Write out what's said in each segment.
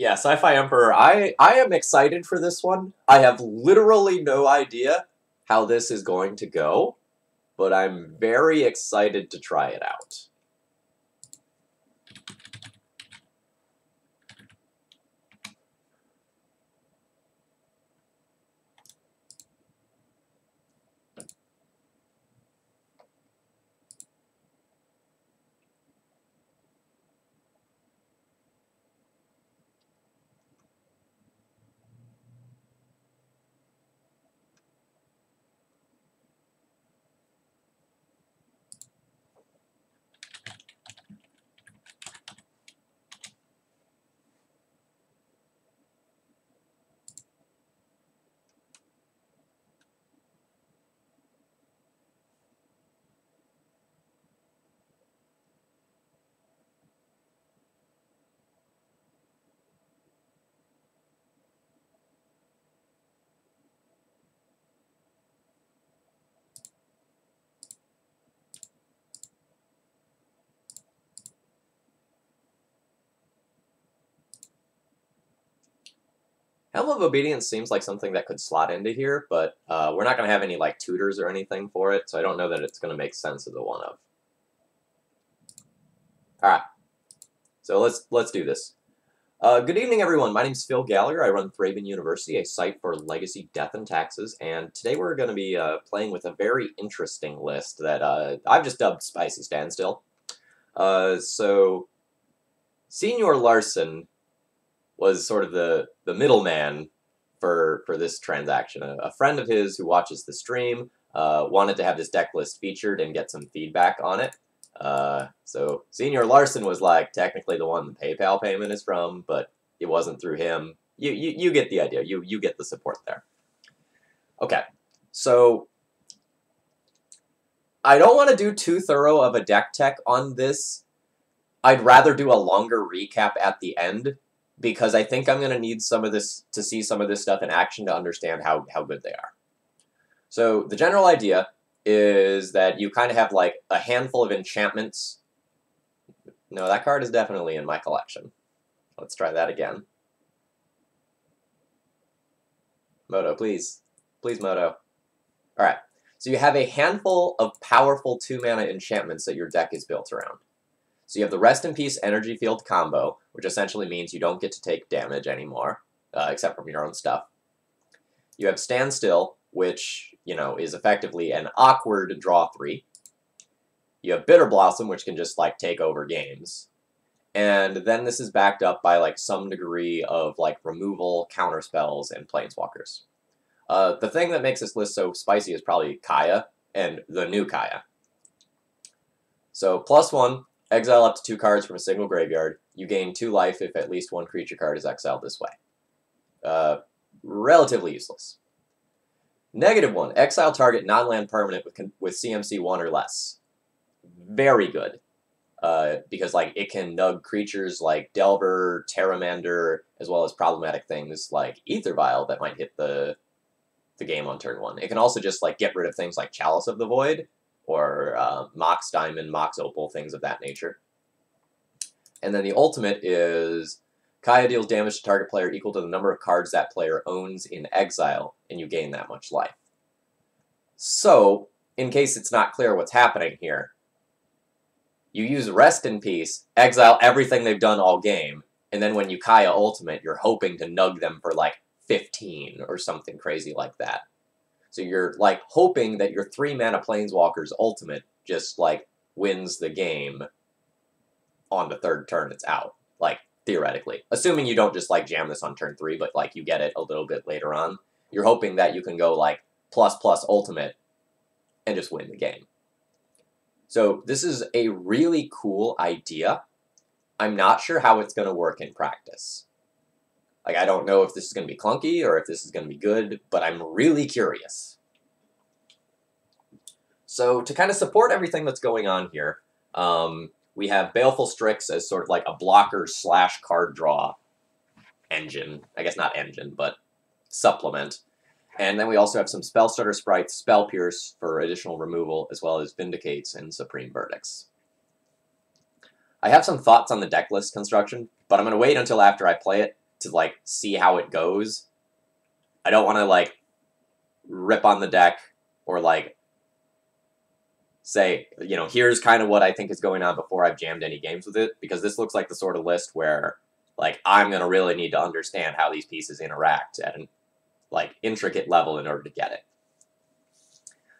Yeah, Sci-Fi Emperor, I am excited for this one. I have literally no idea how this is going to go, but I'm very excited to try it out. Helm of Obedience seems like something that could slot into here, but we're not going to have any like tutors or anything for it, so I don't know that it's going to make sense as a one of. All right, so let's do this. Good evening, everyone. My name's Phil Gallagher. I run Thraben University, a site for legacy, death, and taxes, and today we're going to be playing with a very interesting list that I've just dubbed Spicy Standstill. So, Senior Larson was sort of the middleman for this transaction. A friend of his who watches the stream wanted to have this deck list featured and get some feedback on it. So Senior Larson was like technically the one the PayPal payment is from, but it wasn't through him. You get the idea. You get the support there. Okay, so I don't want to do too thorough of a deck tech on this. I'd rather do a longer recap at the end, because I think I'm going to need some of this to see some of this stuff in action to understand how good they are. So the general idea is that you kind of have like a handful of enchantments. No, that card is definitely in my collection. Let's try that again. Moto, please. Please, Moto. Alright, so you have a handful of powerful 2-mana enchantments that your deck is built around. So you have the Rest in Peace Energy Field combo, which essentially means you don't get to take damage anymore, except from your own stuff. You have Standstill, which, you know, is effectively an awkward draw 3. You have Bitter Blossom, which can just, like, take over games. And then this is backed up by, like, some degree of, like, removal, counterspells, and planeswalkers. The thing that makes this list so spicy is probably Kaya, and the new Kaya. So, +1, exile up to 2 cards from a single graveyard. You gain 2 life if at least 1 creature card is exiled this way. Relatively useless. -1, exile target non-land permanent with CMC 1 or less. Very good. Because like it can nug creatures like Delver, Terramander, as well as problematic things like Aether Vial that might hit the game on turn 1. It can also just like get rid of things like Chalice of the Void, or Mox Diamond, Mox Opal, things of that nature. And then the ultimate is Kaya deals damage to target player equal to the number of cards that player owns in exile, and you gain that much life. So, in case it's not clear what's happening here, you use Rest in Peace, exile everything they've done all game, and then when you Kaya Ultimate, you're hoping to nug them for like 15 or something crazy like that. So you're like hoping that your 3-mana Planeswalker's Ultimate just like wins the game on the 3rd turn it's out, like theoretically. Assuming you don't just like jam this on turn 3, but like you get it a little bit later on. You're hoping that you can go like ++ Ultimate and just win the game. So this is a really cool idea. I'm not sure how it's going to work in practice. Like, I don't know if this is going to be clunky or if this is going to be good, but I'm really curious. So to kind of support everything that's going on here, we have Baleful Strix as sort of like a blocker / card draw engine. I guess not engine, but supplement. And then we also have some Spellstutter Sprites, Spell Pierce for additional removal, as well as Vindicates and Supreme Verdicts. I have some thoughts on the deck list construction, but I'm going to wait until after I play it to, like, see how it goes. I don't want to, like, rip on the deck or, like, say, you know, here's kind of what I think is going on before I've jammed any games with it, because this looks like the sort of list where, like, I'm going to really need to understand how these pieces interact at an, like, intricate level in order to get it.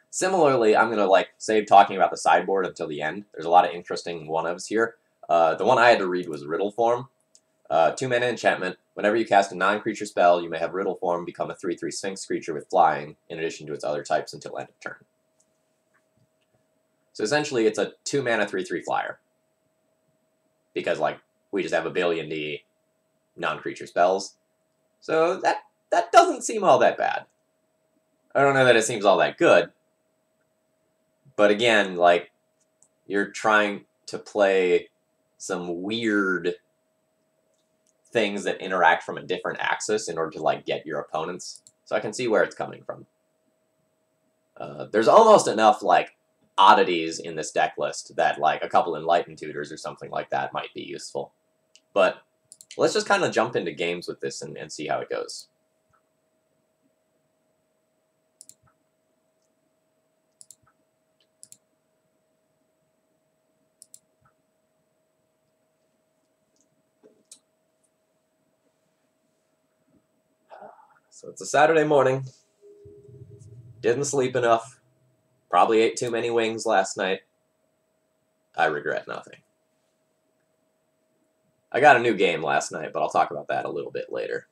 Similarly, I'm going to, like, save talking about the sideboard until the end. There's a lot of interesting one-ofs here. The one I had to read was Riddle Form. 2-mana enchantment. Whenever you cast a non-creature spell, you may have Riddle Form become a 3/3 Sphinx creature with flying, in addition to its other types until end of turn. So essentially, it's a 2-mana 3/3 flyer. Because, like, we just have a billion D non-creature spells. So that doesn't seem all that bad. I don't know that it seems all that good. But again, like, you're trying to play some weird things that interact from a different axis in order to, like, get your opponents. So I can see where it's coming from. There's almost enough, like, oddities in this deck list that, like, a couple Enlightened Tutors or something like that might be useful. But let's just kind of jump into games with this and see how it goes. So it's a Saturday morning. Didn't sleep enough. Probably ate too many wings last night. I regret nothing. I got a new game last night, but I'll talk about that a little bit later.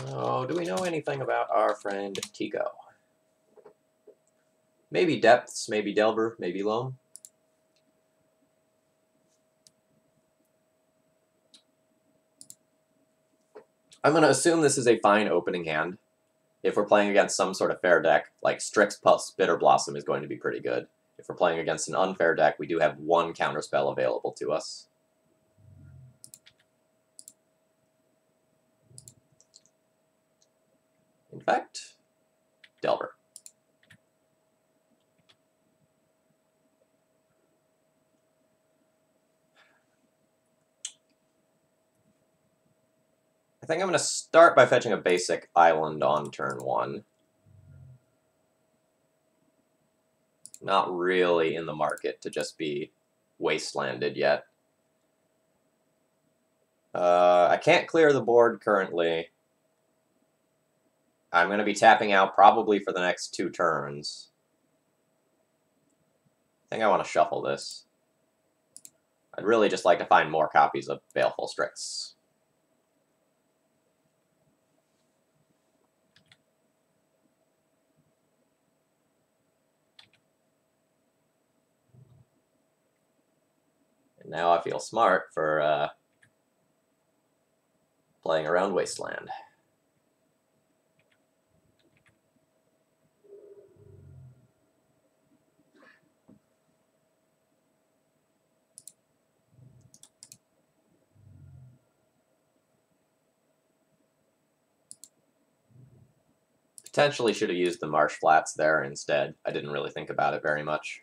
Oh, do we know anything about our friend Tico? Maybe Depths, maybe Delver, maybe Loam. I'm going to assume this is a fine opening hand. If we're playing against some sort of fair deck, like Strix plus Bitter Blossom is going to be pretty good. If we're playing against an unfair deck, we do have one counterspell available to us. In fact, Delver. I think I'm going to start by fetching a basic island on turn 1. Not really in the market to just be wastelanded yet. I can't clear the board currently. I'm going to be tapping out probably for the next 2 turns. I think I want to shuffle this. I'd really just like to find more copies of Baleful Strix. And now I feel smart for playing around Wasteland. Potentially should have used the Marsh Flats there instead. I didn't really think about it very much.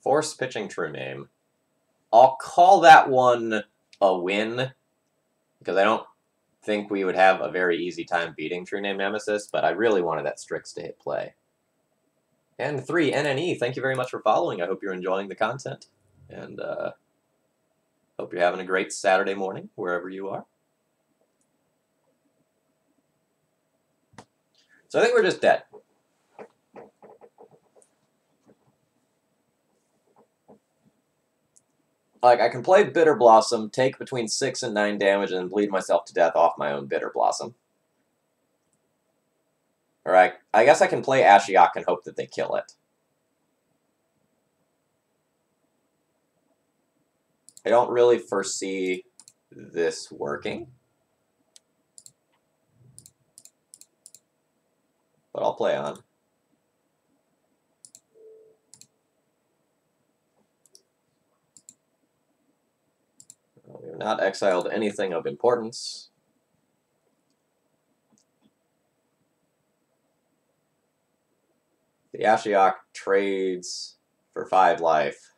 Force pitching True Name. I'll call that one a win, because I don't think we would have a very easy time beating True Name Nemesis, but I really wanted that Strix to hit play. And 3, NNE, thank you very much for following. I hope you're enjoying the content, and hope you're having a great Saturday morning, wherever you are. So I think we're just dead. Like, I can play Bitter Blossom, take between 6 and 9 damage, and bleed myself to death off my own Bitter Blossom. Alright, I guess I can play Ashiok and hope that they kill it. I don't really foresee this working. But I'll play on. We have not exiled anything of importance. The Ashiok trades for 5 life.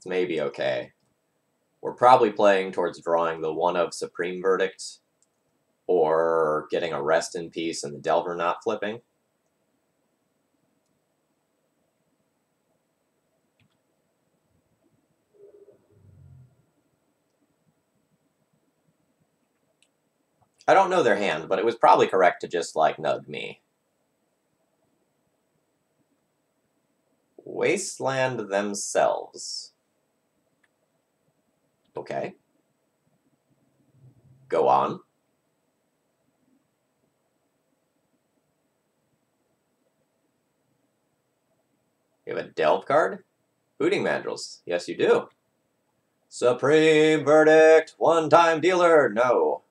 It's maybe okay. We're probably playing towards drawing the one of Supreme Verdict, or getting a Rest in Peace and the Delver not flipping. I don't know their hand, but it was probably correct to just, like, nug me. Wasteland themselves. Okay. Go on. You have a Delve card? Booting Mandrills. Yes, you do. Supreme Verdict! One-time dealer! No.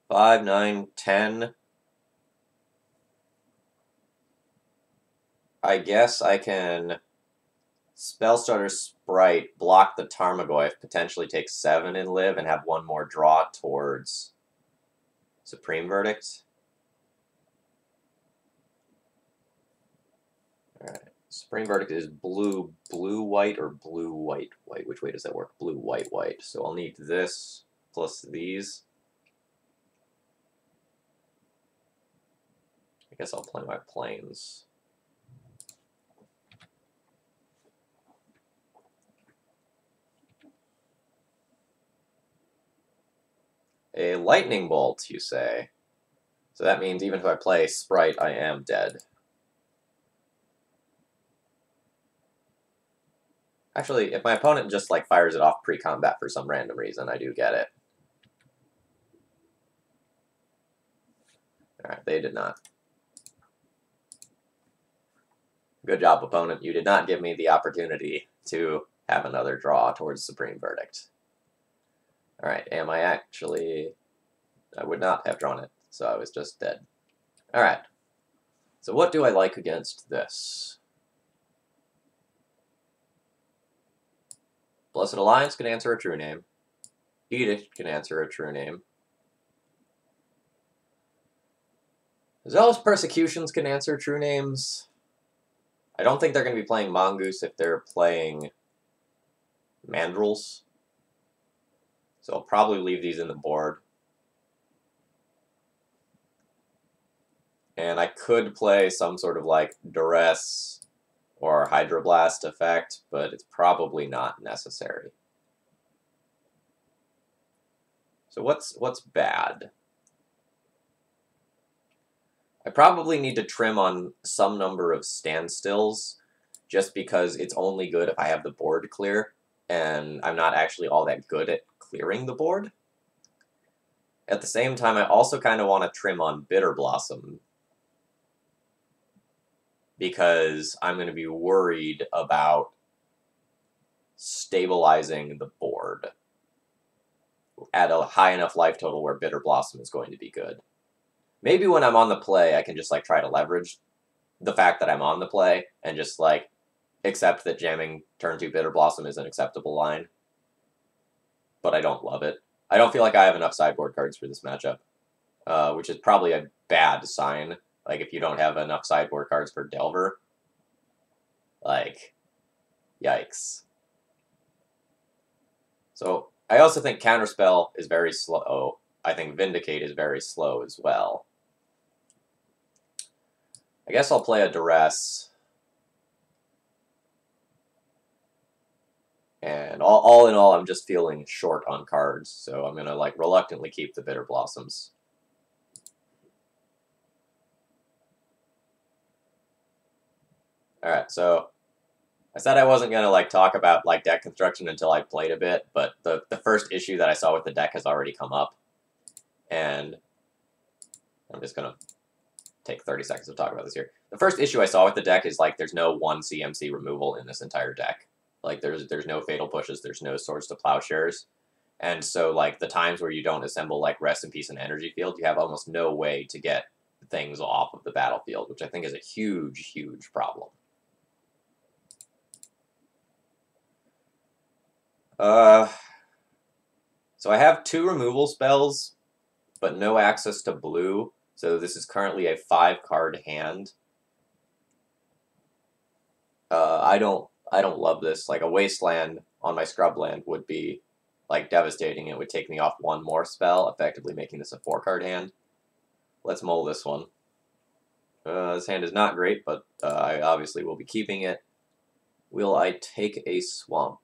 5, 9, 10. I guess I can Spellstarter Sprite, block the Tarmogoyf, potentially take 7 and live, and have one more draw towards Supreme Verdict. Alright. Supreme Verdict is blue, blue-white, or blue-white-white. Which way does that work? Blue-white-white. So I'll need this plus these. I guess I'll play my planes. A lightning bolt, you say? So that means even if I play Sprite, I am dead. Actually, if my opponent just, like, fires it off pre-combat for some random reason, I do get it. Alright, they did not. Good job, opponent. You did not give me the opportunity to have another draw towards Supreme Verdict. Alright, am I actually... I would not have drawn it, so I was just dead. Alright. So what do I like against this? Blessed Alliance can answer a true name. Edict can answer a true name. Zealous Persecutions can answer true names. I don't think they're going to be playing Mongoose if they're playing Mandrills. So I'll probably leave these in the board. And I could play some sort of, like, Duress or Hydroblast effect, but it's probably not necessary. So what's bad? I probably need to trim on some number of standstills, just because it's only good if I have the board clear, and I'm not actually all that good at clearing the board. At the same time, I also kind of want to trim on Bitter Blossom, because I'm going to be worried about stabilizing the board at a high enough life total where Bitter Blossom is going to be good. Maybe when I'm on the play, I can just, like, try to leverage the fact that I'm on the play and just, like, accept that jamming turn 2 Bitter Blossom is an acceptable line. But I don't love it. I don't feel like I have enough sideboard cards for this matchup, which is probably a bad sign. Like, if you don't have enough sideboard cards for Delver, like, yikes. So, I also think Counterspell is very slow. I think Vindicate is very slow as well. I guess I'll play a Duress. And all in all, I'm just feeling short on cards, so I'm going to, like, reluctantly keep the Bitter Blossoms. Alright, so I said I wasn't going to, like, talk about, like, deck construction until I played a bit, but the first issue that I saw with the deck has already come up. And I'm just going to take 30 seconds to talk about this here. The first issue I saw with the deck is, like, there's no one CMC removal in this entire deck. Like, there's no Fatal Pushes, there's no Swords to Plowshares. And so, like, the times where you don't assemble, like, Rest in Peace and Energy Field, you have almost no way to get things off of the battlefield, which I think is a huge, huge problem. So I have 2 removal spells, but no access to blue, so this is currently a 5-card hand. I don't love this. Like, a wasteland on my scrubland would be, like, devastating. It would take me off one more spell, effectively making this a 4-card hand. Let's mull this one. This hand is not great, but I obviously will be keeping it. Will I take a swamp?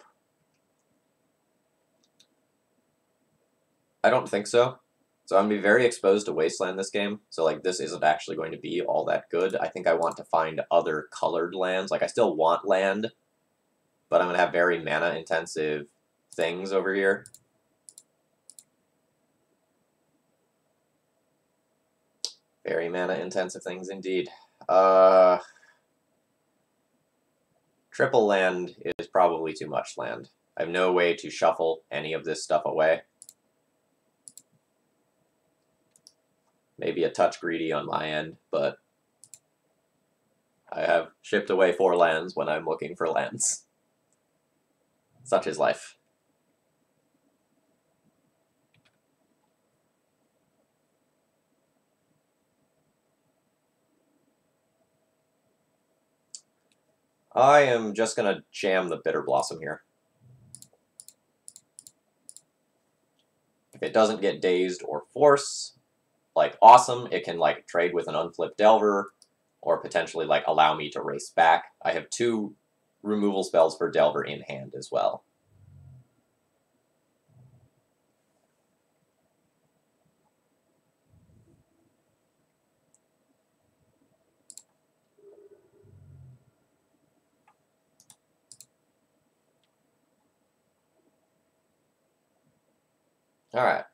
I don't think so. So I'm going to be very exposed to wasteland this game. So, like, this isn't actually going to be all that good. I think I want to find other colored lands. Like, I still want land, but I'm going to have very mana-intensive things over here. Very mana-intensive things indeed. Triple land is probably too much land. I have no way to shuffle any of this stuff away. Maybe a touch greedy on my end, but I have shipped away 4 lands when I'm looking for lands. Such is life. I am just going to jam the Bitter Blossom here. If it doesn't get dazed or force, like, awesome. It can, like, trade with an unflipped Delver, or potentially, like, allow me to race back. I have 2 removal spells for Delver in hand as well. Alright.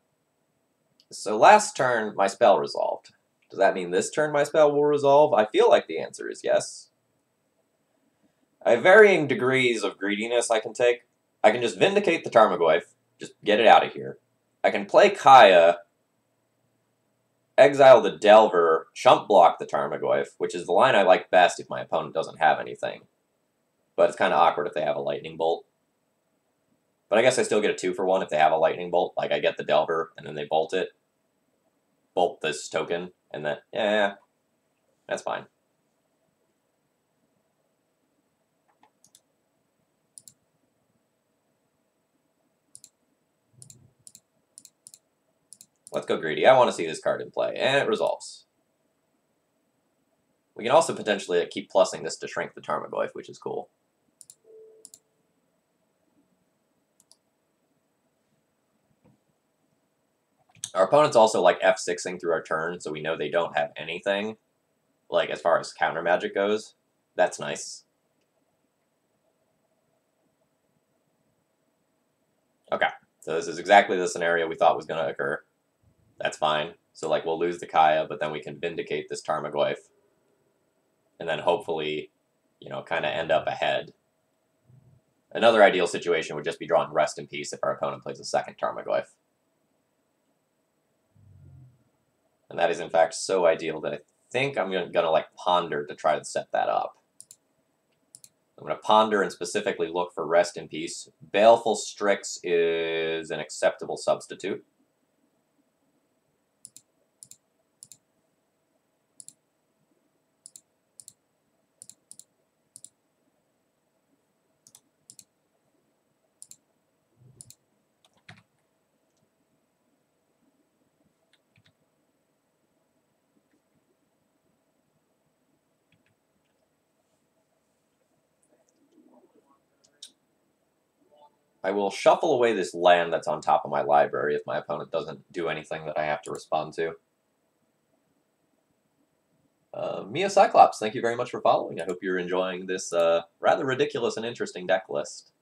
So last turn, my spell resolved. Does that mean this turn my spell will resolve? I feel like the answer is yes. I have varying degrees of greediness I can take. I can just Vindicate the Tarmogoyf, just get it out of here. I can play Kaya, exile the Delver, chump block the Tarmogoyf, which is the line I like best if my opponent doesn't have anything. But it's kind of awkward if they have a Lightning Bolt. But I guess I still get a 2-for-1 if they have a Lightning Bolt. Like, I get the Delver, and then they bolt it. Bolt this token, and then, yeah, that's fine. Let's go greedy. I want to see this card in play, and it resolves. We can also potentially keep plussing this to shrink the Tarmogoyf, which is cool. Our opponent's also, like, F6ing through our turn, so we know they don't have anything, like, as far as counter magic goes. That's nice. Okay, so this is exactly the scenario we thought was going to occur. That's fine. So, like, we'll lose the Kaya, but then we can Vindicate this Tarmogoyf. And then hopefully, you know, kind of end up ahead. Another ideal situation would just be drawing Rest in Peace if our opponent plays a second Tarmogoyf. And that is, in fact, so ideal that I think I'm going to like, ponder to try to set that up. I'm going to ponder and specifically look for Rest in Peace. Baleful Strix is an acceptable substitute. I will shuffle away this land that's on top of my library if my opponent doesn't do anything that I have to respond to. Mia Cyclops, thank you very much for following. I hope you're enjoying this rather ridiculous and interesting deck list.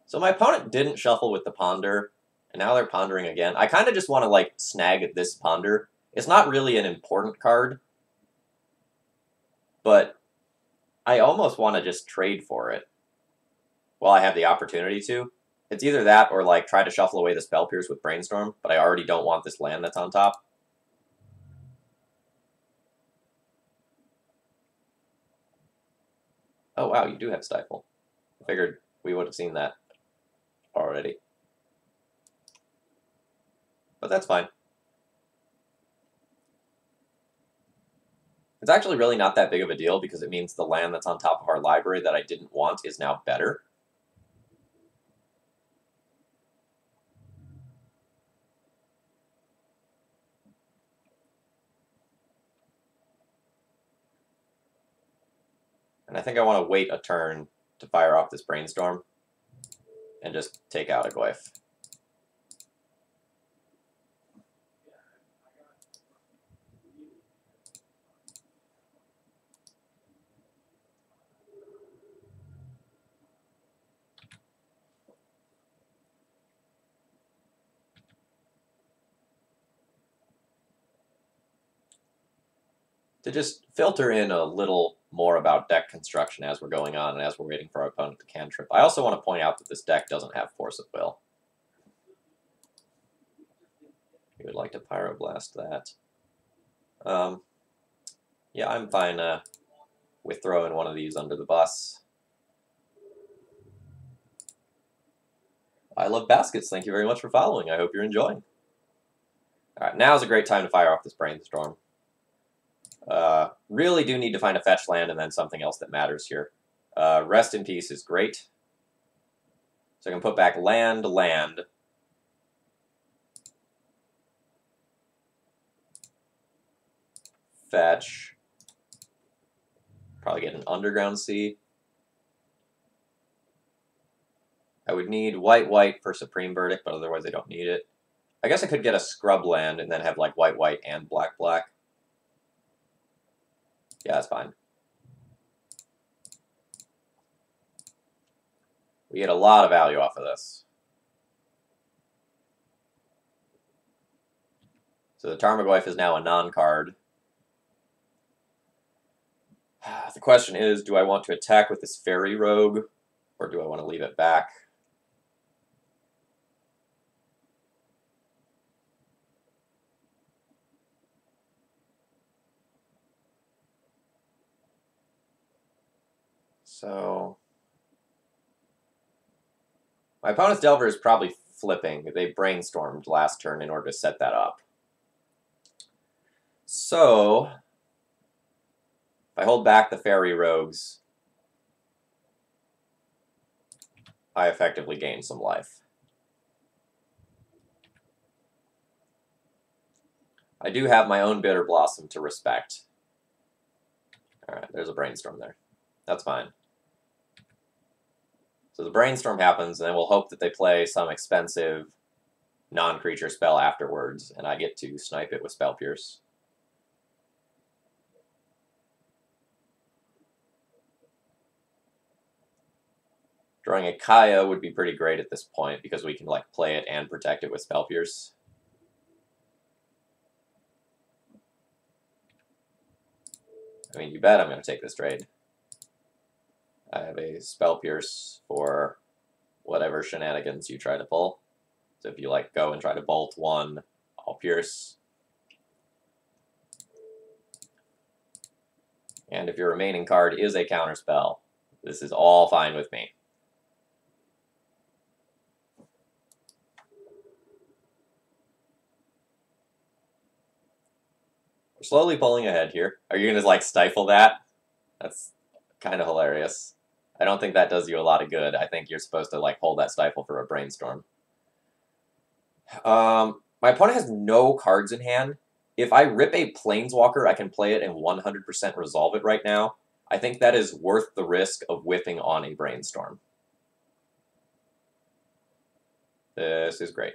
So my opponent didn't shuffle with the Ponder, and now they're pondering again. I kind of just want to, like, snag this Ponder. It's not really an important card, but I almost want to just trade for it while I have the opportunity to. It's either that or, like, try to shuffle away the Spell Pierce with Brainstorm, but I already don't want this land that's on top. Oh, wow, you do have Stifle. I figured we would have seen that already. But that's fine. It's actually really not that big of a deal because it means the land that's on top of our library that I didn't want is now better. And I think I want to wait a turn to fire off this brainstorm and just take out a glyph. To just filter in a little more about deck construction as we're going on and as we're waiting for our opponent to cantrip, I also want to point out that this deck doesn't have Force of Will. We would like to Pyroblast that. Yeah, I'm fine with throwing one of these under the bus. I love baskets. Thank you very much for following. I hope you're enjoying. All right, now's a great time to fire off this brainstorm. Really do need to find a fetch land and then something else that matters here. Rest in Peace is great. So I can put back land. Fetch. Probably get an Underground Sea. I would need white for Supreme Verdict, but otherwise I don't need it. I guess I could get a scrub land and then have like white and black. Yeah, that's fine. We get a lot of value off of this. So the Tarmogoyf is now a non-card. The question is, do I want to attack with this Fairy Rogue, or do I want to leave it back? So my opponent's Delver is probably flipping. They brainstormed last turn in order to set that up. So if I hold back the Fairy Rogues, I effectively gain some life. I do have my own Bitter Blossom to respect. Alright, there's a brainstorm there. That's fine. So the brainstorm happens, and then we'll hope that they play some expensive non-creature spell afterwards, and I get to snipe it with Spell Pierce. Drawing a Kaya would be pretty great at this point, because we can like play it and protect it with Spell Pierce. I mean, you bet I'm going to take this trade. I have a Spell Pierce for whatever shenanigans you try to pull. So if you like go and try to bolt one, I'll Pierce. And if your remaining card is a counterspell, this is all fine with me. We're slowly pulling ahead here. Are you going to like stifle that? That's kind of hilarious. I don't think that does you a lot of good. I think you're supposed to like hold that stifle for a brainstorm. My opponent has no cards in hand. If I rip a Planeswalker, I can play it and 100% resolve it right now. I think that is worth the risk of whiffing on a brainstorm. This is great.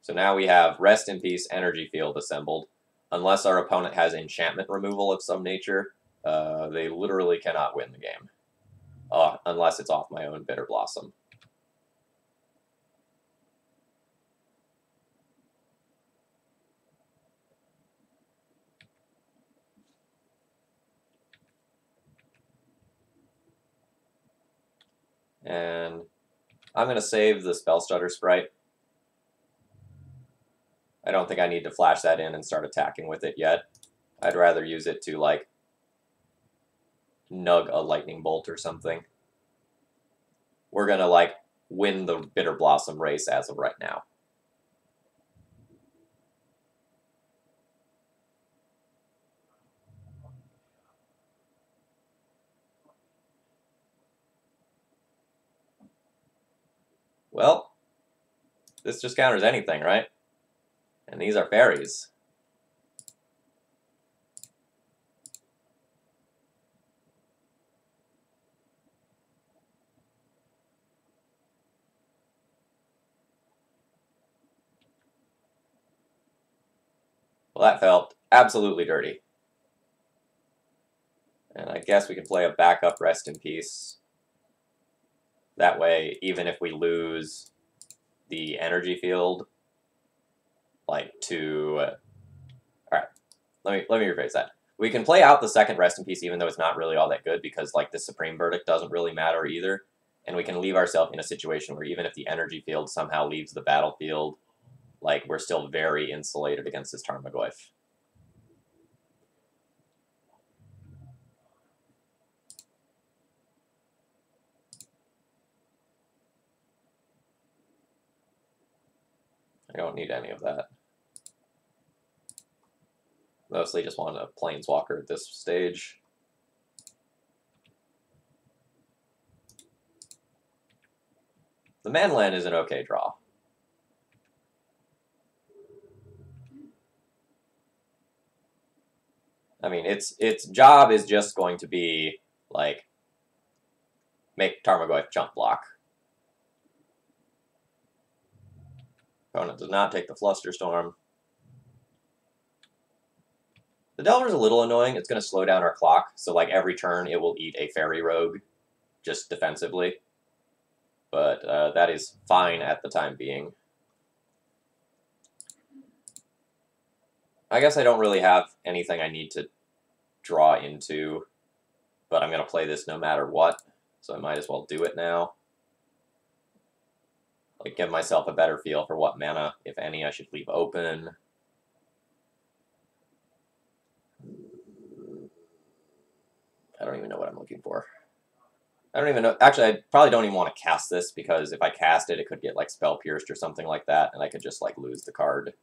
So now we have Rest in Peace Energy Field assembled. Unless our opponent has enchantment removal of some nature, they literally cannot win the game. Unless it's off my own Bitter Blossom. And I'm going to save the Spell Stutter Sprite. I don't think I need to flash that in and start attacking with it yet. I'd rather use it to, like, nug a Lightning Bolt or something. We're going to, like, win the Bitter Blossom race as of right now. Well, this just counters anything, right? And these are fairies. Well, that felt absolutely dirty. And I guess we can play a backup Rest in Peace. That way, even if we lose the energy field, like to... Alright, let me rephrase that. We can play out the second Rest in Peace even though it's not really all that good because like the Supreme Verdict doesn't really matter either. And we can leave ourselves in a situation where even if the energy field somehow leaves the battlefield, like we're still very insulated against this Tarmogoyf. I don't need any of that. Mostly just want a Planeswalker at this stage. The Manland is an okay draw. I mean, its job is just going to be, like, make Tarmogoyf jump block. Opponent does not take the Flusterstorm. The Delver's a little annoying. It's going to slow down our clock, so like every turn it will eat a Fairy Rogue, just defensively. But that is fine at the time being. I guess I don't really have anything I need to draw into, but I'm going to play this no matter what, so I might as well do it now. Like, give myself a better feel for what mana, if any, I should leave open. I don't even know what I'm looking for. I don't even know. Actually, I probably don't even want to cast this, because if I cast it, it could get, like, Spell Pierced or something like that, and I could just, like, lose the card.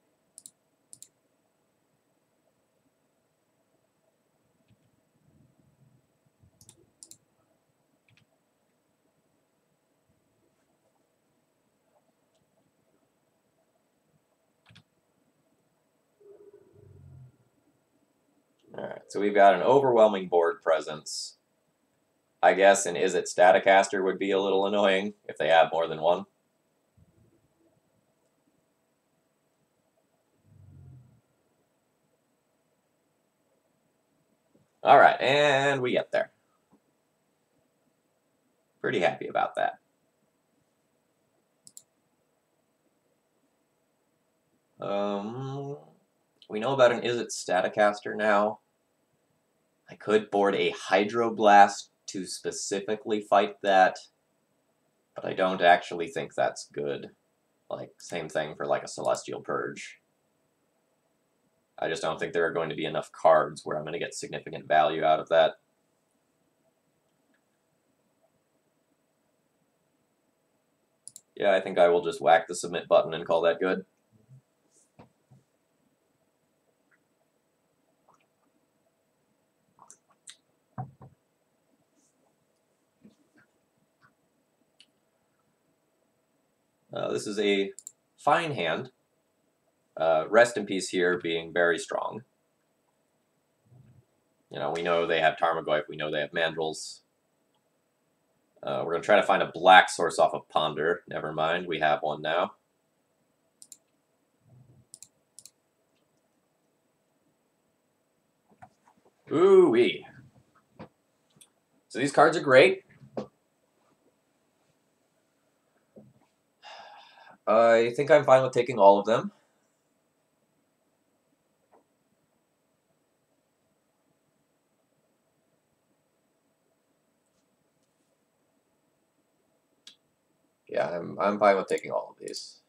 Alright, so we've got an overwhelming board presence. I guess an Is It Staticaster would be a little annoying if they have more than one. Alright, and we get there. Pretty happy about that. We know about an Is It Staticaster now. I could board a Hydroblast to specifically fight that, but I don't actually think that's good. Like, same thing for like a Celestial Purge. I just don't think there are going to be enough cards where I'm going to get significant value out of that. Yeah, I think I will just whack the submit button and call that good. This is a fine hand. Rest in Peace here being very strong. You know, we know they have Tarmogoyf, we know they have Mandrills. We're going to try to find a black source off of Ponder. Never mind, we have one now. Ooh-wee. So these cards are great. I think I'm fine with taking all of them. Yeah, I'm fine with taking all of these.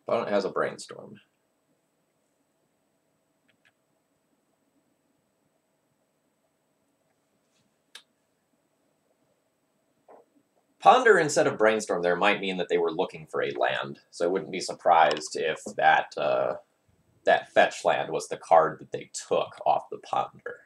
Opponent has a Brainstorm. Ponder instead of Brainstorm there might mean that they were looking for a land, so I wouldn't be surprised if that that fetch land was the card that they took off the Ponder.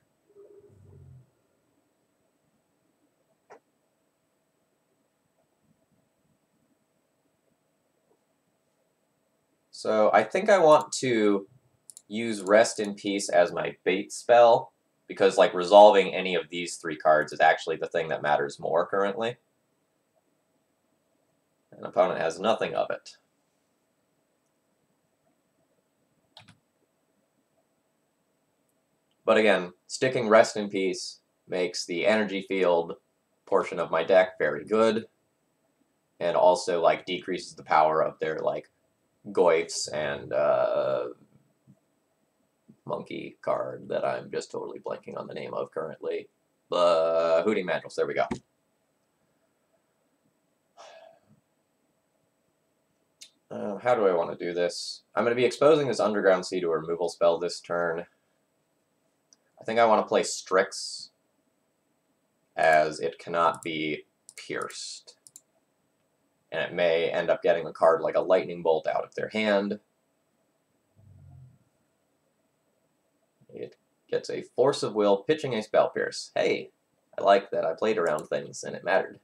So I think I want to use Rest in Peace as my bait spell, because like resolving any of these 3 cards is actually the thing that matters more currently. An opponent has nothing of it. But again, sticking Rest in Peace makes the energy field portion of my deck very good, and also like decreases the power of their like Goyfs and monkey card that I'm just totally blanking on the name of currently. Hooting Mandrels, there we go. How do I want to do this? I'm going to be exposing this Underground Sea to a removal spell this turn. I think I want to play Strix, as it cannot be pierced. And it may end up getting a card like a Lightning Bolt out of their hand. It gets a Force of Will, pitching a Spell Pierce. Hey, I like that. I played around things and it mattered.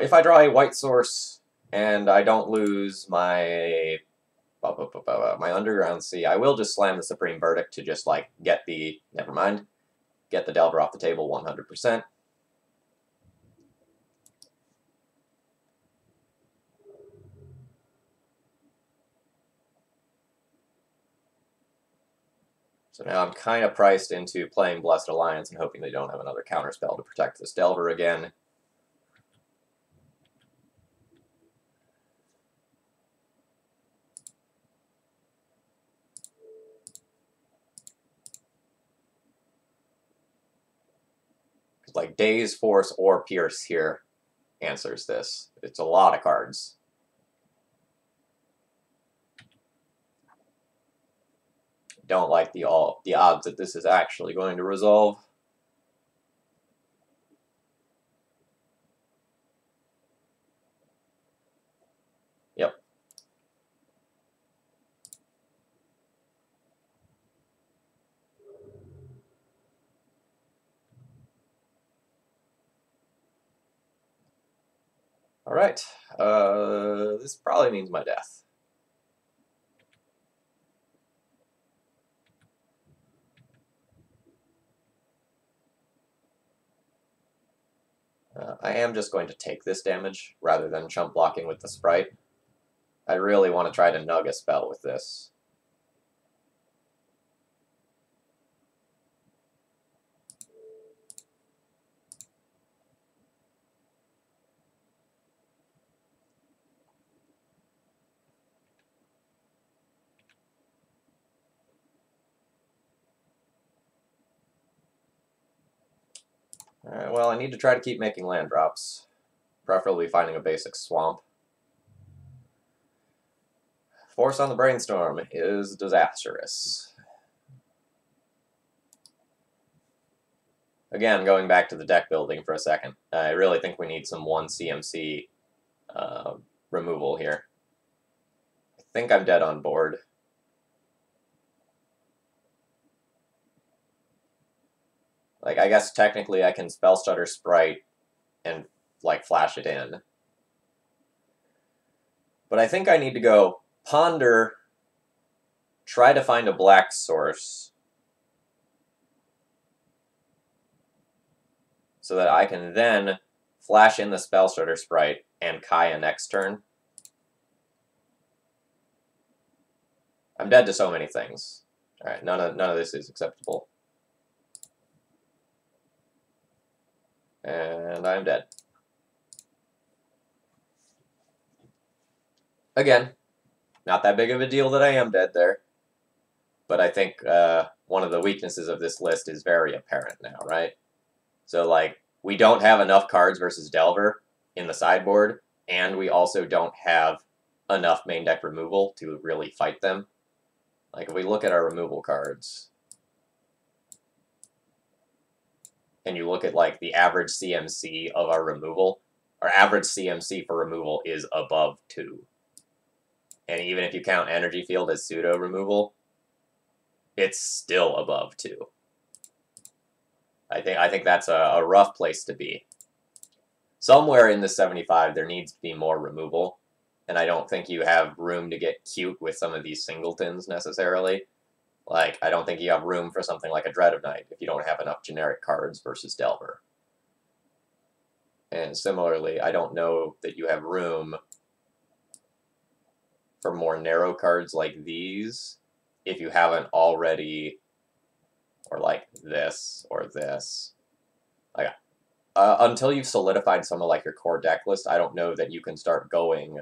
If I draw a white source and I don't lose my Underground Sea, I will just slam the Supreme Verdict to just like get the get the Delver off the table 100%. So now I'm kind of priced into playing Blessed Alliance and hoping they don't have another counterspell to protect this Delver again. Like Daze, Force, or Pierce here answers this. It's a lot of cards. Don't like the odds that this is actually going to resolve. Yep. All right. This probably means my death. I am just going to take this damage rather than chump blocking with the Sprite. I really want to try to nug a spell with this. Alright, well, I need to try to keep making land drops. Preferably finding a basic swamp. Force on the Brainstorm is disastrous. Again, going back to the deck building for a second, I really think we need some 1 CMC removal here. I think I'm dead on board. Like, I guess technically I can Spell Stutter Sprite and, like, flash it in. But I think I need to go Ponder, try to find a black source, so that I can then flash in the Spell Stutter Sprite and Kaya next turn. I'm dead to so many things. Alright, none of this is acceptable. And I'm dead. Again, not that big of a deal that I am dead there. But I think one of the weaknesses of this list is very apparent now, right? So, like, we don't have enough cards versus Delver in the sideboard, and we also don't have enough main deck removal to really fight them. Like, if we look at our removal cards, and you look at like the average CMC of our removal, our average CMC for removal is above 2. And even if you count energy field as pseudo removal, it's still above 2. I think that's a rough place to be. Somewhere in the 75, there needs to be more removal, and I don't think you have room to get cute with some of these singletons necessarily. Like, I don't think you have room for something like a Dread of Night if you don't have enough generic cards versus Delver. And similarly, I don't know that you have room for more narrow cards like these if you haven't already, or like this, or this. Like, until you've solidified some of like your core deck list, I don't know that you can start going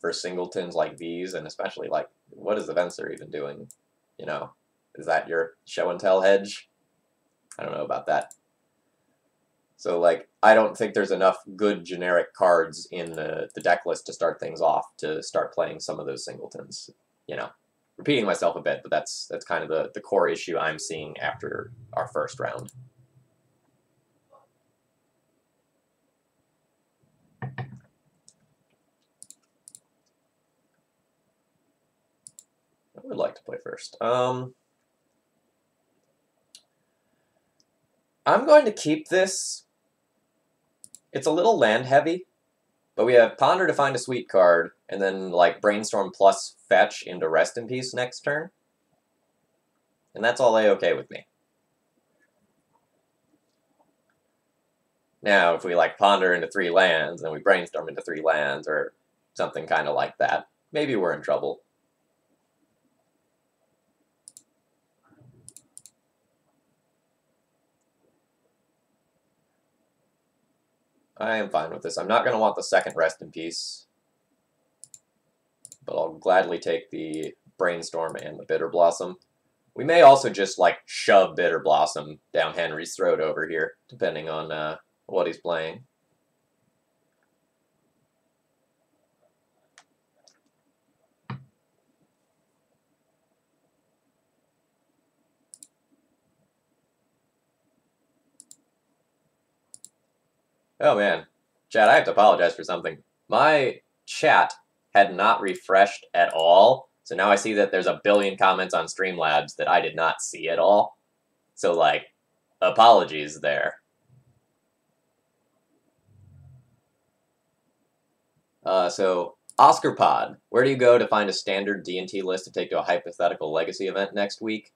for singletons like these, and especially like, what is the Venser even doing? You know, is that your show and tell hedge? I don't know about that. So like, I don't think there's enough good generic cards in the deck list to start things off to start playing some of those singletons. You know, repeating myself a bit, but that's kind of the core issue I'm seeing after our first round. I would like to play first. I'm going to keep this. It's a little land heavy, but we have Ponder to find a sweet card, and then like Brainstorm plus Fetch into Rest in Peace next turn. And that's all A-okay with me. Now, if we like Ponder into 3 lands, and we Brainstorm into 3 lands, or something kind of like that, maybe we're in trouble. I am fine with this. I'm not going to want the second Rest in Peace, but I'll gladly take the Brainstorm and the Bitter Blossom. We may also just, like, shove Bitter Blossom down Henry's throat over here, depending on what he's playing. Oh man, chat, I have to apologize for something. My chat had not refreshed at all, so now I see that there's a billion comments on Streamlabs that I did not see at all. So, like, apologies there. So, Oscar Pod, where do you go to find a standard D&T list to take to a hypothetical Legacy event next week?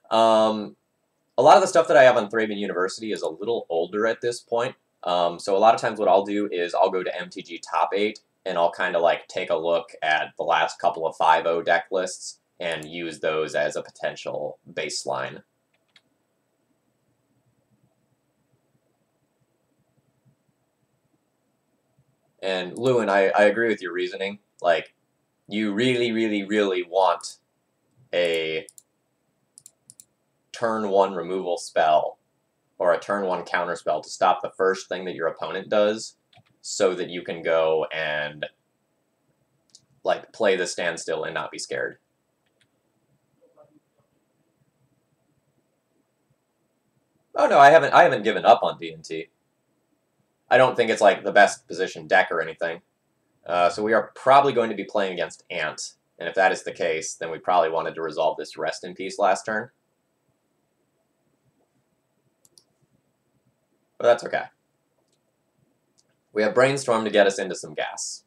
A lot of the stuff that I have on Thraben University is a little older at this point. So a lot of times what I'll do is I'll go to MTG Top 8 and I'll kind of like take a look at the last couple of 5.0 deck lists and use those as a potential baseline. And Lewin, I agree with your reasoning. Like, you really, really, really want a turn 1 removal spell or a turn 1 counter spell to stop the first thing that your opponent does so that you can go and like play the Standstill and not be scared. Oh no, I haven't given up on D&T. I don't think it's like the best positioned deck or anything. So we are probably going to be playing against Ant, and if that is the case, then we probably wanted to resolve this Rest in Peace last turn. But that's okay. We have Brainstorm to get us into some gas.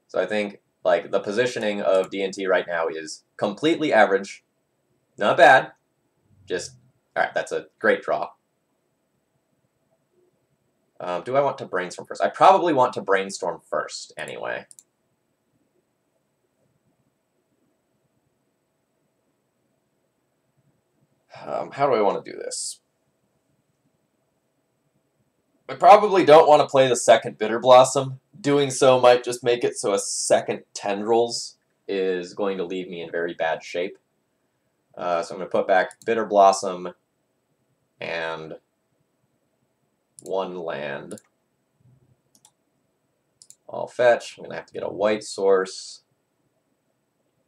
So I think like the positioning of D&T right now is completely average. Not bad. Just, alright, that's a great draw. Do I want to Brainstorm first? I probably want to Brainstorm first, anyway. How do I want to do this? I probably don't want to play the second Bitter Blossom. Doing so might just make it so a second Tendrils is going to leave me in very bad shape. So I'm going to put back Bitter Blossom and 1 land. I'll fetch. I'm going to have to get a white source.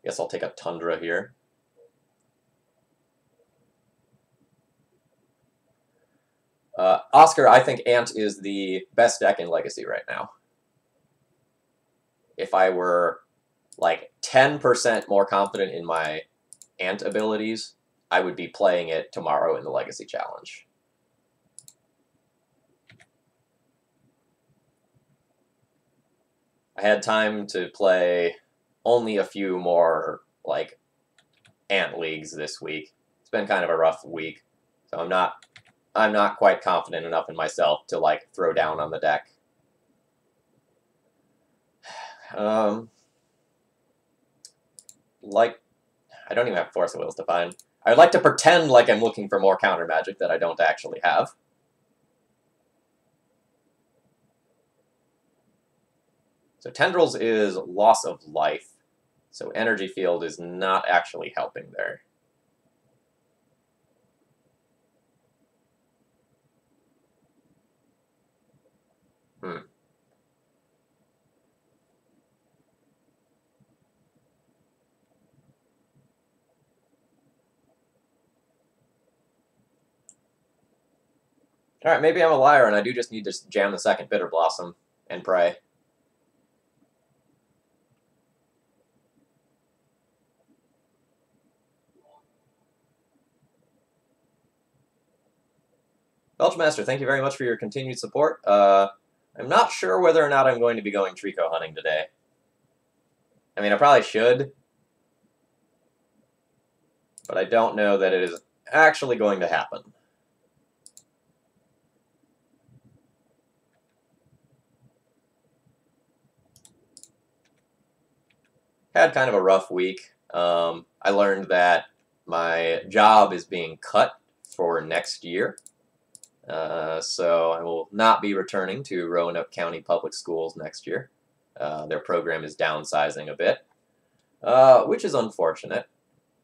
Guess I'll take a Tundra here. Oscar, I think Ant is the best deck in Legacy right now. If I were like 10% more confident in my Ant abilities, I would be playing it tomorrow in the Legacy Challenge. I had time to play only a few more like Ant leagues this week. It's been kind of a rough week, so I'm not quite confident enough in myself to like throw down on the deck. Like, I don't even have Force of Wills to find. I'd like to pretend like I'm looking for more counter magic that I don't actually have. So Tendrils is loss of life. So Energy Field is not actually helping there. Alright, maybe I'm a liar and I do just need to jam the second Bitter Blossom and pray. Belchmaster, thank you very much for your continued support. I'm not sure whether or not I'm going to be going Trico hunting today. I mean, I probably should, but I don't know that it is actually going to happen. Had kind of a rough week. I learned that my job is being cut for next year. So I will not be returning to Roanoke County Public Schools next year. Their program is downsizing a bit, which is unfortunate.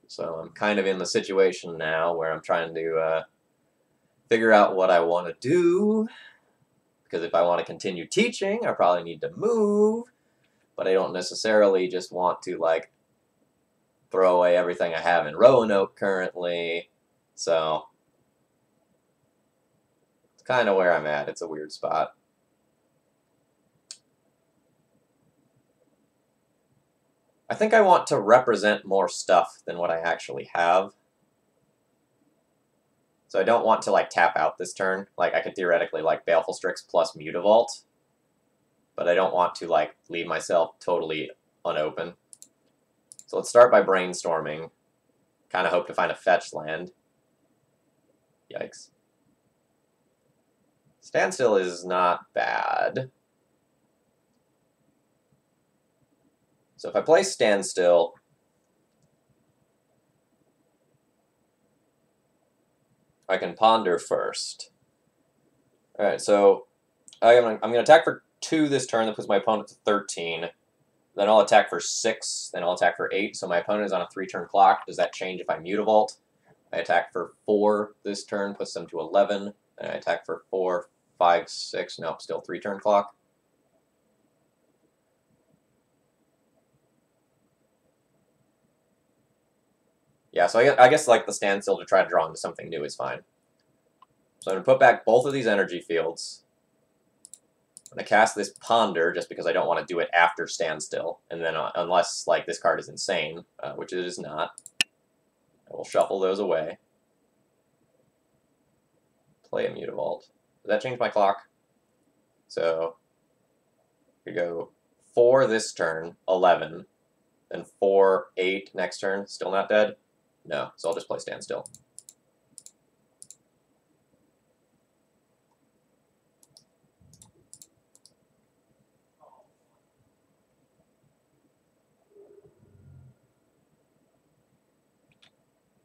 So I'm kind of in the situation now where I'm trying to figure out what I want to do. Because if I want to continue teaching, I probably need to move. But I don't necessarily just want to, like, throw away everything I have in Roanoke currently. So it's kind of where I'm at. It's a weird spot. I think I want to represent more stuff than what I actually have. So I don't want to, like, tap out this turn. Like, I could theoretically, like, Baleful Strix plus Mutavault. But I don't want to, like, leave myself totally unopen. So let's start by brainstorming. Kind of hope to find a fetch land. Yikes. Standstill is not bad. So if I play Standstill, I can ponder first. Alright, so I'm going to attack for 2 this turn. That puts my opponent to 13. Then I'll attack for 6. Then I'll attack for 8. So my opponent is on a 3-turn clock. Does that change if I Mutavault? I attack for 4 this turn, puts them to 11. Then I attack for 4, 5, 6. Nope, still 3-turn clock. Yeah, so I guess like the Standstill to try to draw into something new is fine. So I'm going to put back both of these energy fields. I'm going to cast this Ponder just because I don't want to do it after Standstill. And then unless like this card is insane, which it is not, I will shuffle those away. Play a Mutavault. Does that change my clock? So we go 4 this turn, 11. Then 4, 8 next turn. Still not dead? No, so I'll just play Standstill.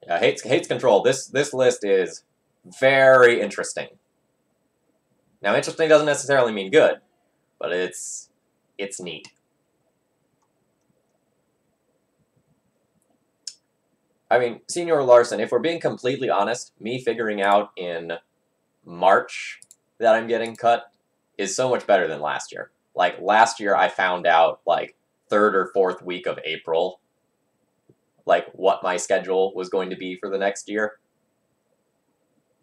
Yeah, hates control. This list is very interesting. Now, interesting doesn't necessarily mean good, but it's neat. I mean, Senior Larson, if we're being completely honest, me figuring out in March that I'm getting cut is so much better than last year. Like, last year I found out, like, 3rd or 4th week of April, like, what my schedule was going to be for the next year.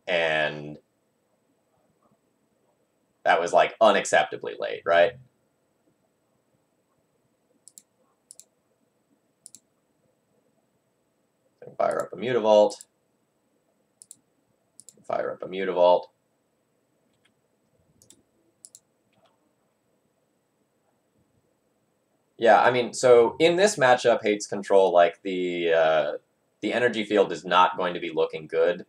And That was, like, unacceptably late, right? Fire up a Mutavault. Fire up a Mutavault. Yeah, I mean, so in this matchup, Hates Control, like, the energy field is not going to be looking good.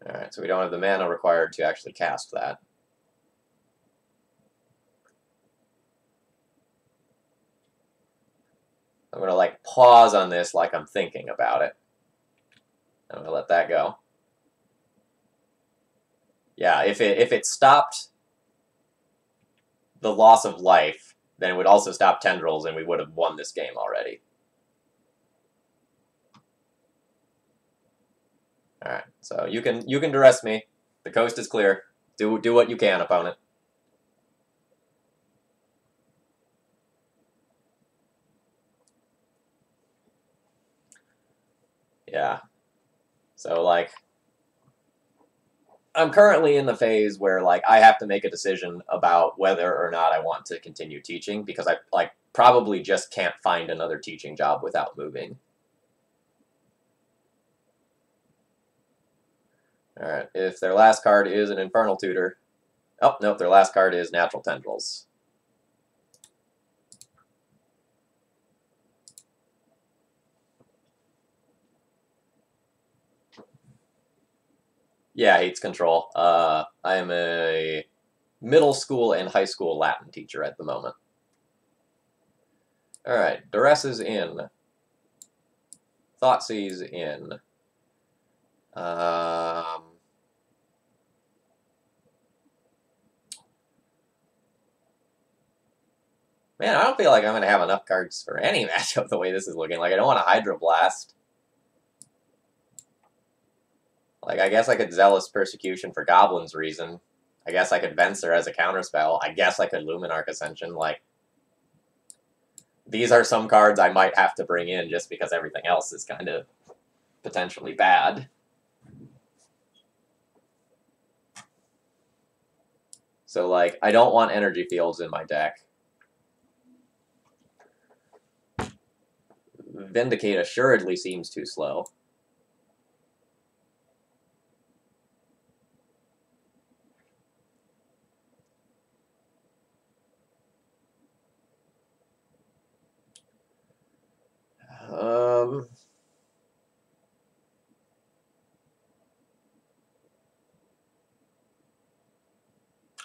Alright, so we don't have the mana required to actually cast that. I'm going to, like, pause on this like I'm thinking about it. I'm going to let that go. Yeah, if it stopped the loss of life, then it would also stop Tendrils, and we would have won this game already. Alright, so you can duress me. The coast is clear. Do what you can, opponent. Yeah. So, like, I'm currently in the phase where, like, I have to make a decision about whether or not I want to continue teaching, because I, like, probably just can't find another teaching job without moving. Alright, if their last card is an Infernal Tutor... Oh, nope, their last card is Natural Tendrils. Yeah, Hates Control. I am a middle school and high school Latin teacher at the moment. Alright, Duress is in. Thoughtseize in. Man, I don't feel like I'm going to have enough cards for any matchup the way this is looking. Like, I don't want to Hydroblast. Like, I guess I could Zealous Persecution for Goblin's reason. I guess I could Venser as a counterspell. I guess I could Luminarch Ascension. Like, these are some cards I might have to bring in just because everything else is kind of potentially bad. So, like, I don't want energy fields in my deck. Vindicate assuredly seems too slow.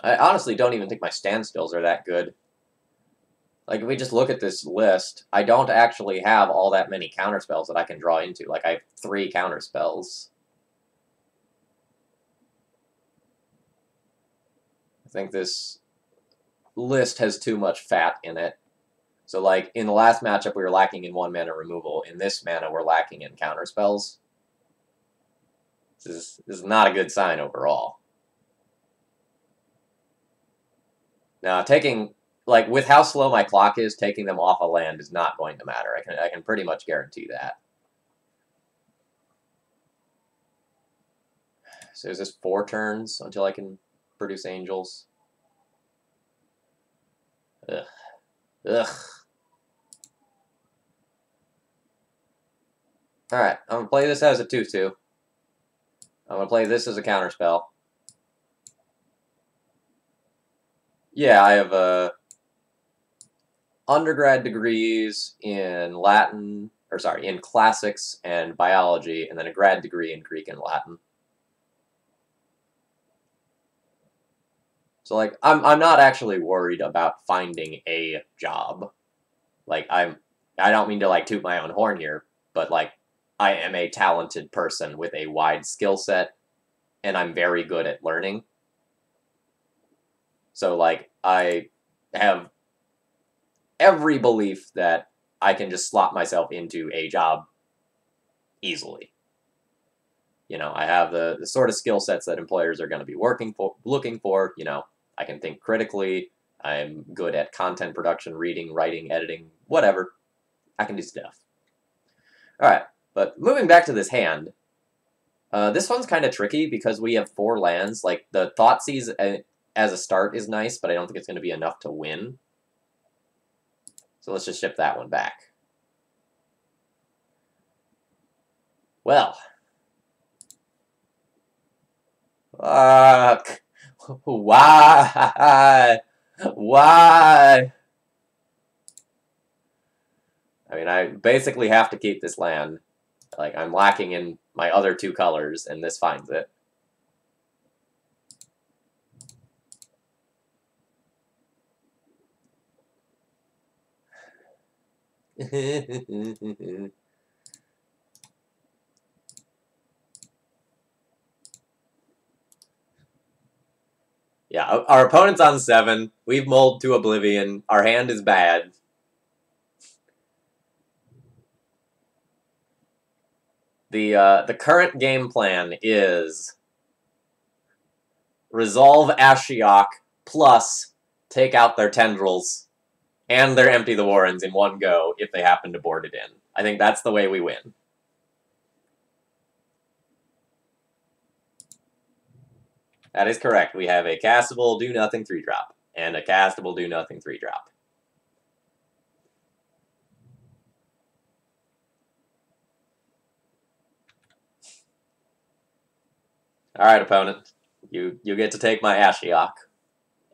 I honestly don't even think my standstills are that good. Like, if we just look at this list, I don't actually have all that many counterspells that I can draw into. Like, I have 3 counterspells. I think this list has too much fat in it. So, like, in the last matchup, we were lacking in 1 mana removal. In this mana, we're lacking in counterspells. This is not a good sign overall. Now, taking... Like, with how slow my clock is, taking them off a land is not going to matter. I can pretty much guarantee that. So is this 4 turns until I can produce angels? Ugh. Ugh. Alright, I'm going to play this as a 2-2. I'm going to play this as a counterspell. Yeah, I have undergrad degrees in Latin, or sorry, in classics and biology, and then a grad degree in Greek and Latin. So, like, I'm not actually worried about finding a job. Like, I don't mean to, like, toot my own horn here, but, like, I am a talented person with a wide skill set, and I'm very good at learning. So, like, I have every belief that I can just slot myself into a job easily. You know, I have the sort of skill sets that employers are going to be looking for. You know, I can think critically. I'm good at content production, reading, writing, editing, whatever. I can do stuff. All right, but moving back to this hand, This one's kind of tricky because we have 4 lands. Like, the Thoughtseize as a start is nice, but I don't think it's going to be enough to win. So let's just ship that one back. Well. Fuck. Why? Why? I mean, I basically have to keep this land. Like, I'm lacking in my other 2 colors, and this finds it. Yeah, our opponent's on 7. We've mulled to oblivion. Our hand is bad. The current game plan is resolve Ashiok plus take out their tendrils and their Empty the Warrens in one go if they happen to board it in. I think that's the way we win. That is correct. We have a castable do-nothing 3-drop and a castable do-nothing 3-drop. Alright, opponent. You get to take my Ashiok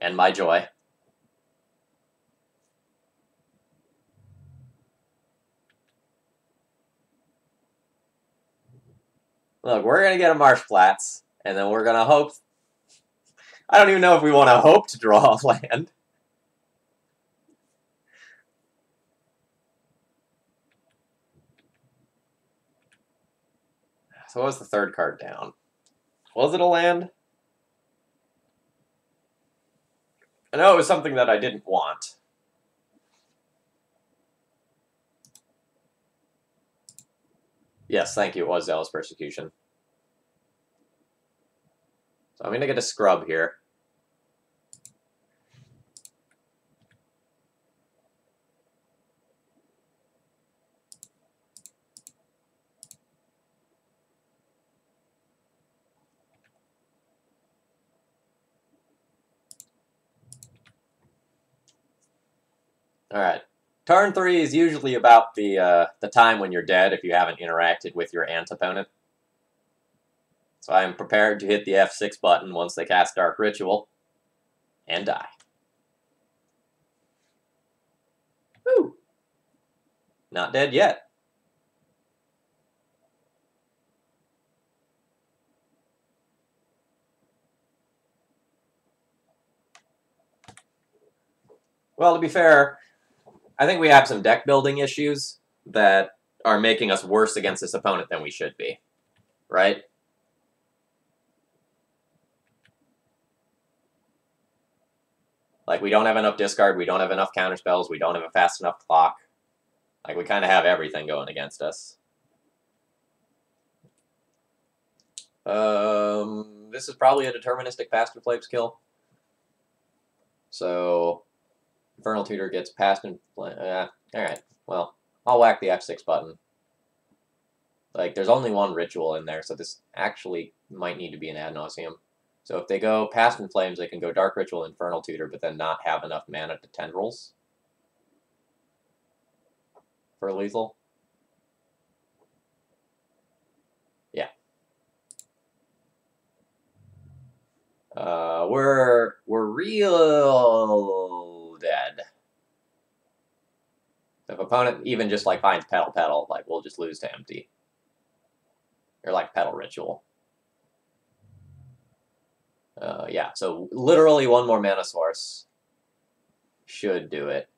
and my joy. Look, we're going to get a Marsh Flats, and then we're going to hope... I don't even know if we want to hope to draw a land. So what was the 3rd card down? Was it a land? I know it was something that I didn't want. Yes, thank you, it was Zealous Persecution. So I'm going to get a scrub here. Alright. Turn 3 is usually about the time when you're dead if you haven't interacted with your ant opponent. So I am prepared to hit the F6 button once they cast Dark Ritual and die. Woo! Not dead yet. Well, to be fair, I think we have some deck building issues that are making us worse against this opponent than we should be. Right? Like, we don't have enough discard, we don't have enough counterspells, we don't have a fast enough clock. Like, we kind of have everything going against us. This is probably a deterministic Faster Flames kill. So, Infernal Tutor gets past and... alright, well, I'll whack the F6 button. Like, there's only one ritual in there, so this actually might need to be an ad nauseum. So if they go Past in Flames, they can go Dark Ritual, Infernal Tutor, but then not have enough mana to Tendrils for lethal. Yeah. We're real dead. If opponent even just like finds Petal, like we'll just lose to Empty. Or like Petal Ritual. Yeah, so literally one more mana source should do it.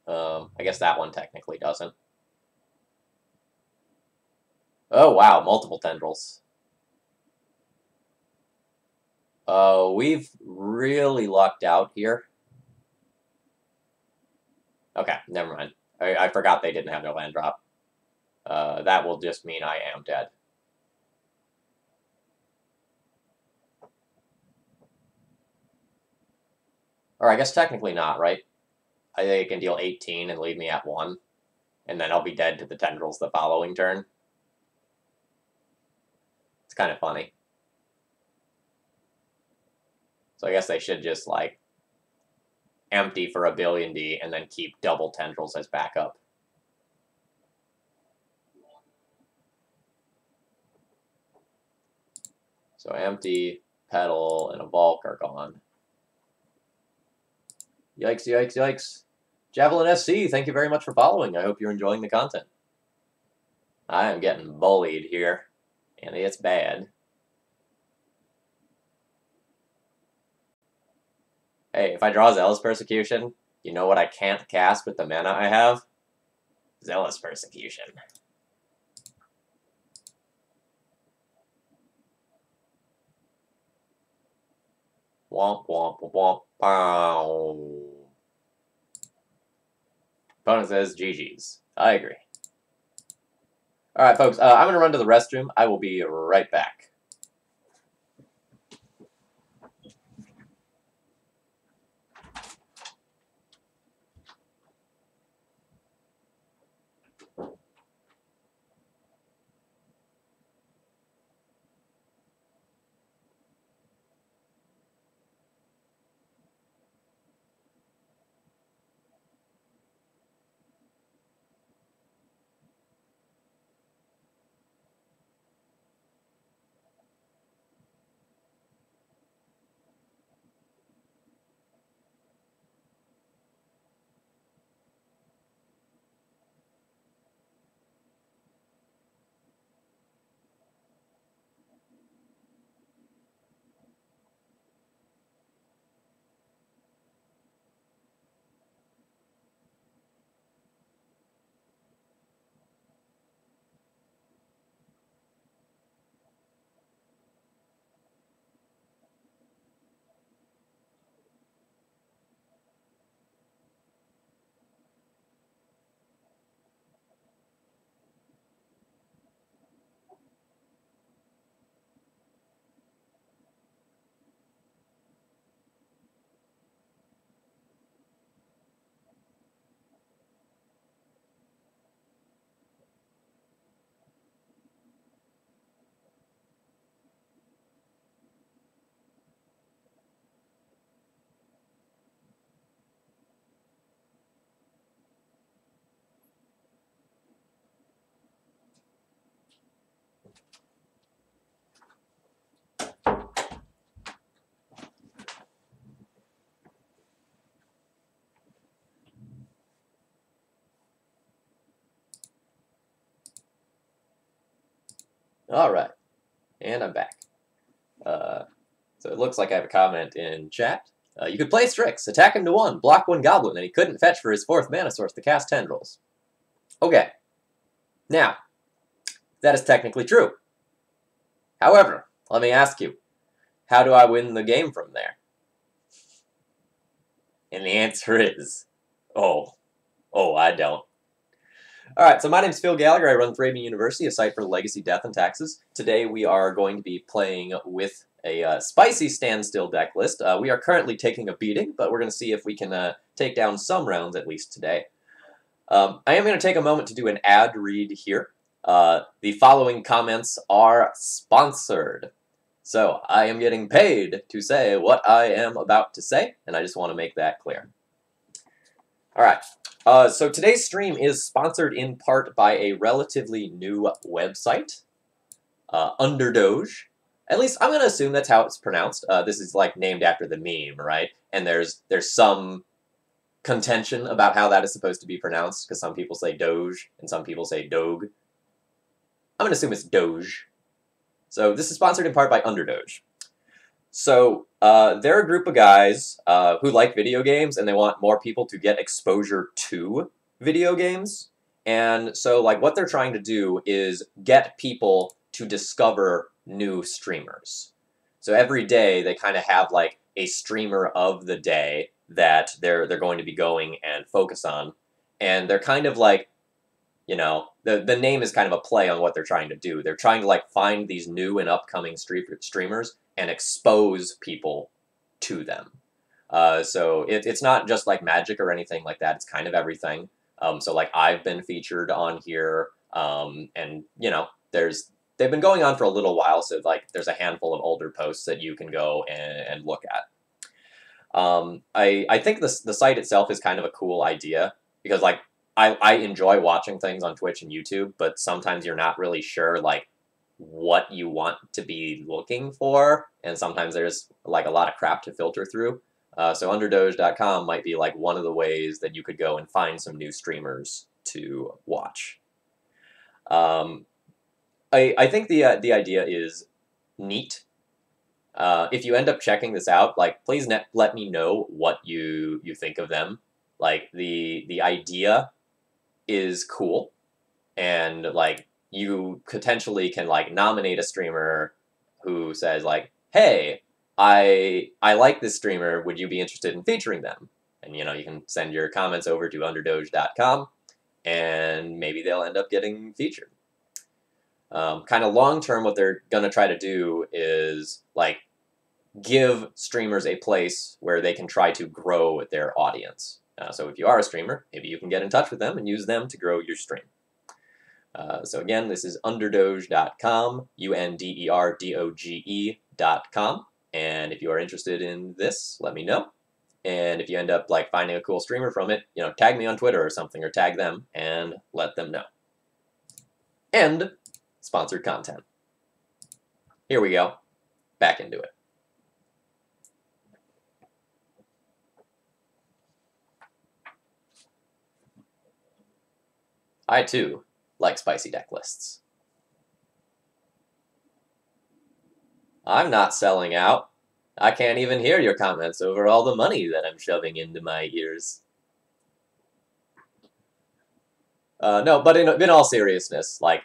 I guess that one technically doesn't. Oh, wow, multiple tendrils. Oh, we've really lucked out here. Okay, never mind. I forgot they didn't have their land drop. That will just mean I am dead. Or I guess technically not, right? I think it can deal 18 and leave me at 1. And then I'll be dead to the tendrils the following turn. It's kind of funny. So I guess they should just, like, empty for a billion D and then keep double tendrils as backup. So empty, petal, and a bulk are gone. Yikes, yikes, yikes. Javelin SC, thank you very much for following. I hope you're enjoying the content. I am getting bullied here, and it's bad. Hey, if I draw Zealous Persecution, you know what I can't cast with the mana I have? Zealous Persecution. Womp, womp, womp, pow. Opponent says GG's. I agree. Alright, folks, I'm going to run to the restroom. I will be right back. Alright, and I'm back. So it looks like I have a comment in chat. You could play Strix, attack him to 1, block 1 goblin, and he couldn't fetch for his 4th mana source to cast Tendrils. Okay. Now, that is technically true. However, let me ask you, how do I win the game from there? And the answer is, I don't. Alright, so my name's Phil Gallagher. I run ThrabenU University, a site for legacy, death, and taxes. Today we are going to be playing with a spicy Standstill deck list. We are currently taking a beating, but we're going to see if we can take down some rounds at least today. I am going to take a moment to do an ad read here. The following comments are sponsored. So I am getting paid to say what I am about to say, and I just want to make that clear. Alright. So today's stream is sponsored in part by a relatively new website, Underdoge. At least I'm going to assume that's how it's pronounced. This is like named after the meme, right? And there's some contention about how that is supposed to be pronounced, because some people say Doge and some people say Doge. I'm going to assume it's Doge. So this is sponsored in part by Underdoge. So they're a group of guys who like video games, and they want more people to get exposure to video games. And so like what they're trying to do is get people to discover new streamers. So every day they kind of have like a streamer of the day that they're going to be going and focus on. And they're kind of like, you know, the name is kind of a play on what they're trying to do. They're trying to like find these new and upcoming streamers and expose people to them. So it's not just like Magic or anything like that. It's kind of everything. So like I've been featured on here, and you know, there's they've been going on for a little while, so like there's a handful of older posts that you can go and look at. I think the site itself is kind of a cool idea because like I enjoy watching things on Twitch and YouTube, but sometimes you're not really sure like what you want to be looking for, and sometimes there's like a lot of crap to filter through. So underdoge.com might be like one of the ways that you could go and find some new streamers to watch. I think the idea is neat. If you end up checking this out, like please let me know what you think of them. Like the idea is cool, and like you potentially can like nominate a streamer who says like, hey, I like this streamer, would you be interested in featuring them? And you know, you can send your comments over to underdoge.com and maybe they'll end up getting featured. Kind of long term, what they're gonna try to do is like give streamers a place where they can try to grow their audience. So if you are a streamer, maybe you can get in touch with them and use them to grow your stream. So again, this is underdoge.com, underdoge.com. And if you are interested in this, let me know. And if you end up like finding a cool streamer from it, you know, tag me on Twitter or something, or tag them and let them know. And sponsored content. Here we go. Back into it. I too like spicy deck lists. I'm not selling out. I can't even hear your comments over all the money that I'm shoving into my ears. No, but in all seriousness, like,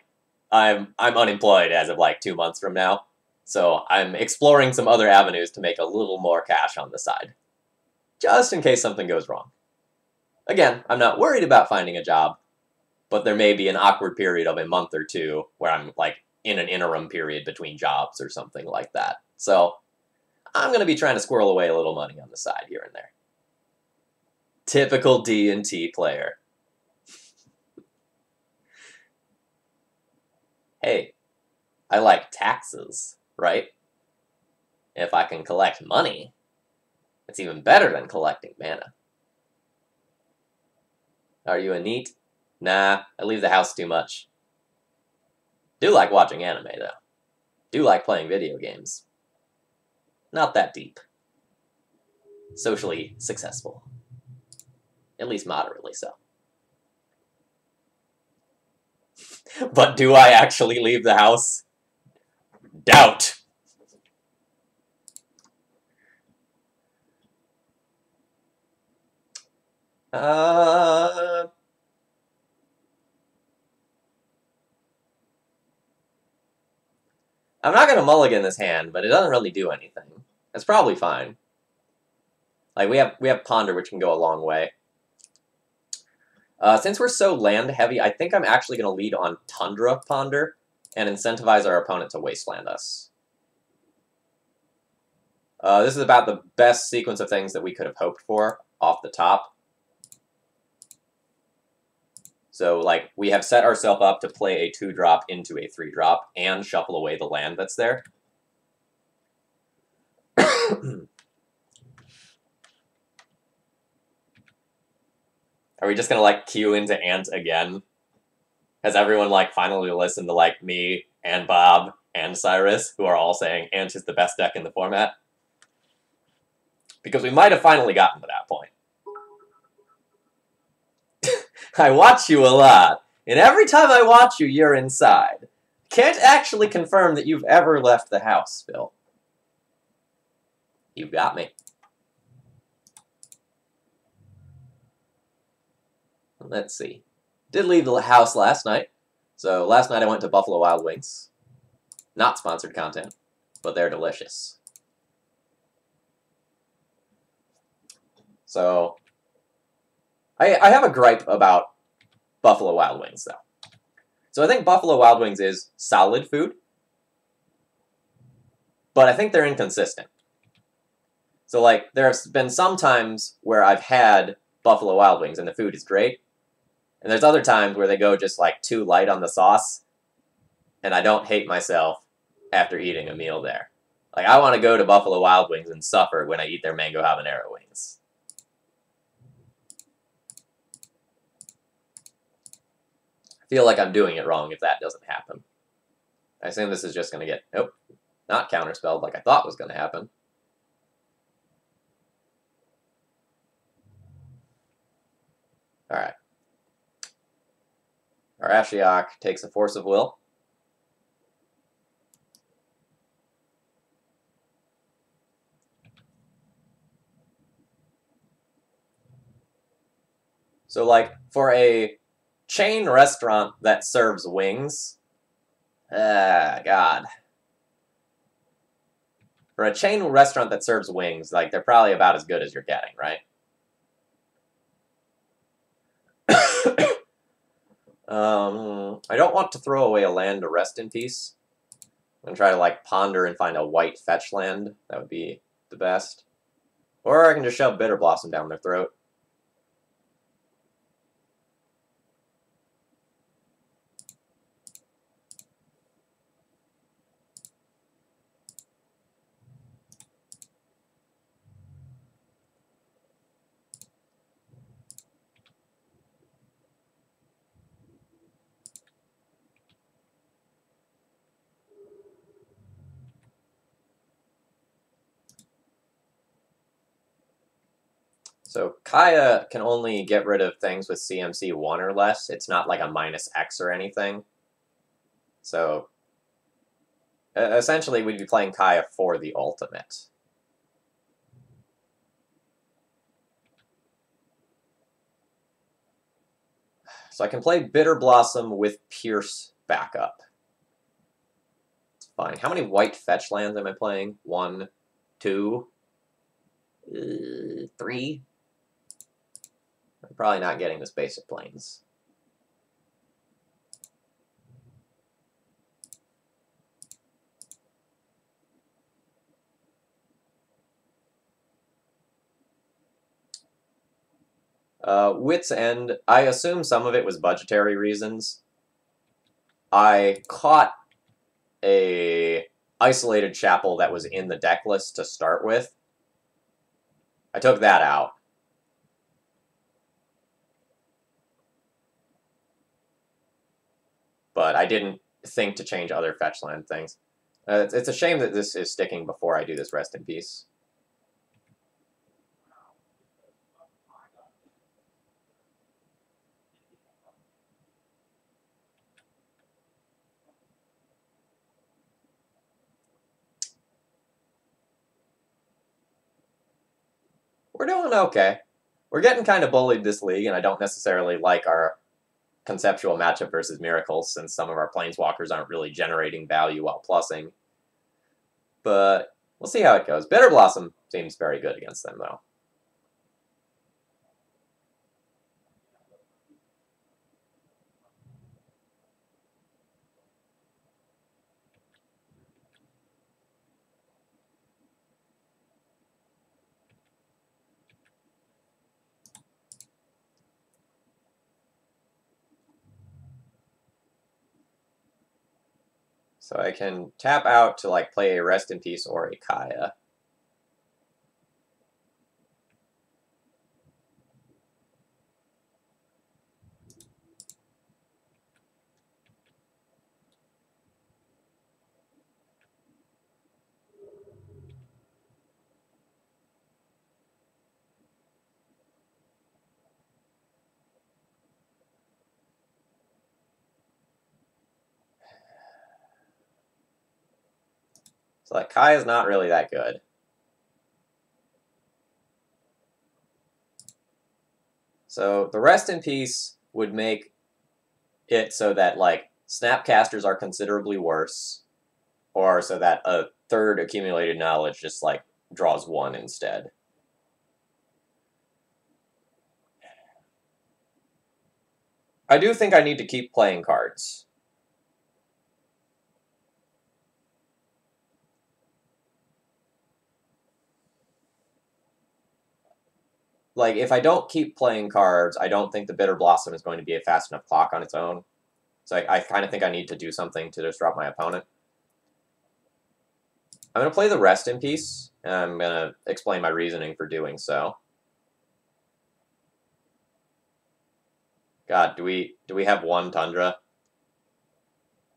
I'm unemployed as of like 2 months from now, so I'm exploring some other avenues to make a little more cash on the side, just in case something goes wrong. Again, I'm not worried about finding a job, but there may be an awkward period of a month or two where I'm like in an interim period between jobs or something like that. So I'm going to be trying to squirrel away a little money on the side here and there. Typical D&T player. Hey, I like taxes, right? If I can collect money, it's even better than collecting mana. Are you a NEET? Nah, I leave the house too much. Do like watching anime, though. Do like playing video games. Not that deep. Socially successful. At least moderately so. But do I actually leave the house? Doubt. I'm not gonna mulligan this hand, but it doesn't really do anything. It's probably fine. Like we have Ponder, which can go a long way. Since we're so land heavy, I think I'm actually gonna lead on Tundra Ponder and incentivize our opponent to wasteland us. This is about the best sequence of things that we could have hoped for off the top. So, like, we have set ourselves up to play a 2-drop into a 3-drop and shuffle away the land that's there. Are we just gonna, like, queue into Ant again? Has everyone, like, finally listened to, like, me and Bob and Cyrus, who are all saying Ant is the best deck in the format? Because we might have finally gotten to that point. I watch you a lot, and every time I watch you, you're inside. Can't actually confirm that you've ever left the house, Phil. You got me. Let's see. Did leave the house last night. So last night I went to Buffalo Wild Wings. Not sponsored content, but they're delicious. So I have a gripe about Buffalo Wild Wings, though. So I think Buffalo Wild Wings is solid food, but I think they're inconsistent. So, like, there's been some times where I've had Buffalo Wild Wings and the food is great, and there's other times where they go just, like, too light on the sauce, and I don't hate myself after eating a meal there. Like, I want to go to Buffalo Wild Wings and suffer when I eat their mango habanero wings. I feel like I'm doing it wrong if that doesn't happen. I assume this is just going to get, nope, not counterspelled like I thought was going to happen. Alright. Our Ashiok takes a force of will. So, like, for a chain restaurant that serves wings, God. For a chain restaurant that serves wings, like, they're probably about as good as you're getting, right? I don't want to throw away a land to rest in peace. I'm going to try to, like, ponder and find a white fetch land. That would be the best. Or I can just shove Bitter Blossom down their throat. So Kaya can only get rid of things with CMC 1 or less. It's not like a -X or anything. So essentially we'd be playing Kaya for the ultimate. So I can play Bitter Blossom with Pierce backup. It's fine. How many white fetch lands am I playing? 1, 2, 3? I'm probably not getting this basic planes. Wit's End, I assume some of it was budgetary reasons. I caught a isolated chapel that was in the deck list to start with. I took that out. But I didn't think to change other fetch land things. It's a shame that this is sticking before I do this rest in peace. We're doing okay. We're getting kind of bullied this league, and I don't necessarily like our conceptual matchup versus Miracles, since some of our Planeswalkers aren't really generating value while plussing. But we'll see how it goes. Bitter Blossom seems very good against them, though. So I can tap out to like play a Rest in Peace or a Kaya. So like Kaya's not really that good. So the Rest in Peace would make it so that like Snapcasters are considerably worse, or so that a third accumulated knowledge just like draws 1 instead. I do think I need to keep playing cards. Like, if I don't keep playing cards, I don't think the Bitter Blossom is going to be a fast enough clock on its own. So I kind of think I need to do something to disrupt my opponent. I'm going to play the Rest in Peace, and I'm going to explain my reasoning for doing so. God, do we have one Tundra?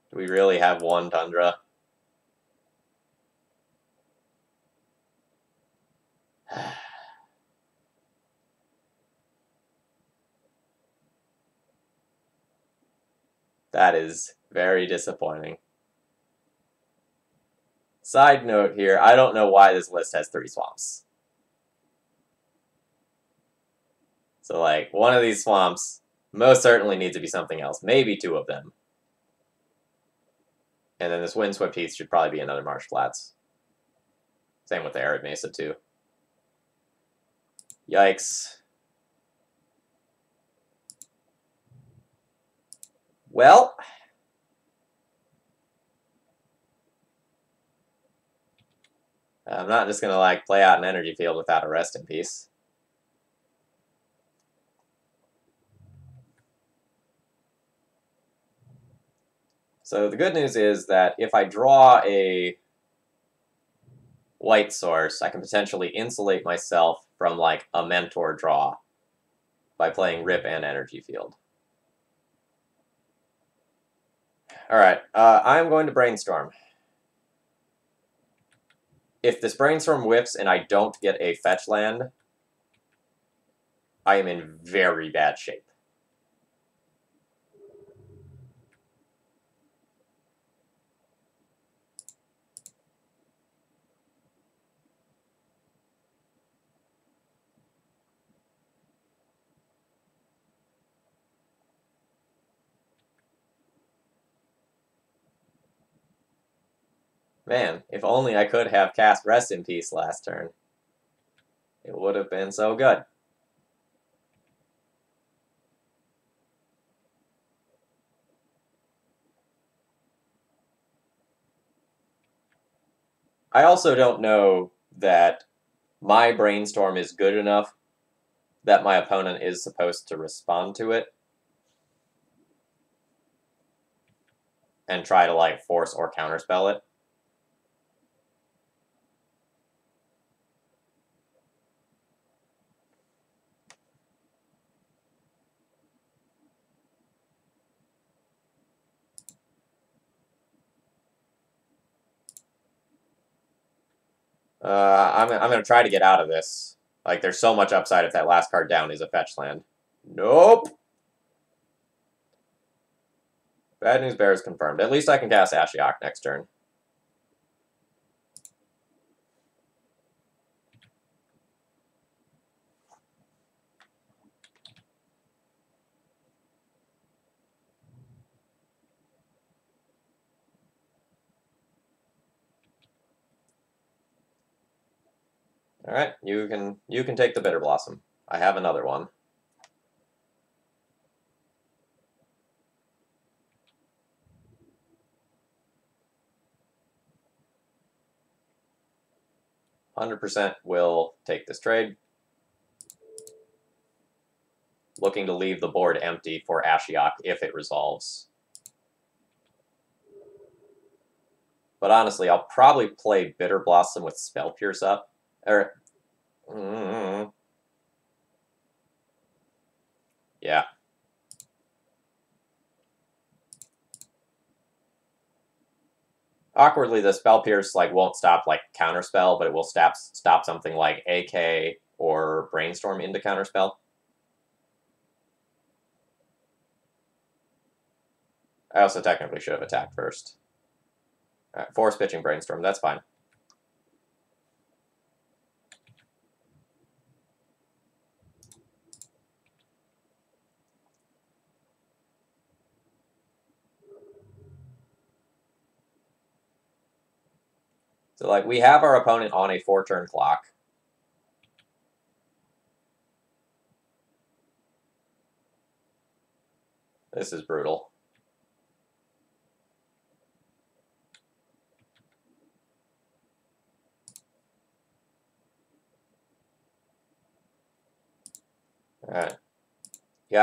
Do we really have one Tundra? That is very disappointing. Side note here, I don't know why this list has 3 swamps. So, like, one of these swamps most certainly needs to be something else. Maybe 2 of them. And then this Windswept Heath should probably be another Marsh Flats. Same with the Arid Mesa, too. Yikes. Well, I'm not just going to, like, play out an energy field without a Rest in Peace. So the good news is that if I draw a white source, I can potentially insulate myself from, like, a mentor draw by playing Rip and Energy Field. Alright, I'm going to Brainstorm. If this Brainstorm whiffs and I don't get a fetch land, I am in very bad shape. Man, if only I could have cast Rest in Peace last turn. It would have been so good. I also don't know that my Brainstorm is good enough that my opponent is supposed to respond to it and try to, like, force or counterspell it. I'm going to try to get out of this. Like, there's so much upside if that last card down is a fetch land. Nope! Bad News Bear is confirmed. At least I can cast Ashiok next turn. Alright, you can take the Bitter Blossom. I have another one. %, will take this trade. Looking to leave the board empty for Ashiok if it resolves. But honestly, I'll probably play Bitter Blossom with Spell Pierce up. Yeah. Awkwardly, the Spell Pierce, like, won't stop, like, Counterspell, but it will stop something like AK or Brainstorm into Counterspell. I also technically should have attacked first. Alright, force pitching Brainstorm, that's fine. So, like, we have our opponent on a 4-turn clock. This is brutal. Alright. You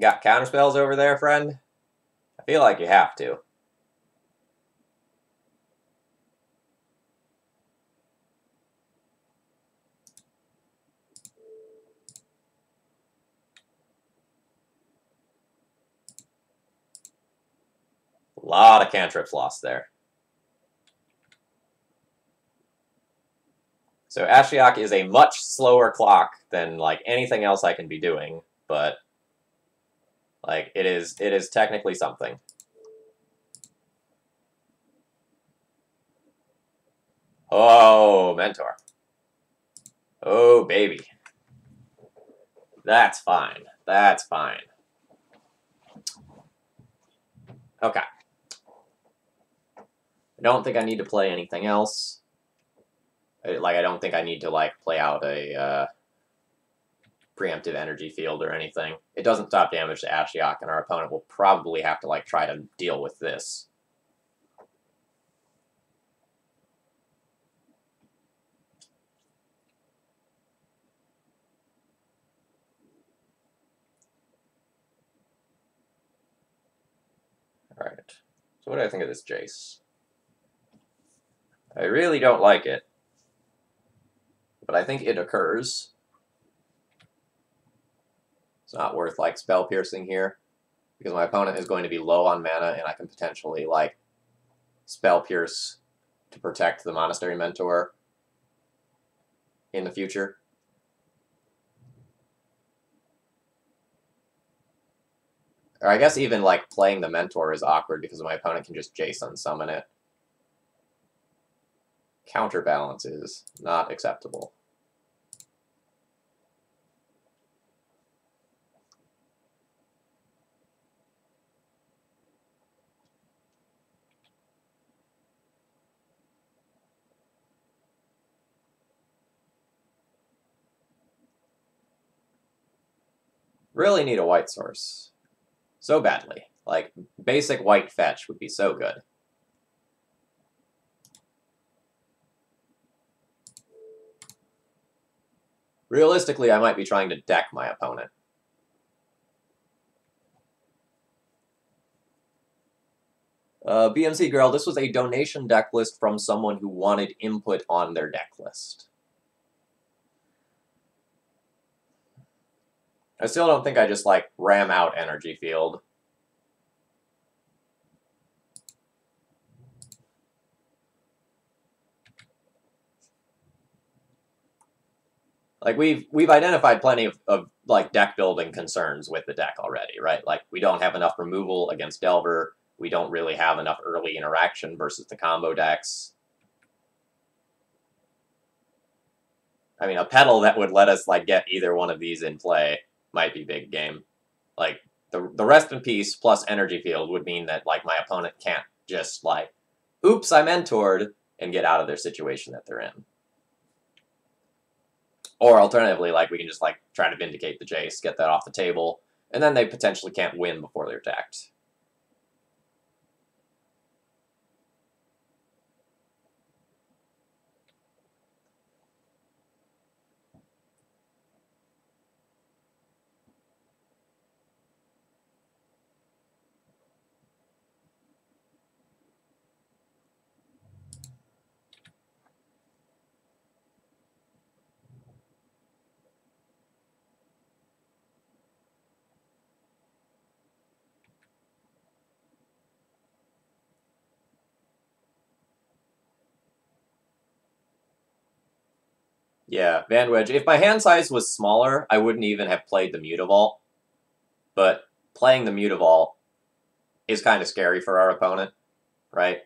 got counterspells over there, friend? I feel like you have to. A lot of cantrips lost there. So Ashiok is a much slower clock than like anything else I can be doing, but like it is technically something. Oh, Mentor. Oh, baby. That's fine. That's fine. Okay. I don't think I need to play anything else. I don't think I need to, like, play out a preemptive energy field or anything. It doesn't stop damage to Ashiok, and our opponent will probably have to, like, try to deal with this. Alright. So what do I think of this Jace? I really don't like it. But I think it occurs. It's not worth, like, spell piercing here. Because my opponent is going to be low on mana, and I can potentially, like, spell pierce to protect the Monastery Mentor in the future. Or I guess even, like, playing the Mentor is awkward because my opponent can just Jason summon it. Counterbalance is not acceptable. Really need a white source. So badly. Like, basic white fetch would be so good. Realistically, I might be trying to deck my opponent. BMC Girl, this was a donation deck list from someone who wanted input on their deck list. I still don't think I just, like, ram out Energy Field. Like, we've identified plenty of like, deck building concerns with the deck already, right? Like, we don't have enough removal against Delver. We don't really have enough early interaction versus the combo decks. I mean, a pedal that would let us, like, get either one of these in play might be big game. Like, the Rest in Peace plus Energy Field would mean that, like, my opponent can't just, like, oops, I mentored, and get out of their situation that they're in. Or alternatively, like, we can just, like, try to vindicate the Jace, get that off the table, and then they potentially can't win before they're attacked. Yeah, Van Wedge. If my hand size was smaller, I wouldn't even have played the Mutavault. But playing the Mutavault is kind of scary for our opponent, right?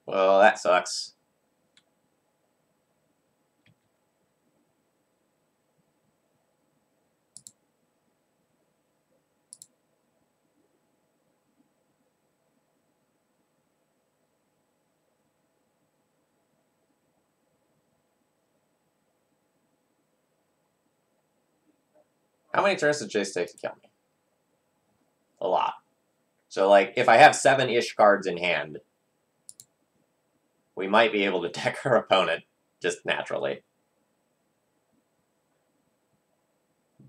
Well, that sucks. How many turns does Jace take to kill me? A lot. So, like, if I have 7-ish cards in hand, we might be able to deck our opponent just naturally.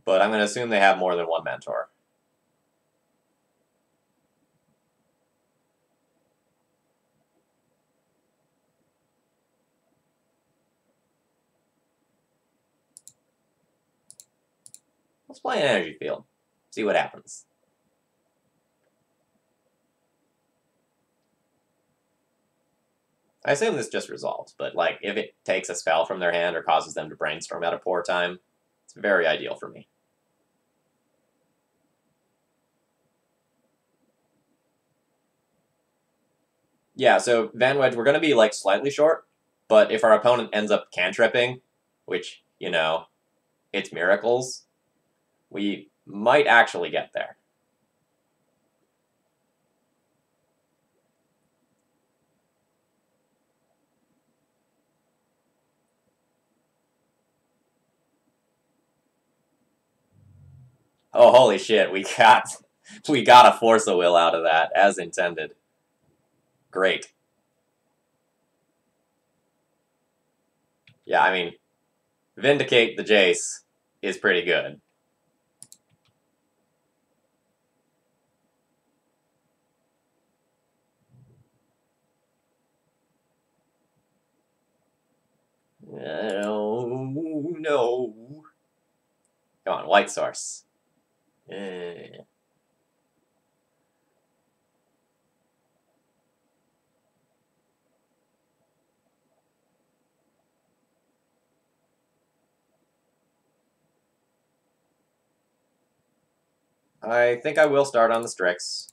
But I'm going to assume they have more than one mentor. Let's play an energy field. See what happens. I assume this just resolves, but like if it takes a spell from their hand or causes them to brainstorm at a poor time, it's very ideal for me. Yeah, so Van Wedge, we're going to be like slightly short, but if our opponent ends up cantripping, which, you know, it's miracles, we might actually get there. Oh, holy shit, we got a Force of Will out of that, as intended. Great. Yeah, I mean, Vindicate the Jace is pretty good. No. Come on, White Source. I think I will start on the Strix.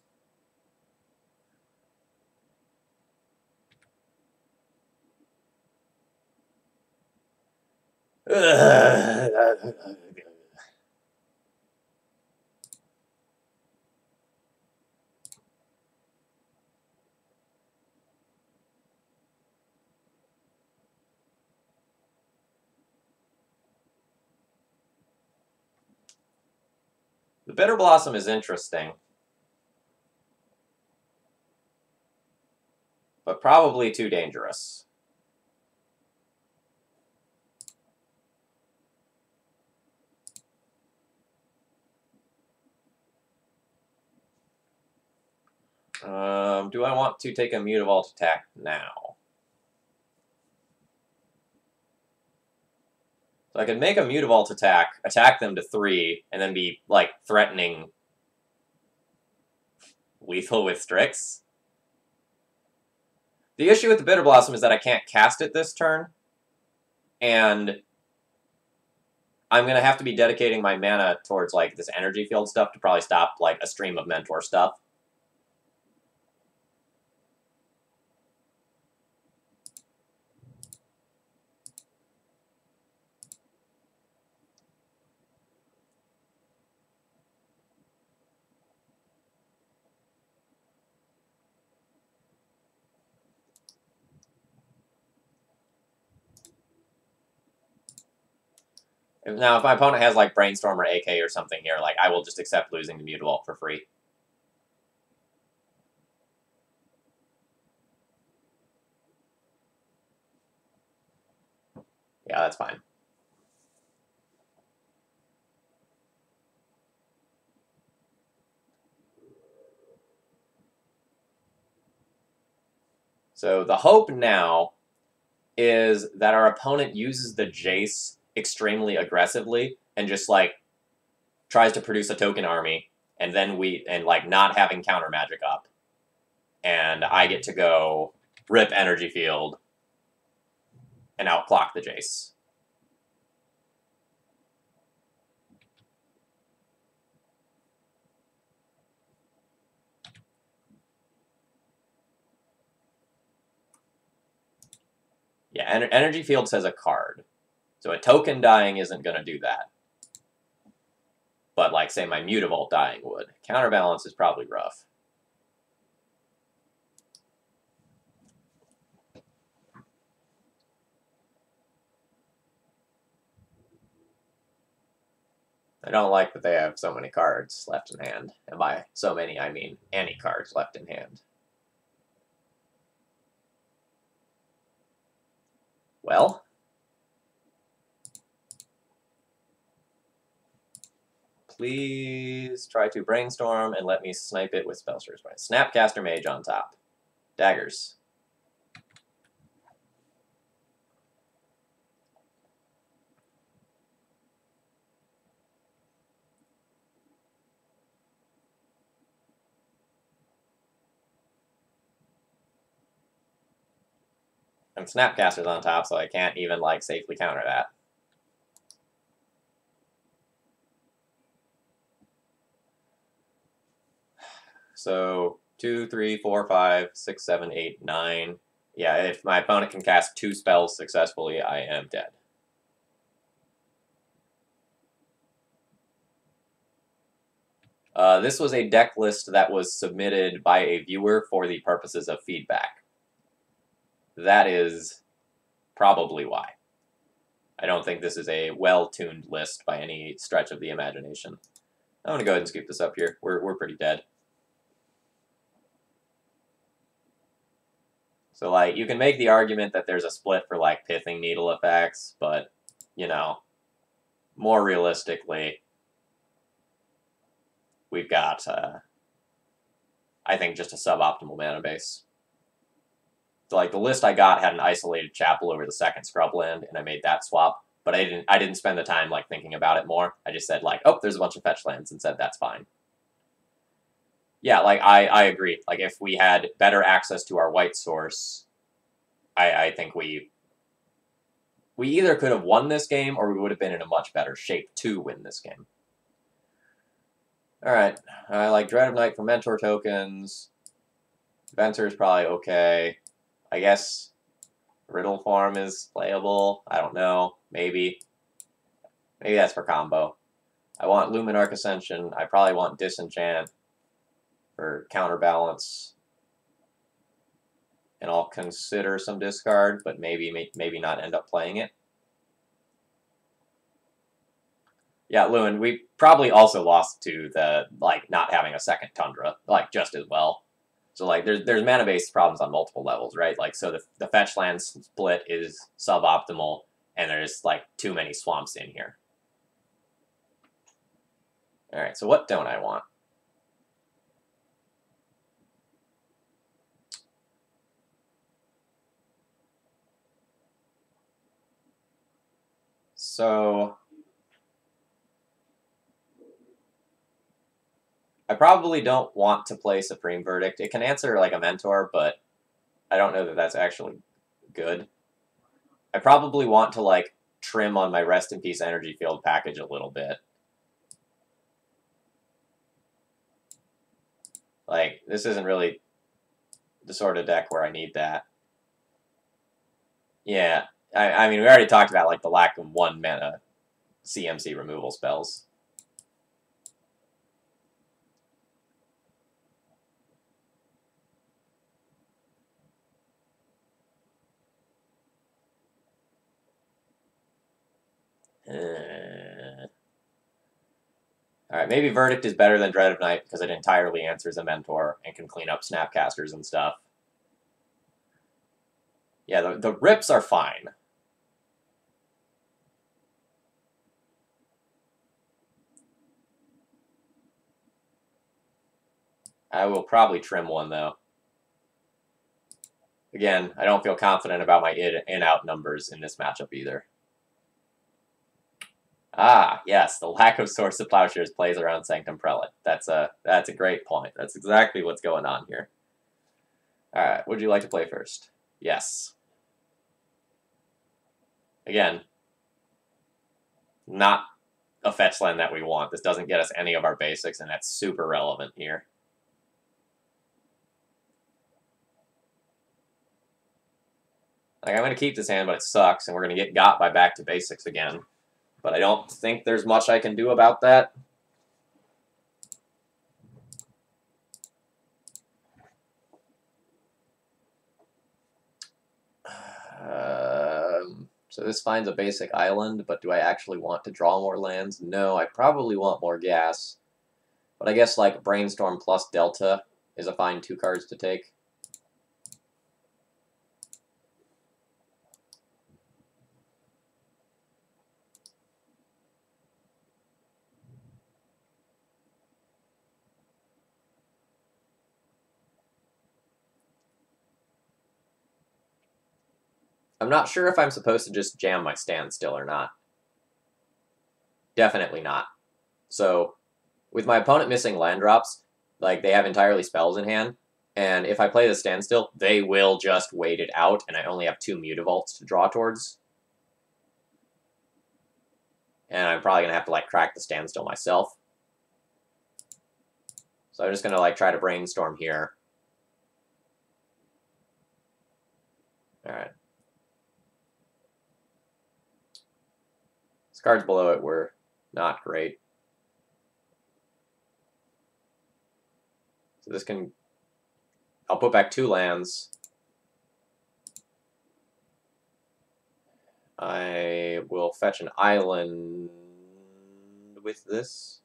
The Bitter Blossom is interesting, but probably too dangerous. Do I want to take a Mutavault attack now? So I could make a Mutavault attack them to 3, and then be, like, threatening lethal with Strix. The issue with the Bitter Blossom is that I can't cast it this turn, and I'm going to have to be dedicating my mana towards, like, this energy field stuff to probably stop, like, a stream of Mentor stuff. Now, if my opponent has, like, Brainstorm or AK or something here, like, I will just accept losing the Mutavault for free. Yeah, that's fine. So the hope now is that our opponent uses the Jace extremely aggressively and just, like, tries to produce a token army, and then like, not having counter magic up. And I get to go rip energy field and outclock the Jace. Yeah, energy field says a card. So a token dying isn't going to do that. But, like, say my Mutavault dying would. Counterbalance is probably rough. I don't like that they have so many cards left in hand. And by so many, I mean any cards left in hand. Well, please try to brainstorm and let me snipe it with Spellshark's Bite. Snapcaster Mage on top. Daggers. And Snapcaster's on top, so I can't even, like, safely counter that. So 2, 3, 4, 5, 6, 7, 8, 9. Yeah, if my opponent can cast 2 spells successfully, I am dead. This was a deck list that was submitted by a viewer for the purposes of feedback. That is probably why. I don't think this is a well-tuned list by any stretch of the imagination. I'm going to go ahead and scoop this up here. We're pretty dead. So, like, you can make the argument that there's a split for, like, Pithing Needle effects, but, you know, more realistically, we've got, I think, just a suboptimal mana base. So, like, the list I got had an isolated Chapel over the second Scrubland, and I made that swap, but I didn't spend the time, like, thinking about it more. I just said, like, oh, there's a bunch of fetch lands, and said that's fine. Yeah, like, I agree. Like, if we had better access to our white source, I think we either could have won this game, or we would have been in a much better shape to win this game. Alright, I like Dread of Night for Mentor tokens. Venture is probably okay. I guess Riddle Farm is playable. I don't know. Maybe. Maybe that's for combo. I want Luminarch Ascension. I probably want Disenchant for counterbalance. And I'll consider some discard, but maybe not end up playing it. Yeah, Lewin, we probably also lost to the, like, not having a second Tundra, like, just as well. So, like, there's mana-based problems on multiple levels, right? Like, so the fetch land split is suboptimal, and there's, like, too many swamps in here. Alright, so what don't I want? So I probably don't want to play Supreme Verdict. It can answer, like, a Mentor, but I don't know that that's actually good. I probably want to, like, trim on my Rest in Peace Energy Field package a little bit. Like, this isn't really the sort of deck where I need that. Yeah, I mean, we already talked about, like, the lack of 1 mana CMC removal spells. Alright, maybe Verdict is better than Dread of Night because it entirely answers a Mentor and can clean up Snapcasters and stuff. Yeah, the rips are fine. I will probably trim one, though. Again, I don't feel confident about my in-out numbers in this matchup either. Ah, yes, the lack of Source of Plowshares plays around Sanctum Prelate. That's a great point. That's exactly what's going on here. Alright, would you like to play first? Yes. Again, not a fetch land that we want. This doesn't get us any of our basics, and that's super relevant here. Like, I'm going to keep this hand, but it sucks, and we're going to get got by back to basics again. But I don't think there's much I can do about that. So this finds a basic island, but do I actually want to draw more lands? No, I probably want more gas. But I guess, like, Brainstorm plus Delta is a fine 2 cards to take. I'm not sure if I'm supposed to just jam my Standstill or not. Definitely not. So, with my opponent missing land drops, like, they have entirely spells in hand, and if I play the Standstill, they will just wait it out, and I only have 2 Mutavaults to draw towards. And I'm probably going to have to, like, crack the Standstill myself. So I'm just going to, like, try to brainstorm here. Alright. These cards below it were not great. So this can... I'll put back 2 lands. I will fetch an island with this.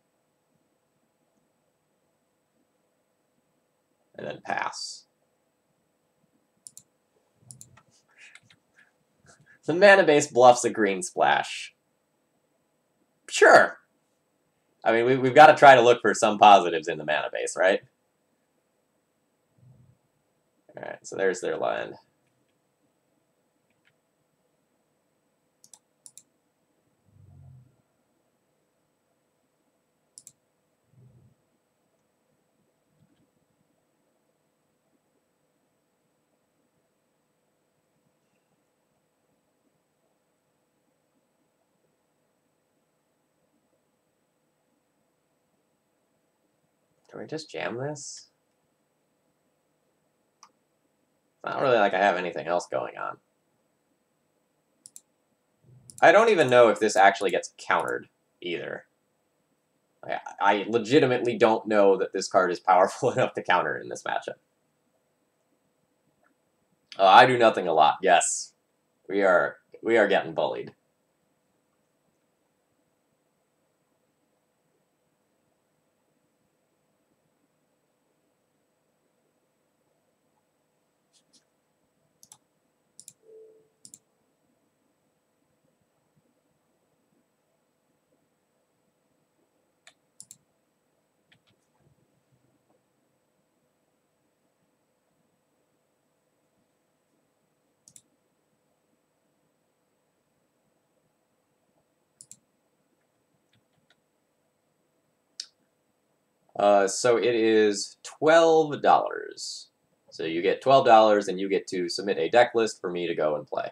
And then pass. The mana base bluffs a green splash. Sure. I mean, we've got to try to look for some positives in the mana base, right? Alright, so there's their land. Can we just jam this? It's not really like I have anything else going on. I don't even know if this actually gets countered, either. I legitimately don't know that this card is powerful enough to counter in this matchup. I do nothing a lot, yes. We are getting bullied. So it is $12. So you get $12 and you get to submit a deck list for me to go and play.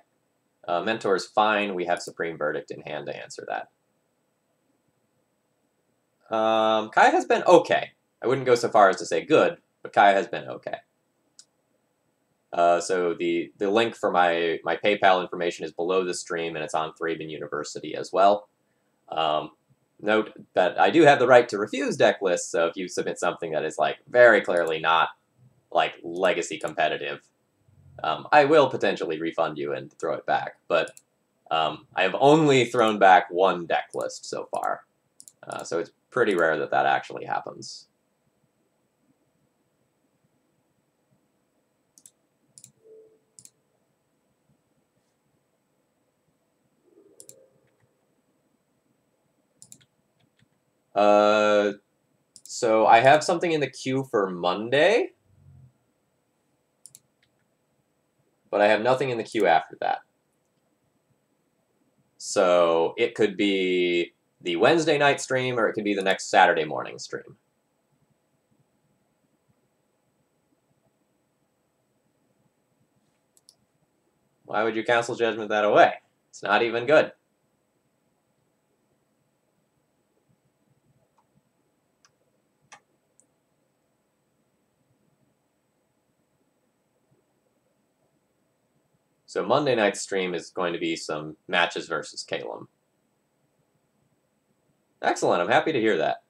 Mentor's fine. We have Supreme Verdict in hand to answer that. Kai has been okay. I wouldn't go so far as to say good, but Kai has been okay. So the link for my PayPal information is below the stream, and it's on Thraben University as well. Note that I do have the right to refuse deck lists, so if you submit something that is, like, very clearly not, like, legacy competitive, I will potentially refund you and throw it back. But I have only thrown back 1 deck list so far, so it's pretty rare that that actually happens. So I have something in the queue for Monday, but I have nothing in the queue after that. So it could be the Wednesday night stream, or it could be the next Saturday morning stream. Why would you cancel Judgment that away? It's not even good. So Monday night's stream is going to be some matches versus Calum. Excellent, I'm happy to hear that.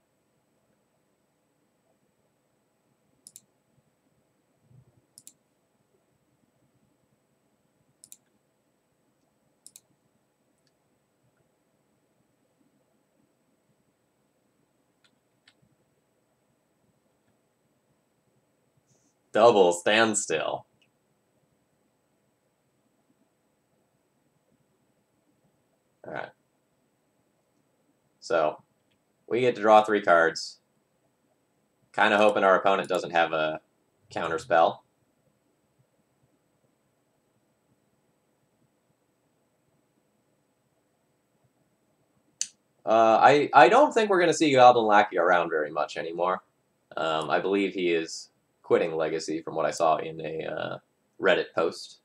Double Standstill. Alright. So, we get to draw 3 cards. Kind of hoping our opponent doesn't have a counter spell. I don't think we're going to see Goblin Lackey around very much anymore. I believe he is quitting Legacy from what I saw in a Reddit post.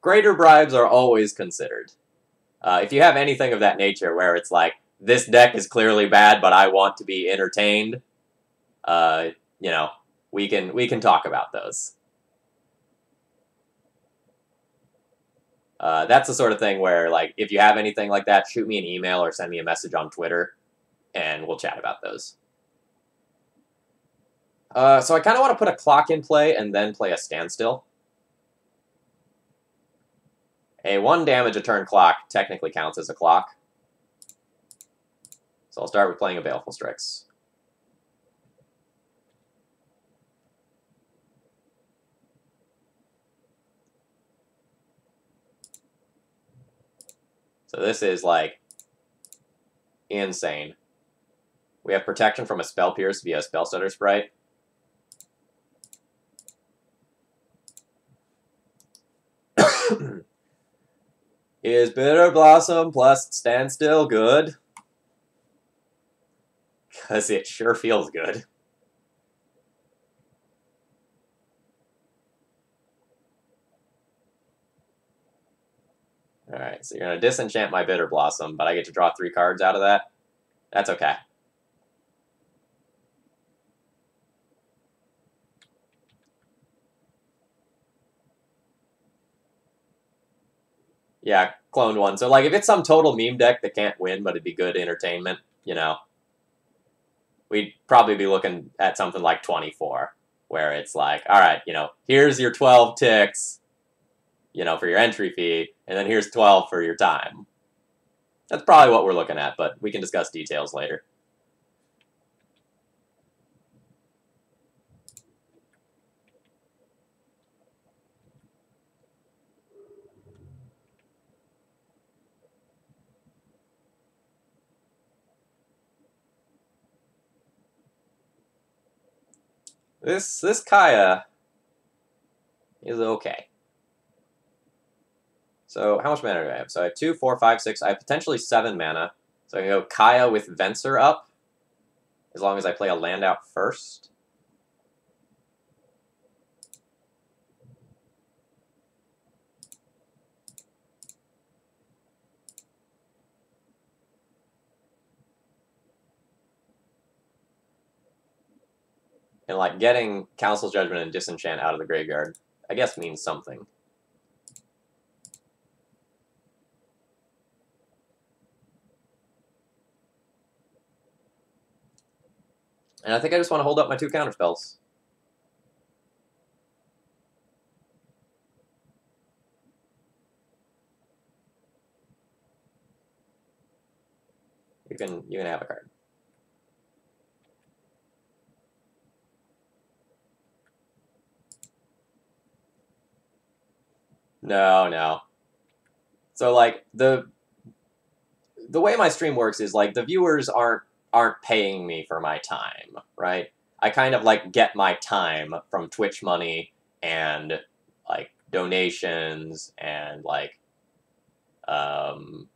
Greater bribes are always considered. If you have anything of that nature where it's like, this deck is clearly bad, but I want to be entertained, you know, we can talk about those. That's the sort of thing where, like, if you have anything like that, shoot me an email or send me a message on Twitter, and we'll chat about those. So I kind of want to put a clock in play and then play a Standstill. A 1 damage a turn clock technically counts as a clock. So I'll start with playing a Baleful Strix. So this is, like, insane. We have protection from a Spell Pierce via Spell Stutter Sprite. Is Bitter Blossom plus Standstill good? Because it sure feels good. Alright, so you're going to disenchant my Bitter Blossom, but I get to draw 3 cards out of that? That's okay. Yeah, cloned one. So, like, if it's some total meme deck that can't win, but it'd be good entertainment, you know, we'd probably be looking at something like 24, where it's like, all right, you know, here's your 12 ticks, you know, for your entry fee, and then here's 12 for your time. That's probably what we're looking at, but we can discuss details later. This Kaya is okay. So how much mana do I have? So I have 2, 4, 5, 6. I have potentially 7 mana. So I can go Kaya with Venser up, as long as I play a land out first. And, like, getting Council's Judgment and Disenchant out of the graveyard, I guess, means something. And I think I just want to hold up my 2 counterspells. You can have a card. No. So, like, the way my stream works is, like, the viewers aren't paying me for my time, right? I kind of, like, get my time from Twitch money and, like, donations and, like, some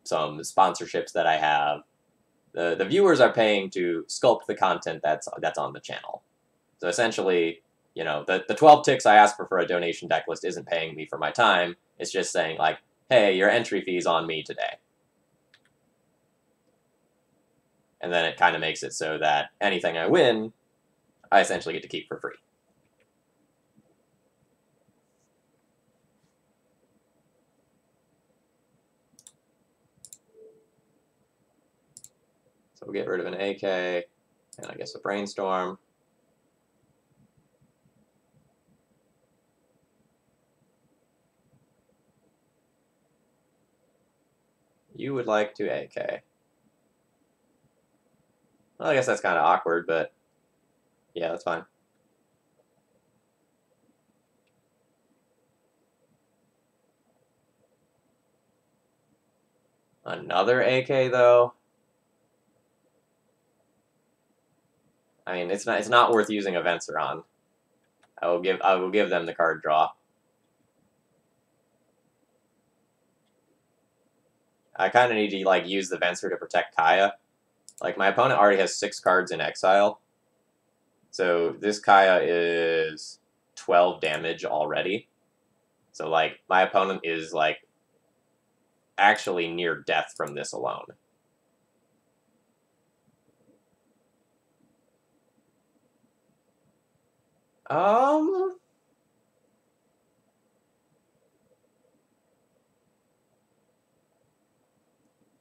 sponsorships that I have. The viewers are paying to sculpt the content that's on the channel. So essentially, you know, the 12 ticks I ask for a donation deck list isn't paying me for my time. It's just saying, like, hey, your entry fee's on me today. And then it kind of makes it so that anything I win, I essentially get to keep for free. So we'll get rid of an AK, and I guess a Brainstorm. You would like to AK. Well, I guess that's kind of awkward, but yeah, that's fine. Another AK, though? I mean, it's not worth using events on. I will give them the card draw. I kind of need to like use the Venser to protect Kaya. Like my opponent already has 6 cards in exile, so this Kaya is 12 damage already. So like my opponent is like actually near death from this alone.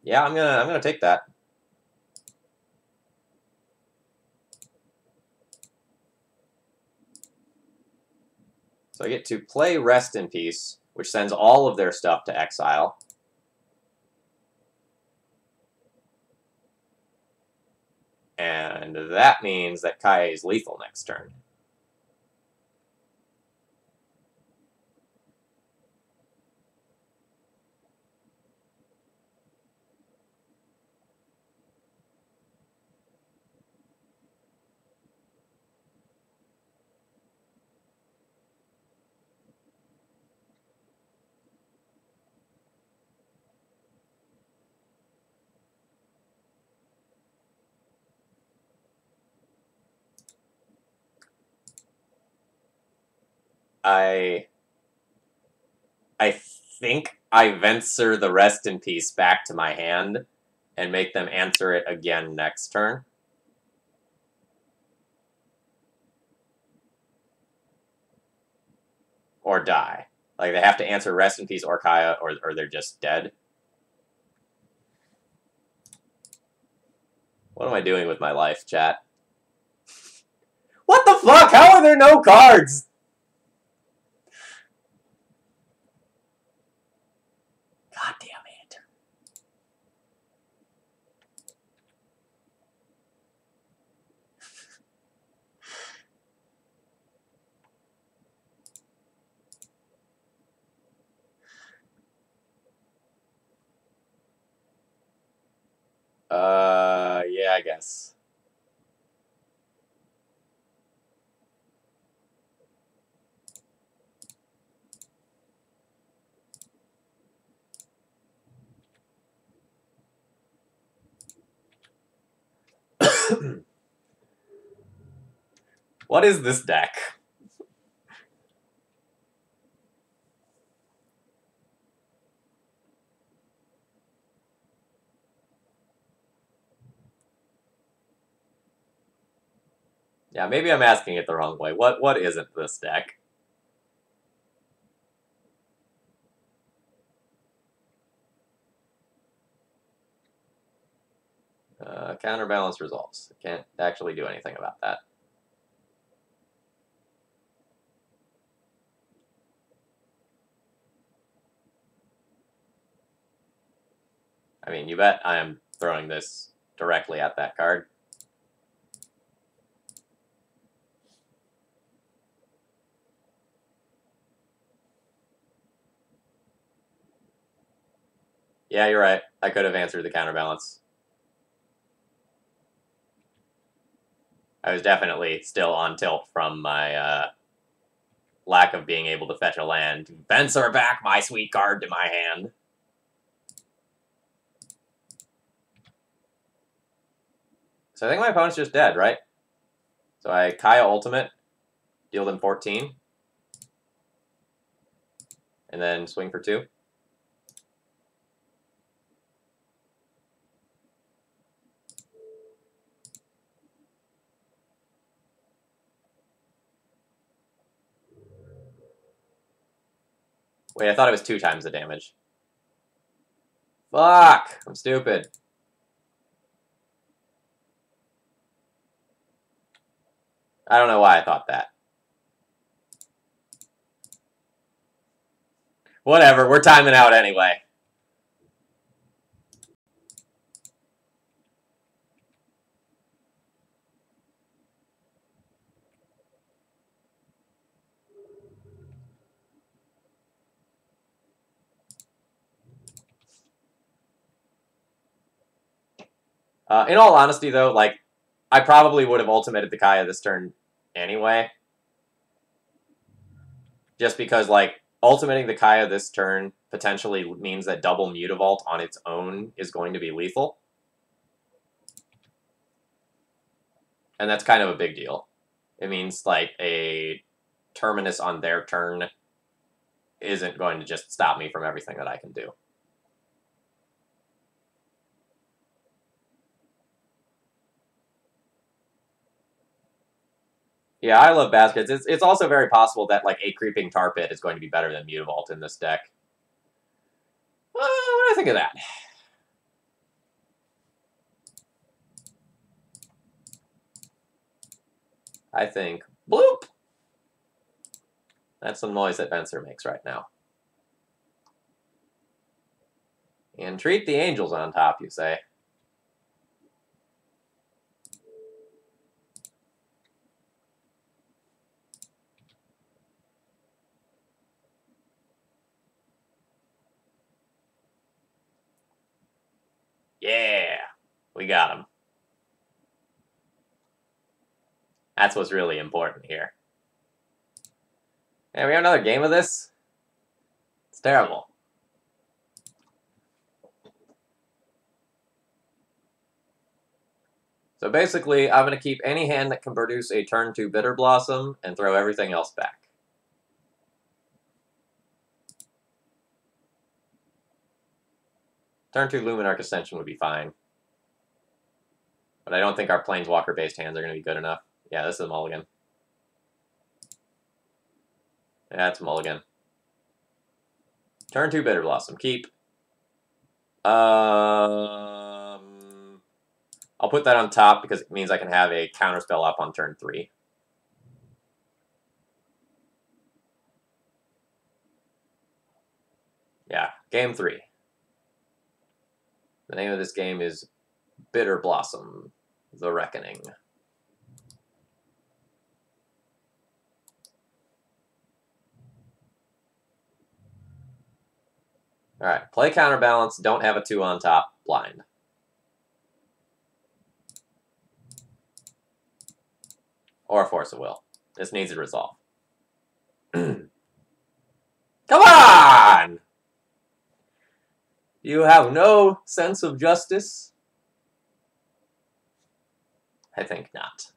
Yeah, I'm gonna take that. So I get to play Rest in Peace, which sends all of their stuff to exile. And that means that Kaya is lethal next turn. I think I Venser the Rest in Peace back to my hand and make them answer it again next turn. Or die. Like, they have to answer Rest in Peace or Kaya, or they're just dead. What am I doing with my life, chat? What the fuck? How are there no cards? God damn it. Yeah, I guess. What is this deck? Yeah, maybe I'm asking it the wrong way. What isn't this deck? Counterbalance resolves. Can't actually do anything about that. I mean, you bet I am throwing this directly at that card. Yeah, you're right. I could have answered the counterbalance. I was definitely still on tilt from my lack of being able to fetch a land. Venser back my sweet card to my hand. So I think my opponent's just dead, right? So I Kaya Ultimate, deal them 14. And then swing for 2. Wait, I thought it was 2 times the damage. Fuck! I'm stupid. I don't know why I thought that. Whatever, we're timing out anyway. In all honesty, though, like, I probably would have ultimated the Kaya this turn anyway. Just because, like, ultimating the Kaya this turn potentially means that double Mutavault on its own is going to be lethal. And that's kind of a big deal. It means, like, a Terminus on their turn isn't going to just stop me from everything that I can do. Yeah, I love baskets. It's also very possible that, like, a Creeping Tar Pit is going to be better than Mutavault in this deck. What do I think of that? I think, bloop! That's some noise that Venser makes right now. And treat the angels on top, you say. Yeah, we got him. That's what's really important here. And we have another game of this? It's terrible. So basically, I'm going to keep any hand that can produce a turn 2 Bitter Blossom and throw everything else back. Turn 2 Luminarch Ascension would be fine. But I don't think our Planeswalker-based hands are going to be good enough. Yeah, this is a mulligan. Yeah, it's a mulligan. Turn 2 Bitter Blossom. Keep. I'll put that on top because it means I can have a counterspell up on turn 3. Yeah, game 3. The name of this game is Bitter Blossom, The Reckoning. Alright, play Counterbalance, don't have a 2 on top, blind. Or a Force of Will. This needs to resolve. Come on! You have no sense of justice? I think not.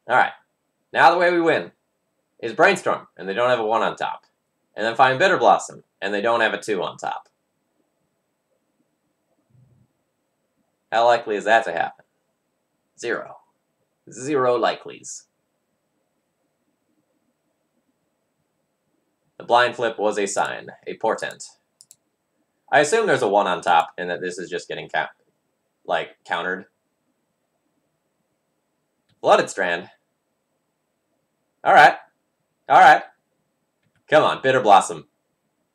Alright. Now the way we win is Brainstorm, and they don't have a 1 on top. And then find Bitter Blossom, and they don't have a 2 on top. How likely is that to happen? 0. 0 likelies. The blind flip was a sign, a portent. I assume there's a 1 on top, and that this is just getting countered. Blooded Strand. Alright. Alright. Come on, Bitter Blossom.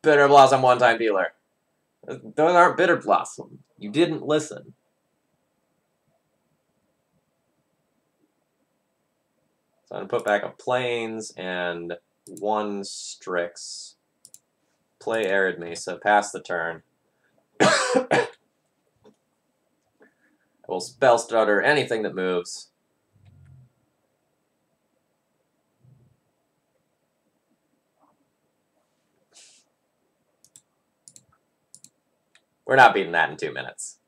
Bitter Blossom one-time dealer. Those aren't Bitter Blossom. You didn't listen. So I'm going to put back a Plains and 1 Strix. Play Arid Mesa, pass the turn. I will Spell Stutter anything that moves. We're not beating that in 2 minutes.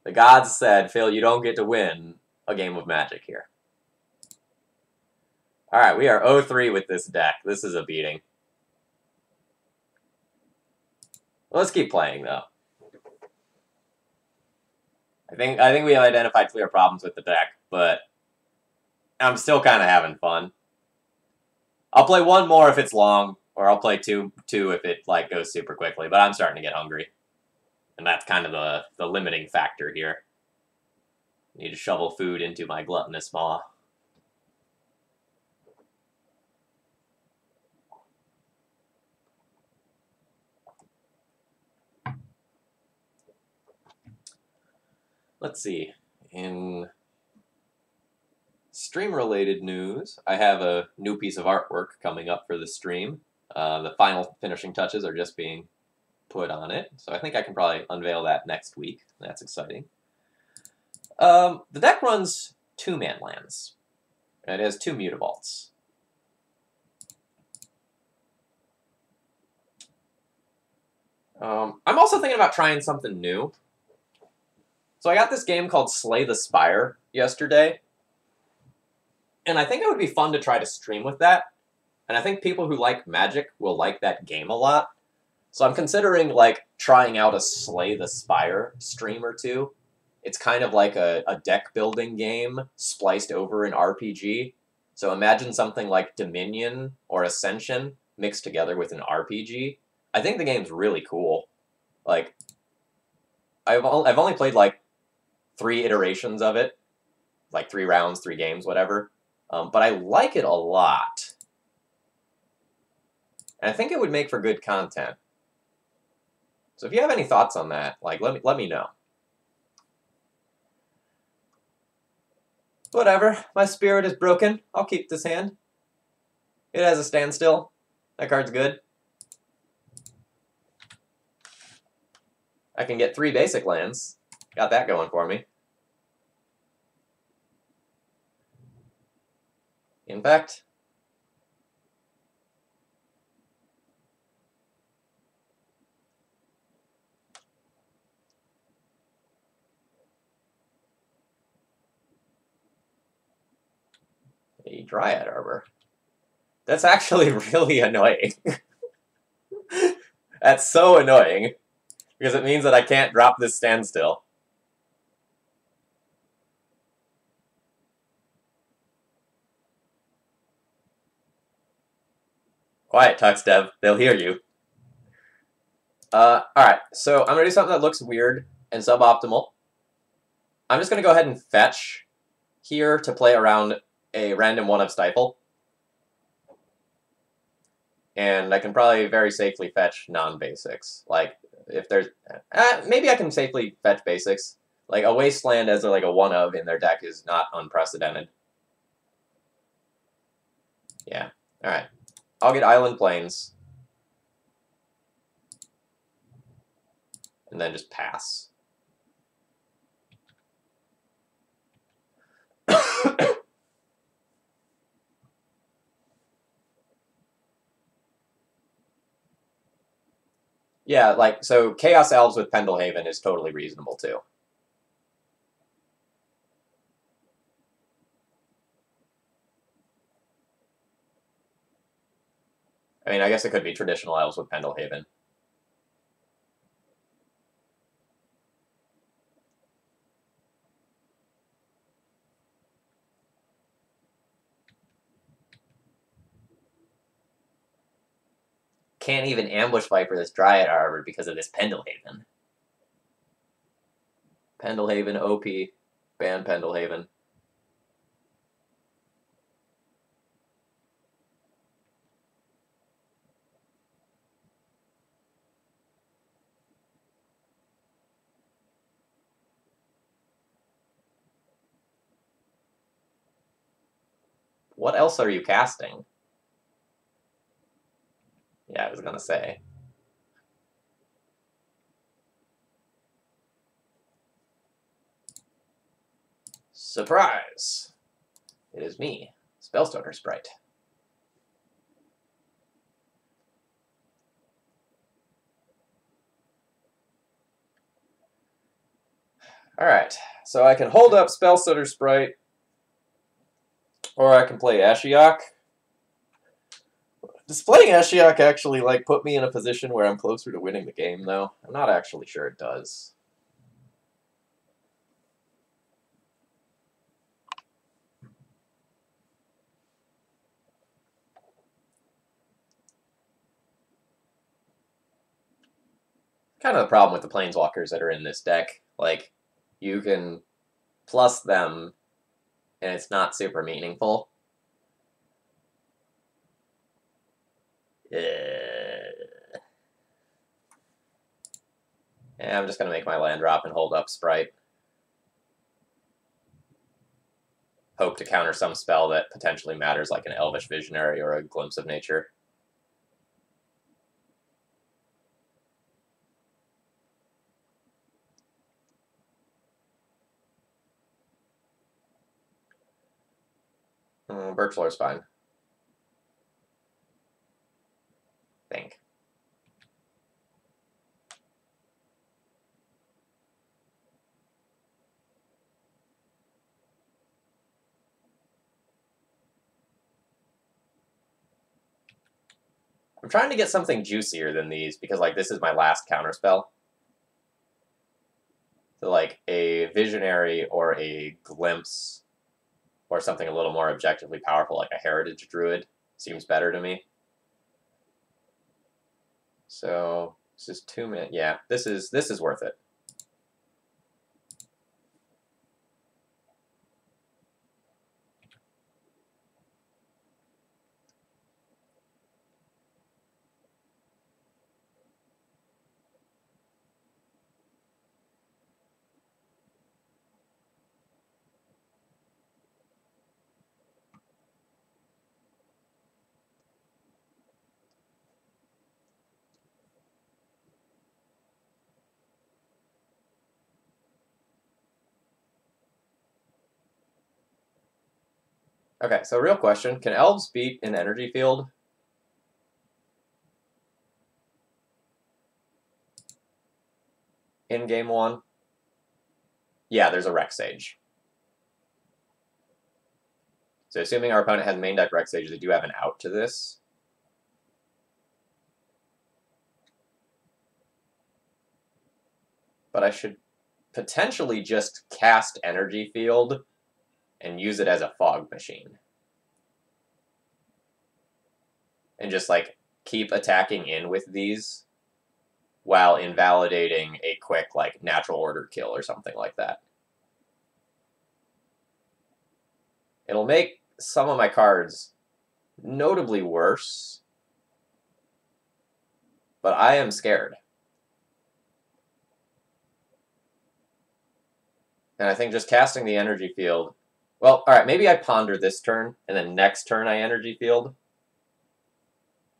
The gods said, Phil, you don't get to win a game of Magic here. Alright, we are 0-3 with this deck. This is a beating. Let's keep playing, though. I think we have identified clear problems with the deck, but I'm still kind of having fun. I'll play 1 more if it's long, or I'll play two if it like goes super quickly, but I'm starting to get hungry. And that's kind of the limiting factor here. I need to shovel food into my gluttonous maw. Let's see. In stream-related news, I have a new piece of artwork coming up for the stream. The final finishing touches are just being put on it, so I think I can probably unveil that next week. That's exciting. The deck runs 2-man lands. It has 2 Mutavaults. I'm also thinking about trying something new. So I got this game called Slay the Spire yesterday, and I think it would be fun to try to stream with that. And I think people who like Magic will like that game a lot. So I'm considering like trying out a Slay the Spire stream or two. It's kind of like a deck building game spliced over an RPG. So imagine something like Dominion or Ascension mixed together with an RPG. I think the game's really cool. Like, I've only played like 3 iterations of it, like 3 rounds, 3 games, whatever. But I like it a lot. And I think it would make for good content. So if you have any thoughts on that, like let me know. Whatever, my spirit is broken. I'll keep this hand. It has a Standstill. That card's good. I can get 3 basic lands. Got that going for me. In fact, a Dryad Arbor. That's actually really annoying. That's so annoying. Because it means that I can't drop this Standstill. Quiet, Tux Dev. They'll hear you. Alright, so I'm going to do something that looks weird and suboptimal. I'm just going to go ahead and fetch here to play around a random 1 of Stifle. And I can probably very safely fetch non-basics. Like, if there's... maybe I can safely fetch basics. Like, a Wasteland as like a 1 of in their deck is not unprecedented. Yeah, alright. I'll get Island Plains. And then just pass. Yeah, like, so Chaos Elves with Pendelhaven is totally reasonable, too. I mean, I guess it could be traditional Elves with Pendelhaven. Can't even Ambush Viper this Dryad Arbor because of this Pendelhaven. Pendelhaven, OP, ban Pendelhaven. What else are you casting? Yeah, I was gonna say. Surprise! It is me, Spellstoker Sprite. Alright, so I can hold up Spellstoker Sprite, or I can play Ashiok. Displaying Ashiok actually, like, put me in a position where I'm closer to winning the game, though. I'm not actually sure it does. Kind of the problem with the Planeswalkers that are in this deck. Like, you can plus them, and it's not super meaningful. Yeah, I'm just going to make my land drop and hold up Sprite. Hope to counter some spell that potentially matters, like an Elvish Visionary or a Glimpse of Nature. Birchlore's fine. Think. I'm trying to get something juicier than these because, like, this is my last counterspell. So, like, a Visionary or a Glimpse or something a little more objectively powerful, like a Heritage Druid, seems better to me. So, this is 2 minutes. Yeah, this is worth it. Okay, so real question. Can elves beat an energy field? In game 1? Yeah, there's a Rex Sage. So assuming our opponent has main deck Rex Sage, they do have an out to this. But I should potentially just cast Energy Field and use it as a fog machine. And just, like, keep attacking in with these while invalidating a quick, like, natural order kill or something like that. It'll make some of my cards notably worse, but I am scared. And I think just casting the energy field... Well, alright, maybe I ponder this turn, and then next turn I energy field.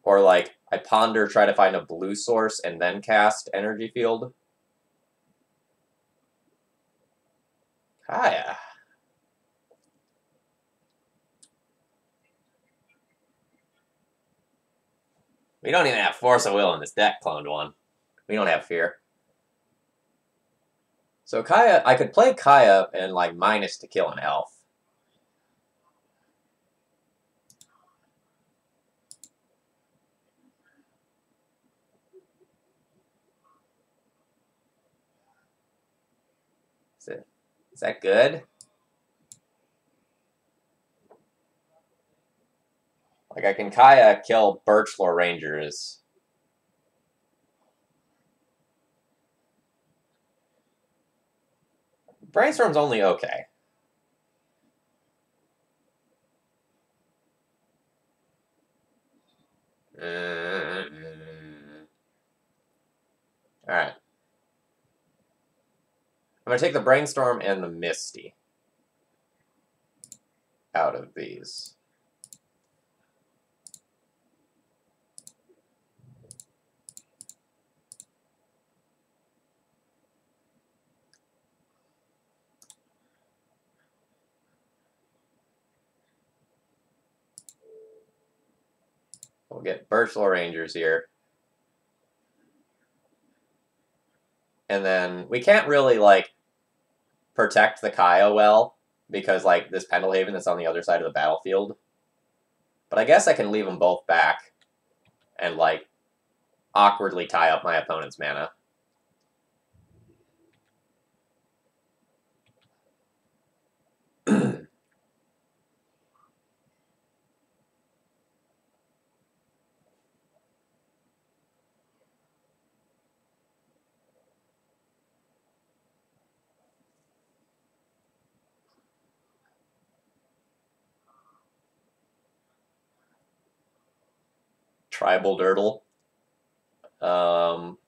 Or, like, I ponder, try to find a blue source, and then cast energy field. Hiya. We don't even have Force of Will in this deck, cloned one. We don't have Fear. So Kaya, I could play Kaya and, like, minus to kill an elf. Is that good? Like, I can Kaya kill Birchlore Rangers. Brainstorm's only okay. Alright. I'm going to take the Brainstorm and the Misty out of these. We'll get Birchlore Rangers here. And then we can't really, like, protect the Kaya well, because, like, this Pendelhaven that's on the other side of the battlefield. But I guess I can leave them both back and, like, awkwardly tie up my opponent's mana. Tribal Dirtle.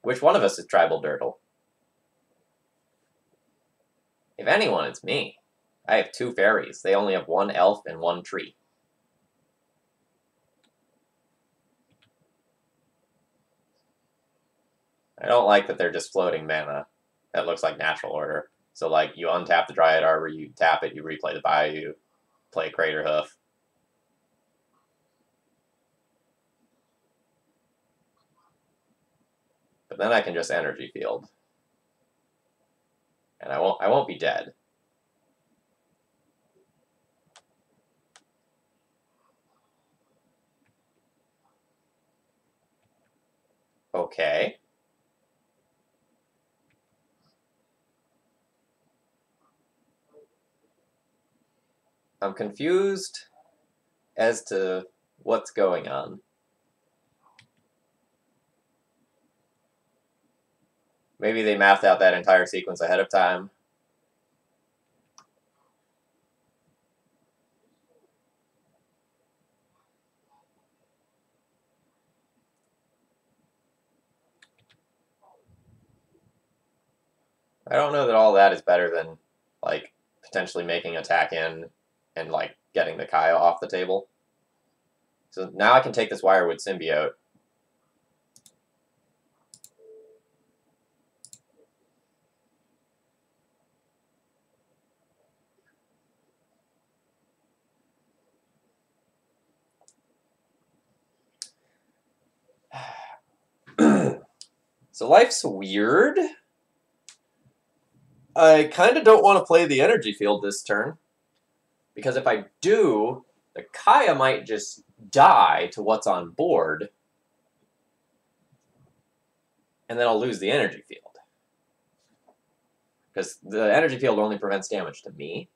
Which one of us is Tribal Dirtle? If anyone, it's me. I have 2 fairies. They only have 1 elf and 1 tree. I don't like that they're just floating mana. That looks like natural order. So, like, you untap the Dryad Arbor, you tap it, you replay the Bayou, play Crater Hoof. But then I can just energy field. And I won't be dead. Okay. I'm confused as to what's going on. Maybe they mapped out that entire sequence ahead of time. I don't know that all that is better than, like, potentially making attack in and, like, getting the Kaya off the table. So now I can take this Wirewood Symbiote. So life's weird. I kind of don't want to play the energy field this turn. Because if I do, the Kaya might just die to what's on board. And then I'll lose the energy field. Because the energy field only prevents damage to me.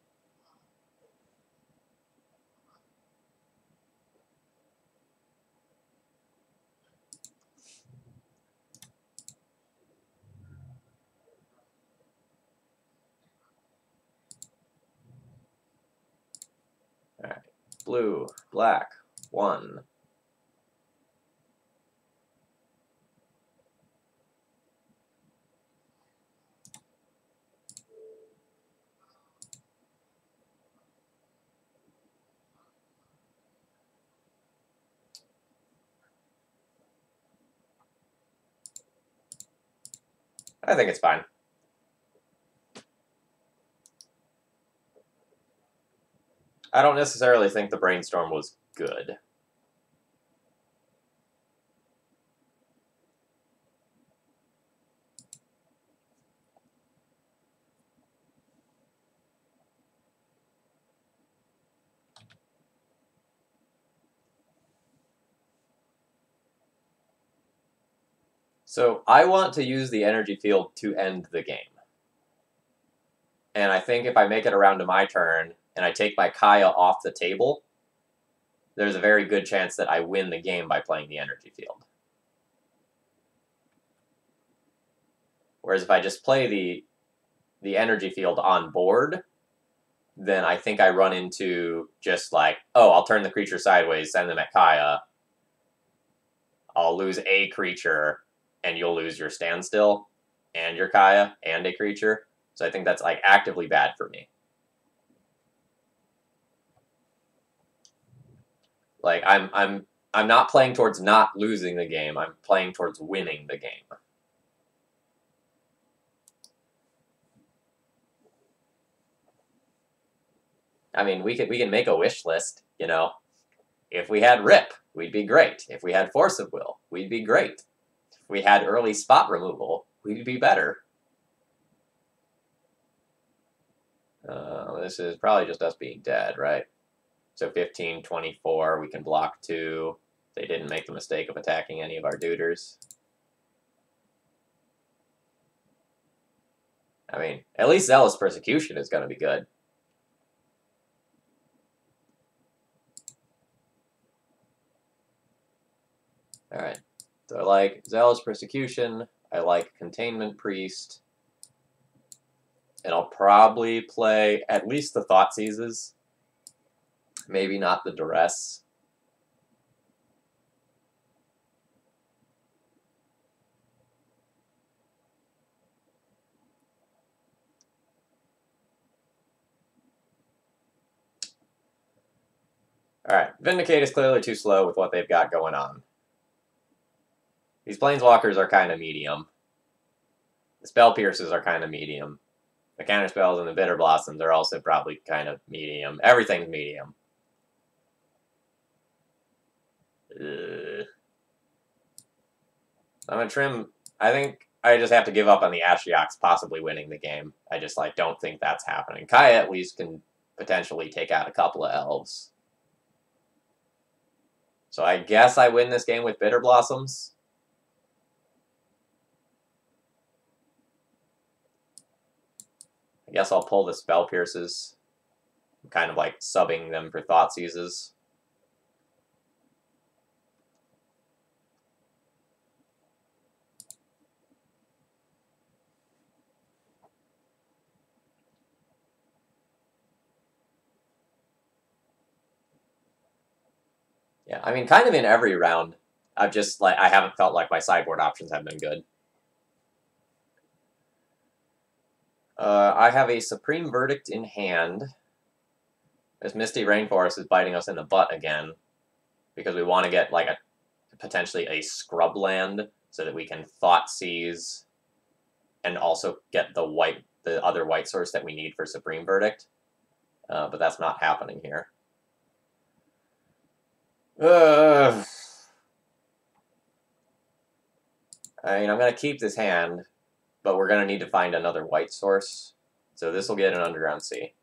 Alright. Blue, black, 1. I think it's fine. I don't necessarily think the brainstorm was good. So I want to use the energy field to end the game. And I think if I make it around to my turn and I take my Kaya off the table, there's a very good chance that I win the game by playing the energy field. Whereas if I just play the energy field on board, then I think I run into just like, oh, I'll turn the creature sideways, send them at Kaya. I'll lose a creature, and you'll lose your Standstill and your Kaya and a creature. So I think that's like actively bad for me. Like I'm not playing towards not losing the game. I'm playing towards winning the game. I mean, we can make a wish list, you know. If we had Rip, we'd be great. If we had Force of Will, we'd be great. If we had early spot removal, we'd be better. This is probably just us being dead, right? So 15, 24, we can block 2. They didn't make the mistake of attacking any of our duders. I mean, at least Zealous Persecution is going to be good. Alright, so I like Zealous Persecution, I like Containment Priest, and I'll probably play at least the Thoughtseizes, maybe not the Duress. Alright, Vindicate is clearly too slow with what they've got going on. These Planeswalkers are kind of medium. The Spell Pierces are kind of medium. The Counterspells and the Bitter Blossoms are also probably kind of medium. Everything's medium. I'm going to trim I think I just have to give up on the Ashioks possibly winning the game. I just like don't think that's happening. Kaya at least can potentially take out a couple of elves. So I guess I win this game with Bitter Blossoms. I guess I'll pull the Spell Pierces. I'm kind of like subbing them for Thought Seizes. Yeah, I mean, kind of in every round, I've just like I haven't felt like my sideboard options have been good. I have a Supreme Verdict in hand. This Misty Rainforest is biting us in the butt again because we want to get like a potentially a scrub land so that we can Thought Seize and also get the other white source that we need for Supreme Verdict. But that's not happening here. I mean, I'm going to keep this hand, but we're going to need to find another white source. So this will get an Underground Sea.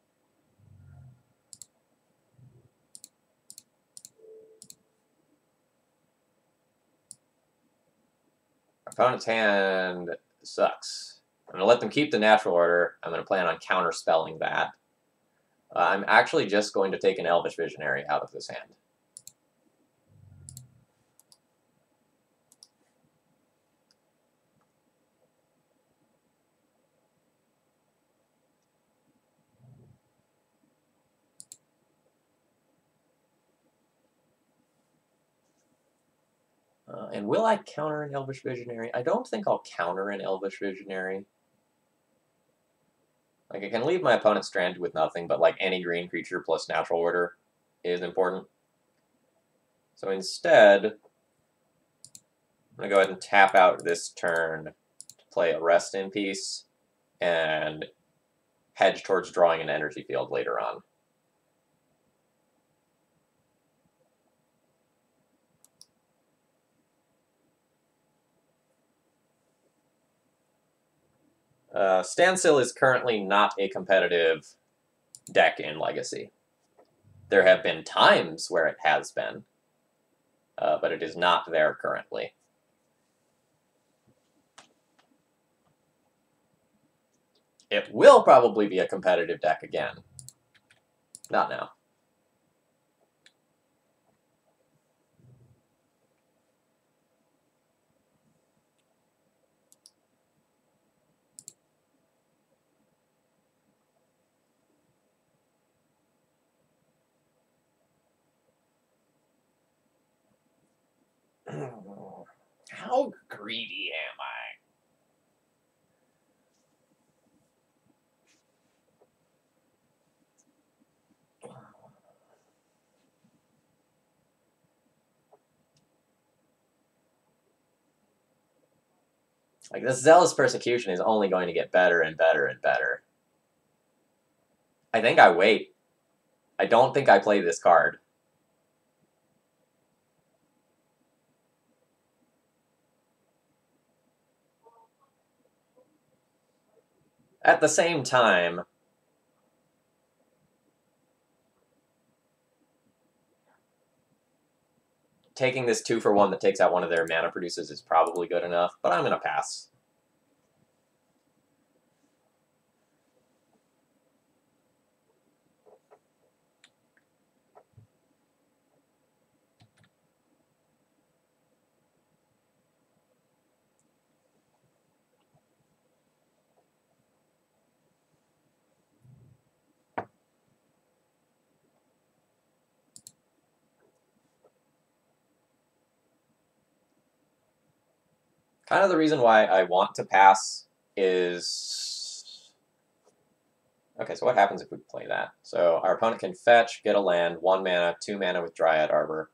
Opponent's hand sucks. I'm going to let them keep the Natural Order. I'm going to plan on counterspelling that. I'm actually just going to take an Elvish Visionary out of this hand. And will I counter an Elvish Visionary? I don't think I'll counter an Elvish Visionary. Like, I can leave my opponent stranded with nothing, but like any green creature plus Natural Order is important. So instead, I'm going to go ahead and tap out this turn to play a Rest in Peace and hedge towards drawing an energy field later on. Standstill is currently not a competitive deck in Legacy. There have been times where it has been, but it is not there currently. It will probably be a competitive deck again. Not now. How greedy am I? Like, this Zealous Persecution is only going to get better and better and better. I think I wait. I don't think I play this card. At the same time, taking this 2-for-1 that takes out one of their mana producers is probably good enough, but I'm going to pass. Kind of the reason why I want to pass is... Okay, so what happens if we play that? So our opponent can fetch, get a land, 1 mana, 2 mana with Dryad Arbor.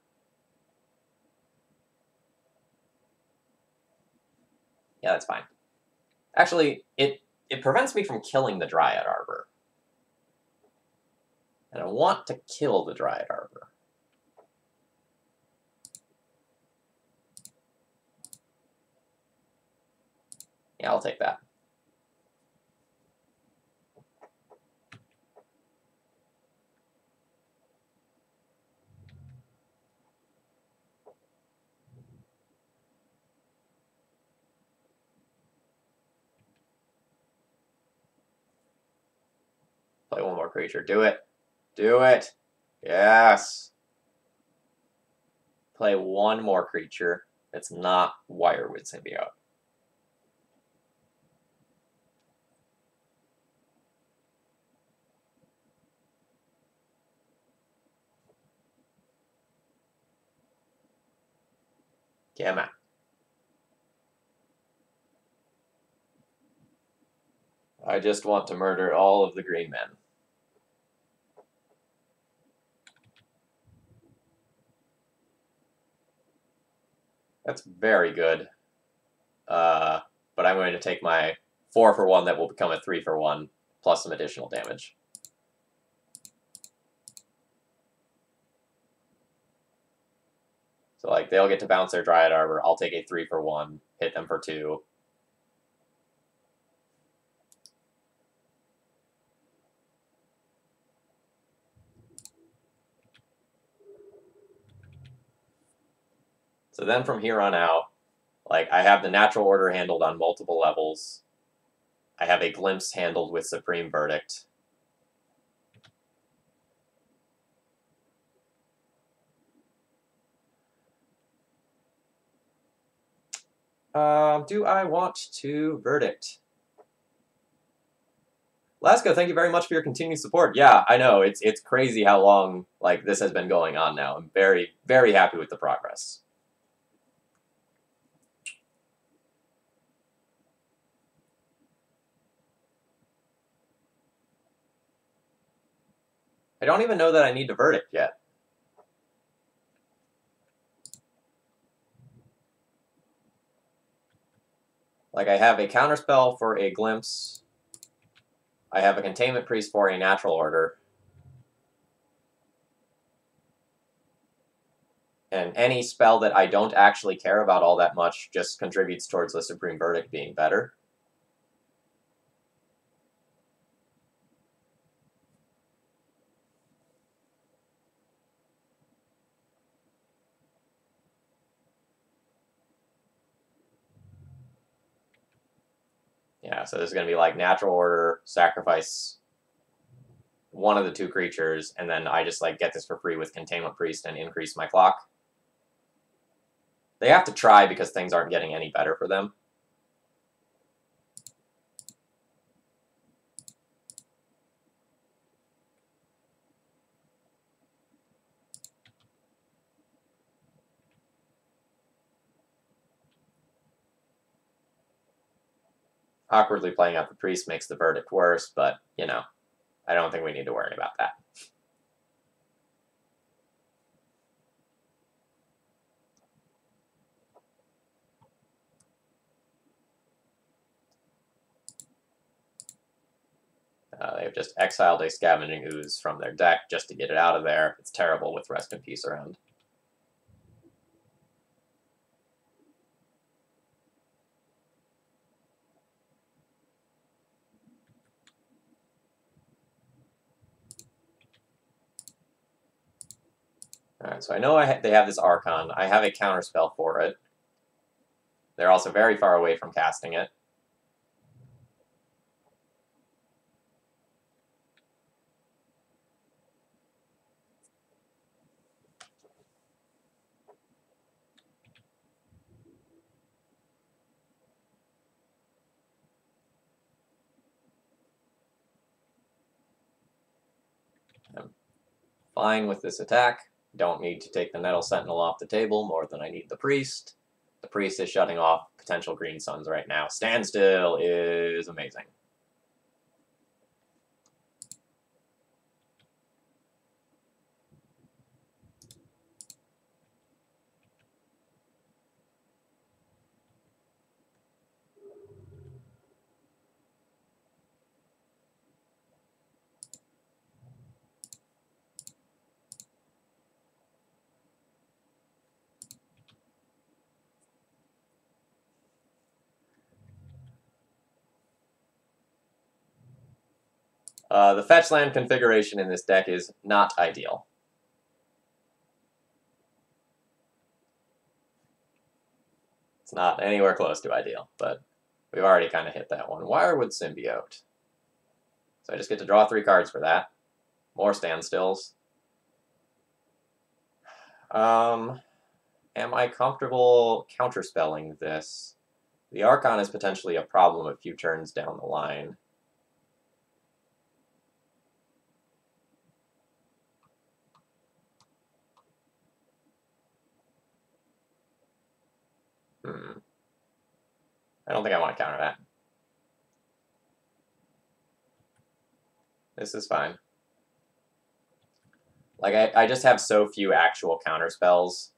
Yeah, that's fine. Actually, it prevents me from killing the Dryad Arbor. And I want to kill the Dryad Arbor. Yeah, I'll take that. Play one more creature. Do it. Do it. Yes. Play one more creature. It's not Wirewood Symbiote. Gamma. I just want to murder all of the green men. That's very good. But I'm going to take my 4-for-1 that will become a 3-for-1 plus some additional damage. So like they'll get to bounce their Dryad Arbor. I'll take a 3-for-1, hit them for 2. So then from here on out, like I have the natural order handled on multiple levels. I have a glimpse handled with Supreme Verdict. Do I want to Verdict? Lasco, thank you very much for your continued support. Yeah, I know, it's crazy how long like this has been going on now. I'm very, very happy with the progress. I don't even know that I need to Verdict yet. Like, I have a Counterspell for a Glimpse. I have a Containment Priest for a Natural Order. And any spell that I don't actually care about all that much just contributes towards the Supreme Verdict being better. Yeah, so this is going to be like Natural Order, sacrifice one of the 2 creatures, and then I just like get this for free with Containment Priest and increase my clock. They have to try because things aren't getting any better for them. Awkwardly playing out the Priest makes the Verdict worse, but, you know, I don't think we need to worry about that. They've just exiled a Scavenging Ooze from their deck just to get it out of there. It's terrible with Rest in Peace around. Alright, so I know they have this Archon. I have a counterspell for it. They're also very far away from casting it. I'm fine with this attack. Don't need to take the Nettle Sentinel off the table more than I need the Priest. The Priest is shutting off potential Green Suns right now. Standstill is amazing. The fetch land configuration in this deck is not ideal. It's not anywhere close to ideal, but we've already kind of hit that one. Wirewood Symbiote. So I just get to draw 3 cards for that. More standstills. Am I comfortable counterspelling this? The Archon is potentially a problem a few turns down the line. I don't think I want to counter that. This is fine. Like, I just have so few actual counter spells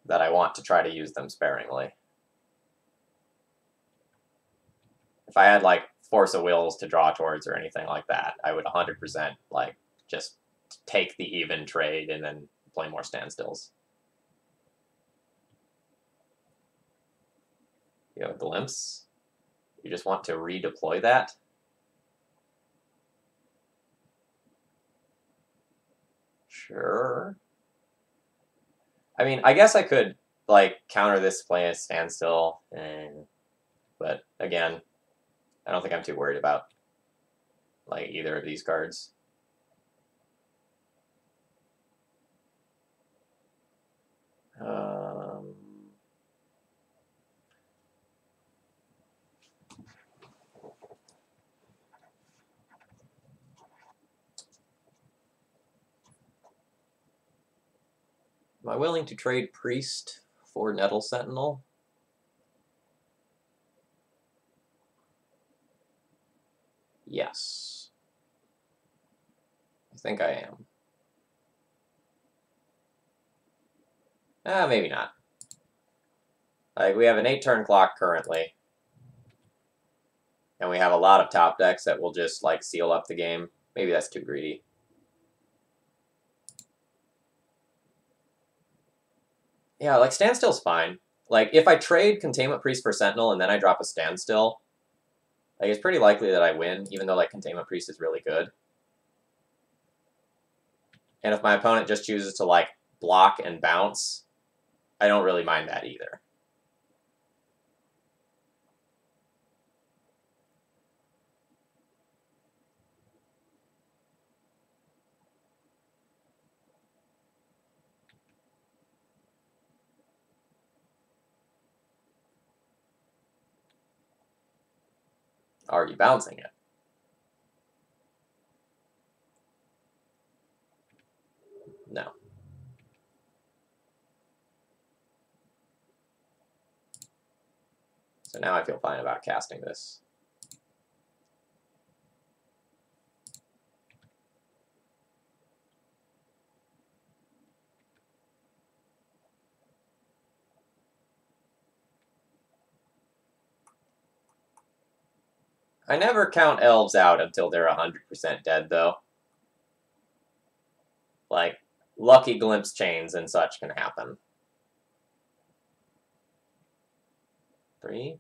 that I want to try to use them sparingly. If I had, like, Force of Wills to draw towards or anything like that, I would 100%, like, just take the even trade and then play more standstills. You have a glimpse. You just want to redeploy that. Sure. I mean, I guess I could, like, counter this play as standstill, but again, I don't think I'm too worried about, like, either of these cards. Am I willing to trade Priest for Nettle Sentinel? Yes. I think I am. Maybe not. Like, we have an 8-turn clock currently. And we have a lot of top decks that will just, like, seal up the game. Maybe that's too greedy. Yeah, like, Standstill's fine. Like, if I trade Containment Priest for Sentinel and then I drop a Standstill, like, it's pretty likely that I win, even though, like, Containment Priest is really good. And if my opponent just chooses to, like, block and bounce, I don't really mind that either. Are you bouncing it? No. So now I feel fine about casting this. I never count elves out until they're 100% dead, though. Like, lucky glimpse chains and such can happen. 3.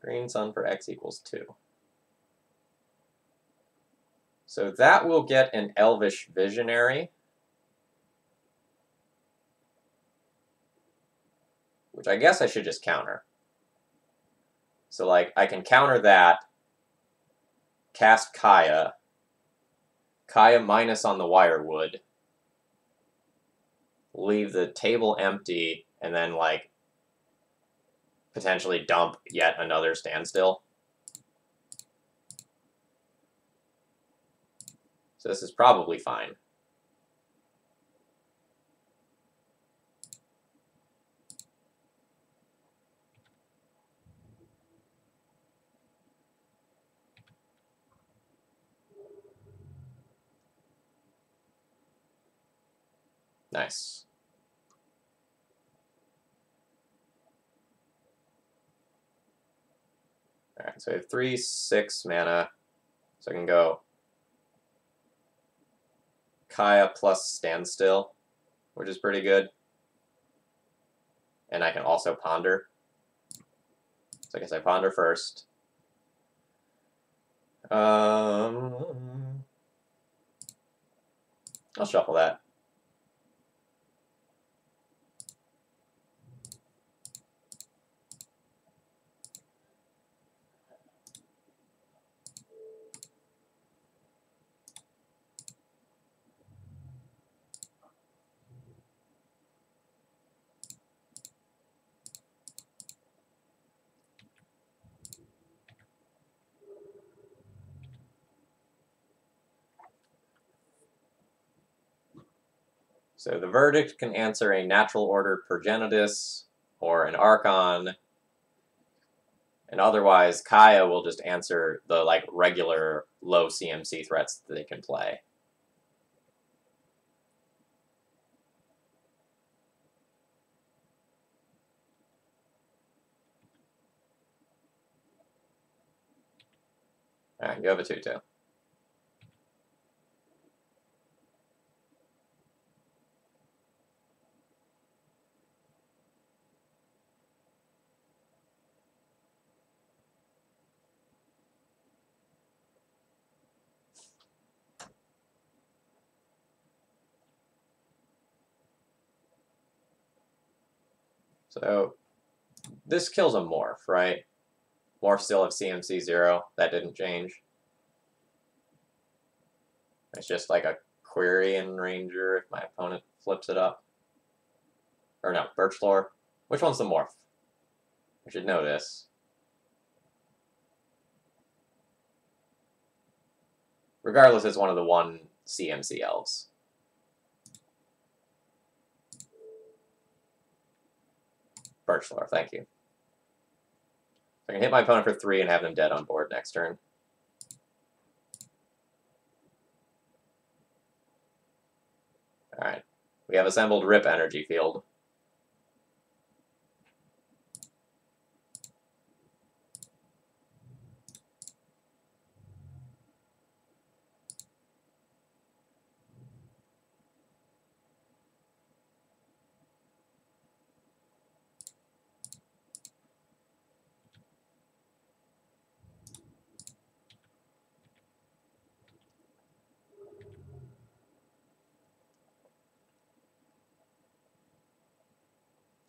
Green sun for x equals 2. So that will get an Elvish Visionary, which I guess I should just counter. So, like, I can counter that, cast Kaya, Kaya minus on the Wirewood, leave the table empty, and then, like, potentially dump yet another Standstill. So this is probably fine. Nice. Alright, so I have 3, 6 mana. So I can go Kaya plus Standstill, which is pretty good. And I can also Ponder. So I guess I ponder first. I'll shuffle that. So the verdict can answer a natural order progenitus or an archon, and otherwise Kaya will just answer the like regular low CMC threats that they can play. Alright, you have a 2/2. So this kills a morph, right? Morph still have CMC 0. That didn't change. It's just like a query in Ranger if my opponent flips it up. Or no, Birchlore. Which one's the morph? I should know this. Regardless, it's one of the 1 CMC elves. Birchlore, thank you. I can hit my opponent for 3 and have them dead on board next turn. Alright. We have assembled Rip Energy Field.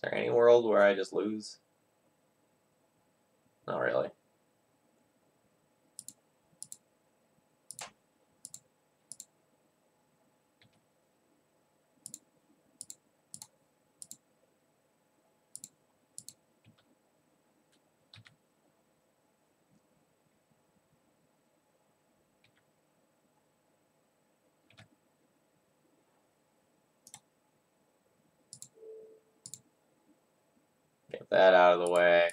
Is there any world where I just lose? Not really. Get that out of the way.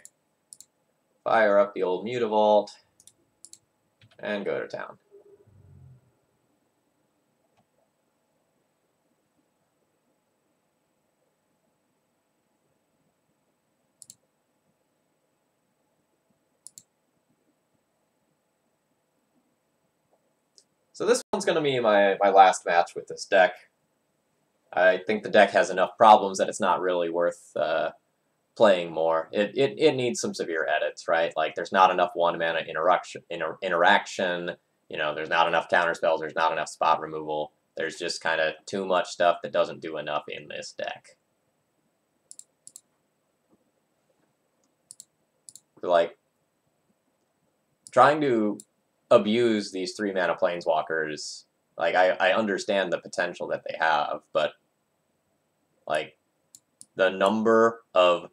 Fire up the old Mutavault. And go to town. So this one's going to be my last match with this deck. I think the deck has enough problems that it's not really worth playing more. It needs some severe edits, right? Like, there's not enough 1-mana interaction, you know, there's not enough counterspells, there's not enough spot removal. There's just kind of too much stuff that doesn't do enough in this deck. Like, trying to abuse these 3-mana planeswalkers, like, I understand the potential that they have, but, like, the number of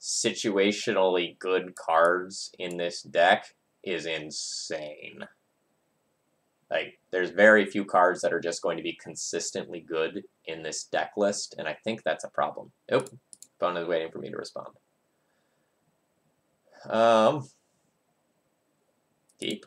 situationally good cards in this deck is insane. Like, there's very few cards that are just going to be consistently good in this deck list, and I think that's a problem. Nope. Opponent is waiting for me to respond. Keep.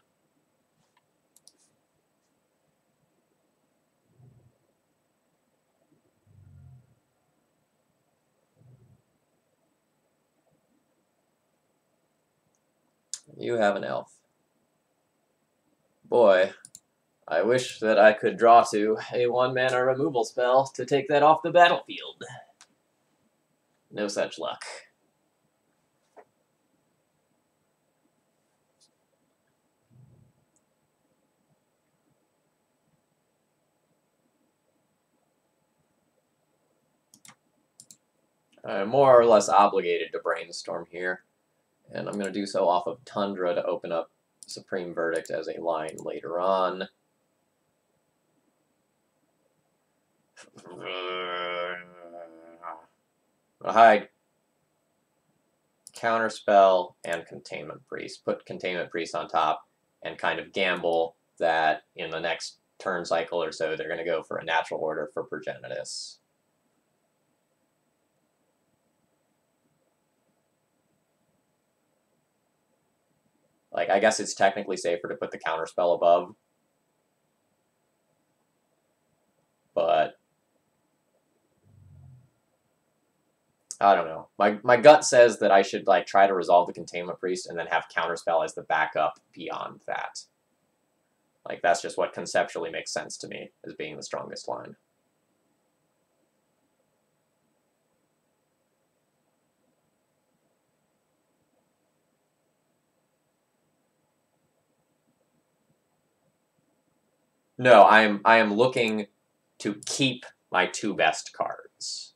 You have an elf. Boy, I wish that I could draw to a 1-mana removal spell to take that off the battlefield. No such luck. I'm more or less obligated to brainstorm here, and I'm going to do so off of Tundra to open up Supreme Verdict as a line later on. Hide Counterspell and Containment Priest. Put Containment Priest on top and kind of gamble that in the next turn cycle or so they're going to go for a natural order for Progenitus. Like, I guess it's technically safer to put the Counterspell above, but I don't know. My gut says that I should like try to resolve the Containment Priest and then have Counterspell as the backup beyond that. Like, that's just what conceptually makes sense to me as being the strongest line. No, I am looking to keep my two best cards.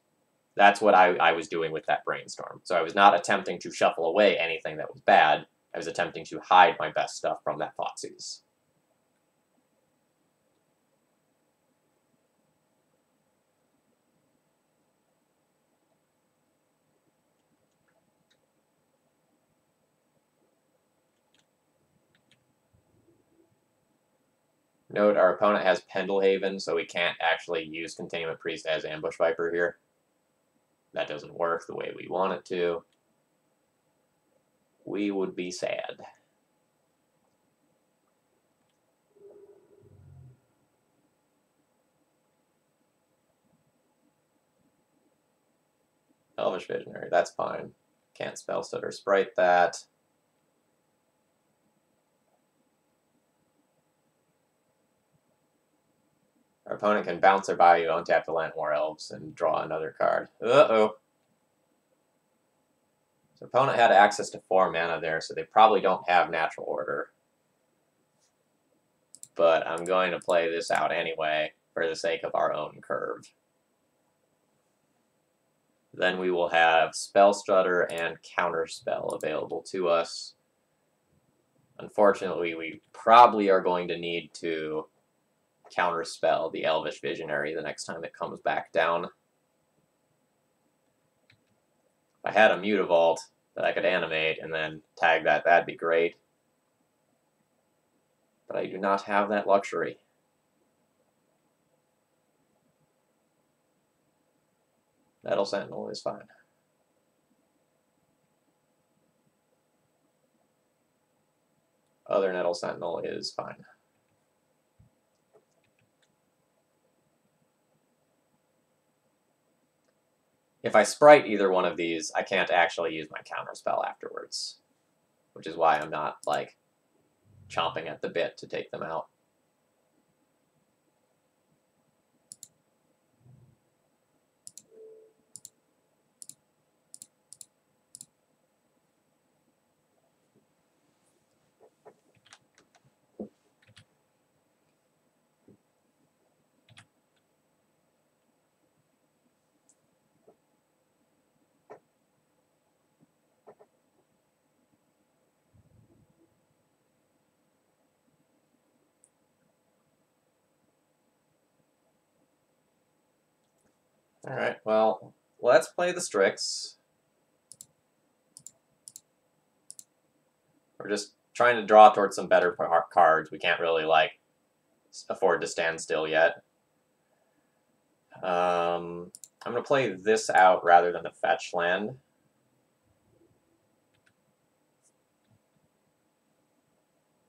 That's what I was doing with that brainstorm. So I was not attempting to shuffle away anything that was bad. I was attempting to hide my best stuff from that Thoughtseize. Note, our opponent has Pendelhaven, so we can't actually use Containment Priest as Ambush Viper here. That doesn't work the way we want it to. We would be sad. Elvish Visionary, that's fine. Can't Spellstutter or Sprite that. Our opponent can bounce their Bayou, untap the Land War Elves, and draw another card. Uh-oh. So opponent had access to 4 mana there, so they probably don't have Natural Order. But I'm going to play this out anyway, for the sake of our own curve. Then we will have Spellstutter and Counterspell available to us. Unfortunately, we probably are going to need to Counterspell the Elvish Visionary the next time it comes back down. If I had a Mutavault that I could animate and then tag that, that'd be great. But I do not have that luxury. Nettle Sentinel is fine. Other Nettle Sentinel is fine. If I sprite either one of these, I can't actually use my Counterspell afterwards. Which is why I'm not, like, chomping at the bit to take them out. Alright, well, let's play the Strix. We're just trying to draw towards some better cards. We can't really, like, afford to stand still yet. I'm going to play this out rather than the fetch land.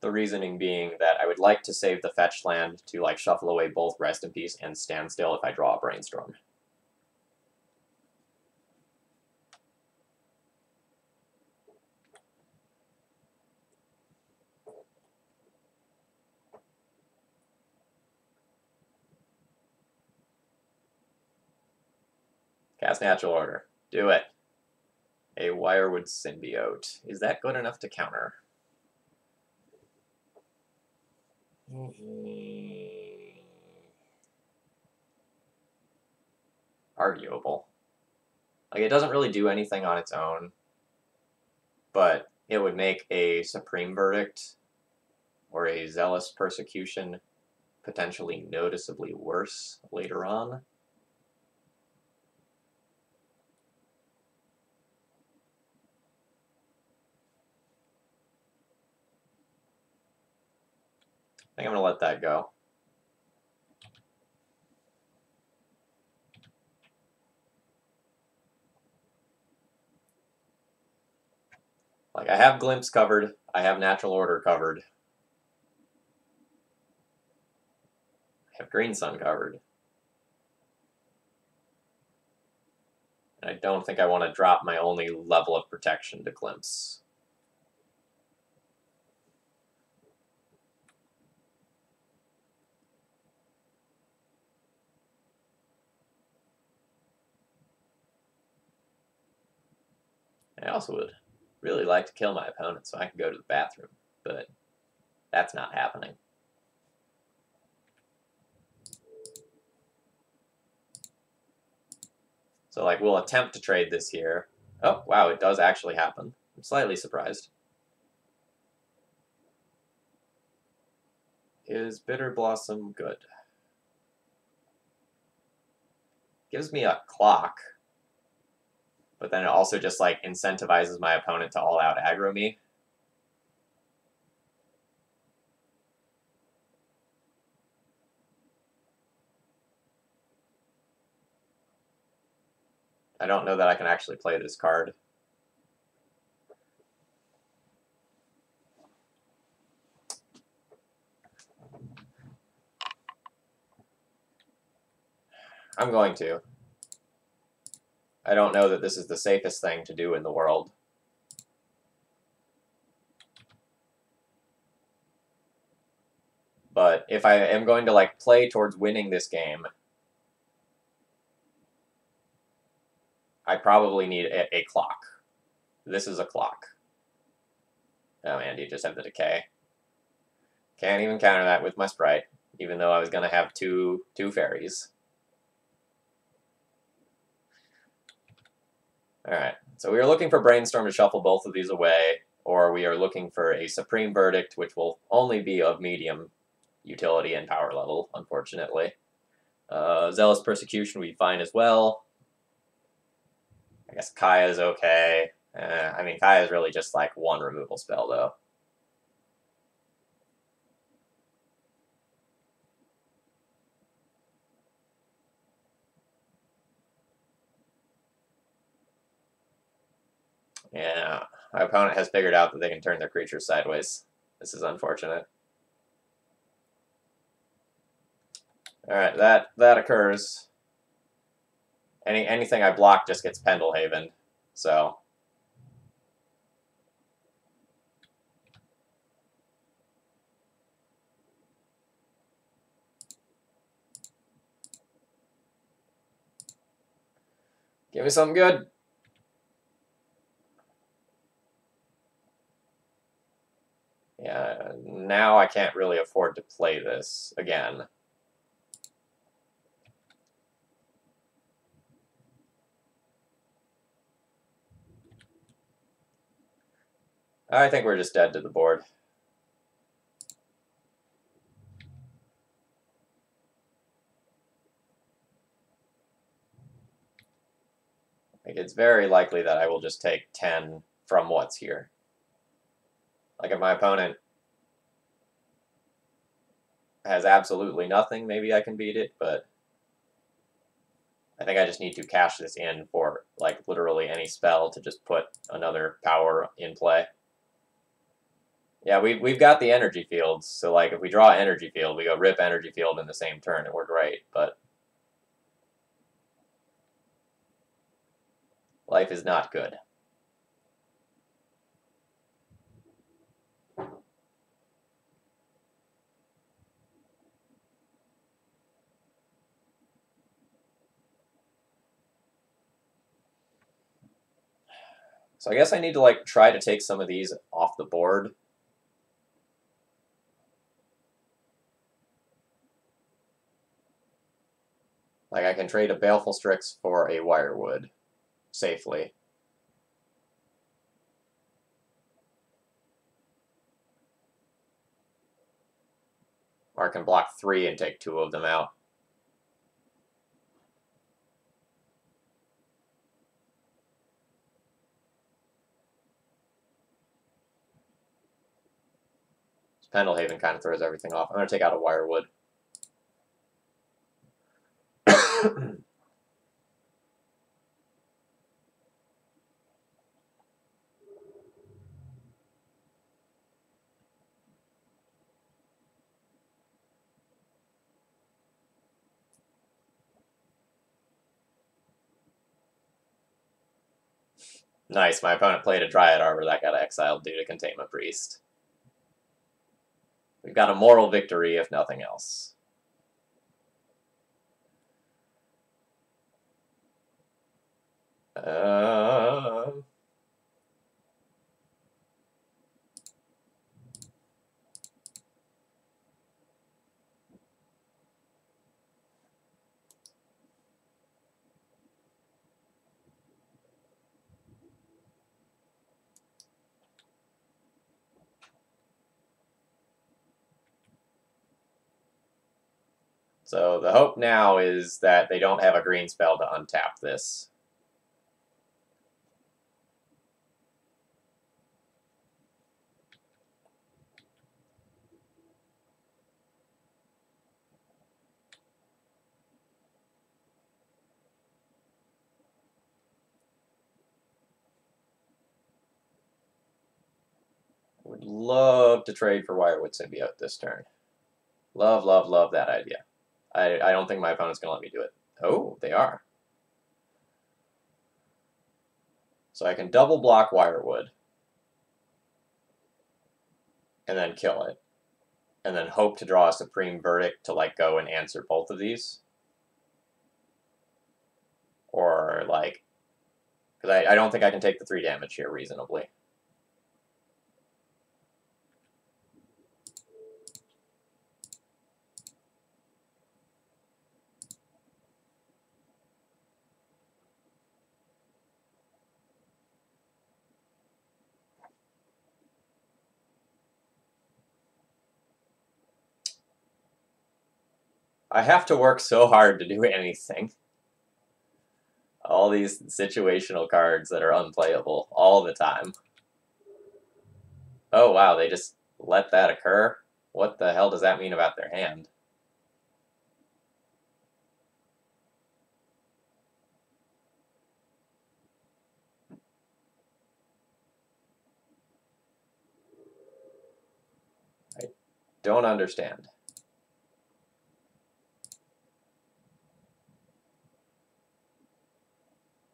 The reasoning being that I would like to save the fetch land to, like, shuffle away both Rest in Peace and Standstill if I draw a Brainstorm. Cast Natural Order. Do it. A Wirewood Symbiote. Is that good enough to counter? Arguable. Like, it doesn't really do anything on its own, but it would make a Supreme Verdict or a Zealous Persecution potentially noticeably worse later on. I think I'm going to let that go. Like, I have Glimpse covered, I have Natural Order covered, I have Green Sun covered. And I don't think I want to drop my only level of protection to Glimpse. I also would really like to kill my opponent so I can go to the bathroom, but that's not happening. So, like, we'll attempt to trade this here. Oh, wow, it does actually happen. I'm slightly surprised. Is Bitter Blossom good? Gives me a clock, but then it also just, like, incentivizes my opponent to all-out aggro me. I don't know that I can actually play this card. I'm going to. I don't know that this is the safest thing to do in the world. But if I am going to, like, play towards winning this game, I probably need a clock. This is a clock. Oh man, do you just have the decay? Can't even counter that with my Sprite, even though I was going to have two fairies. Alright, so we are looking for Brainstorm to shuffle both of these away, or we are looking for a Supreme Verdict, which will only be of medium utility and power level, unfortunately. Zealous Persecution would be fine as well. I guess Kaya's okay. I mean, Kaya's really just like one removal spell, though. Yeah, my opponent has figured out that they can turn their creatures sideways. This is unfortunate. Alright, that occurs. Anything I block just gets Pendelhaven, so... Give me something good. Yeah, now I can't really afford to play this again. I think we're just dead to the board. Like, it's very likely that I will just take 10 from what's here. Like, if my opponent has absolutely nothing, maybe I can beat it, but I think I just need to cash this in for, like, literally any spell to just put another power in play. Yeah, we've got the energy fields, so, like, if we draw energy field, we go rip energy field in the same turn, and we're great, but life is not good. So I guess I need to, like, try to take some of these off the board. Like, I can trade a Baleful Strix for a Wirewood. safely. Or I can block 3 and take 2 of them out. Pendelhaven kind of throws everything off. I'm going to take out a Wirewood. Nice, my opponent played a Dryad Arbor that got exiled due to Containment Priest. We've got a moral victory, if nothing else. So the hope now is that they don't have a green spell to untap this. Would love to trade for Wirewood Symbiote this turn. Love, love, love that idea. I don't think my opponent's going to let me do it. Oh, they are. So I can double block Wirewood. And then kill it. And then hope to draw a Supreme Verdict to like go and answer both of these. Or like... Because I don't think I can take the 3 damage here reasonably. I have to work so hard to do anything. All these situational cards that are unplayable all the time. Oh wow, they just let that occur? What the hell does that mean about their hand? I don't understand.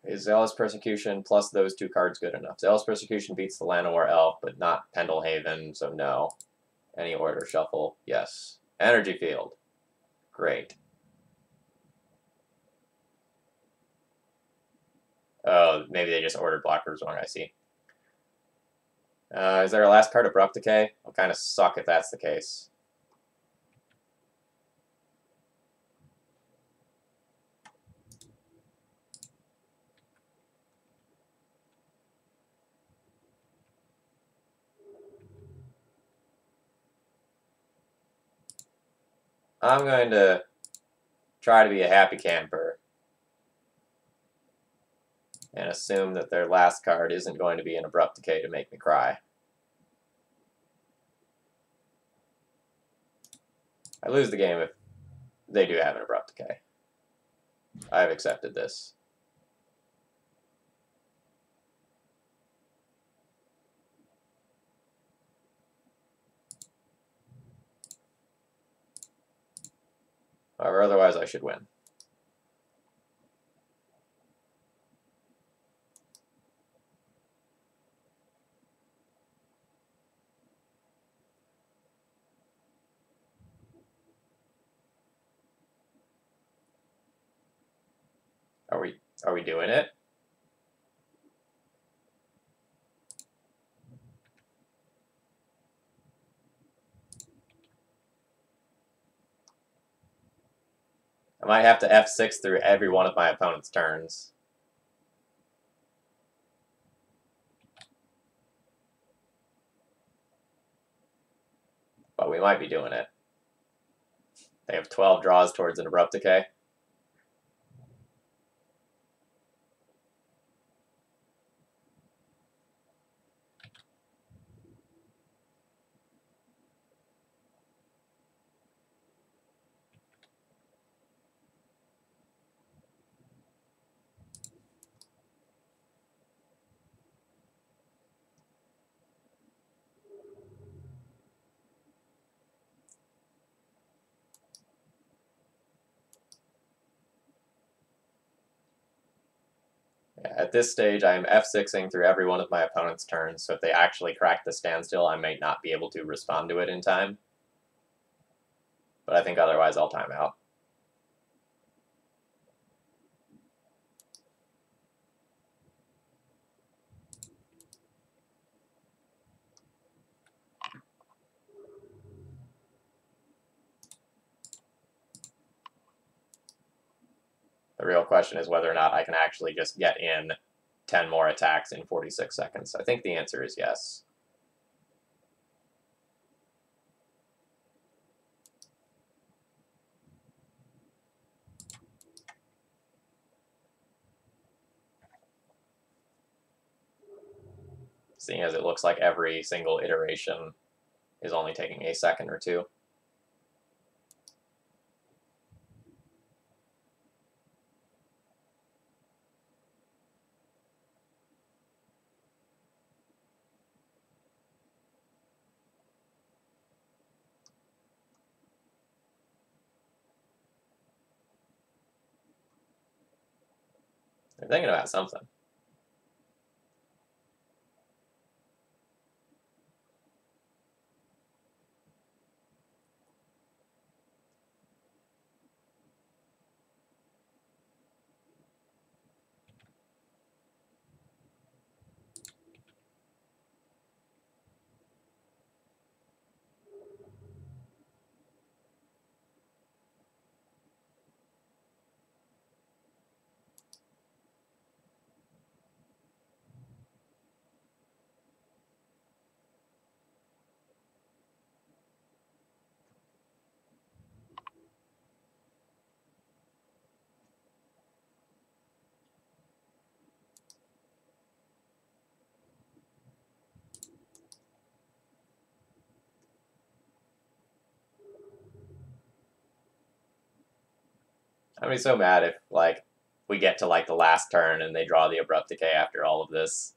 Is Zealous Persecution plus those 2 cards good enough? Zealous Persecution beats the Llanowar Elf, but not Pendelhaven, so no. Any order shuffle? Yes. Energy Field. Great. Oh, maybe they just ordered blockers wrong, I see. Is there a last card, Abrupt Decay? I'll kind of suck if that's the case. I'm going to try to be a happy camper and assume that their last card isn't going to be an Abrupt Decay to make me cry. I lose the game if they do have an Abrupt Decay. I've accepted this. Or otherwise I should win. Are we doing it? I might have to F6 through every one of my opponent's turns. we might be doing it. They have 12 draws towards an Abrupt Decay. At this stage, I am F6ing through every one of my opponent's turns, so if they actually crack the Standstill, I might not be able to respond to it in time. But I think otherwise I'll time out. The real question is whether or not I can actually just get in 10 more attacks in 46 seconds. I think the answer is yes. Seeing as it looks like every single iteration is only taking a second or two. They're thinking about something. I'd be so mad if, like, we get to, like, the last turn and they draw the Abrupt Decay after all of this.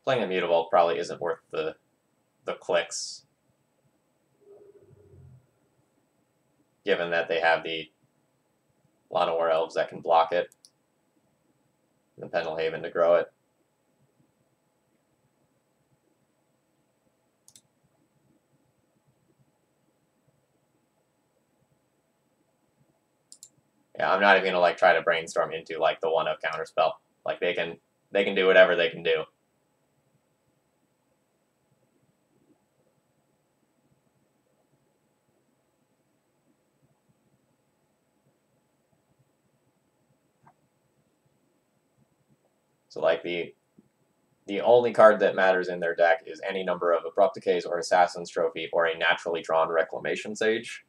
Playing Immutable probably isn't worth the clicks, given that they have the Llanowar Elves that can block it, and the Pendelhaven to grow it. Yeah, I'm not even gonna like try to brainstorm into like the 1-of counterspell. Like they can do whatever they can do. So like the only card that matters in their deck is any number of Abrupt Decays or Assassin's Trophy or a naturally drawn Reclamation Sage.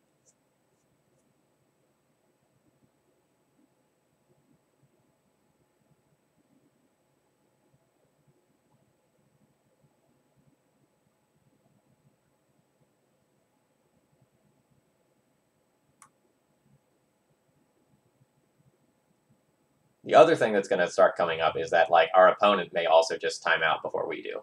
The other thing that's going to start coming up is that like our opponent may also just time out before we do.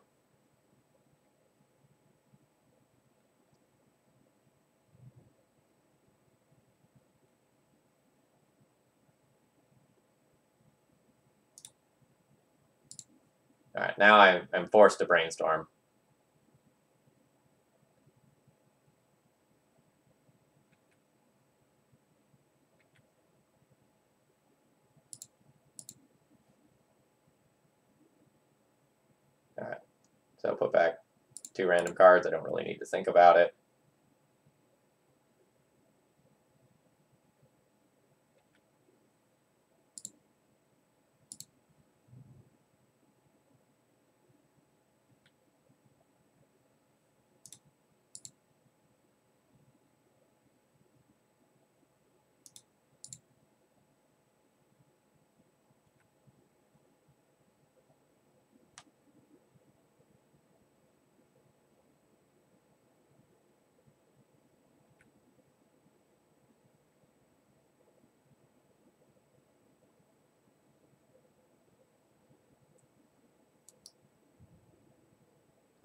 All right, now I'm forced to brainstorm. All right, so put back 2 random cards. I don't really need to think about it.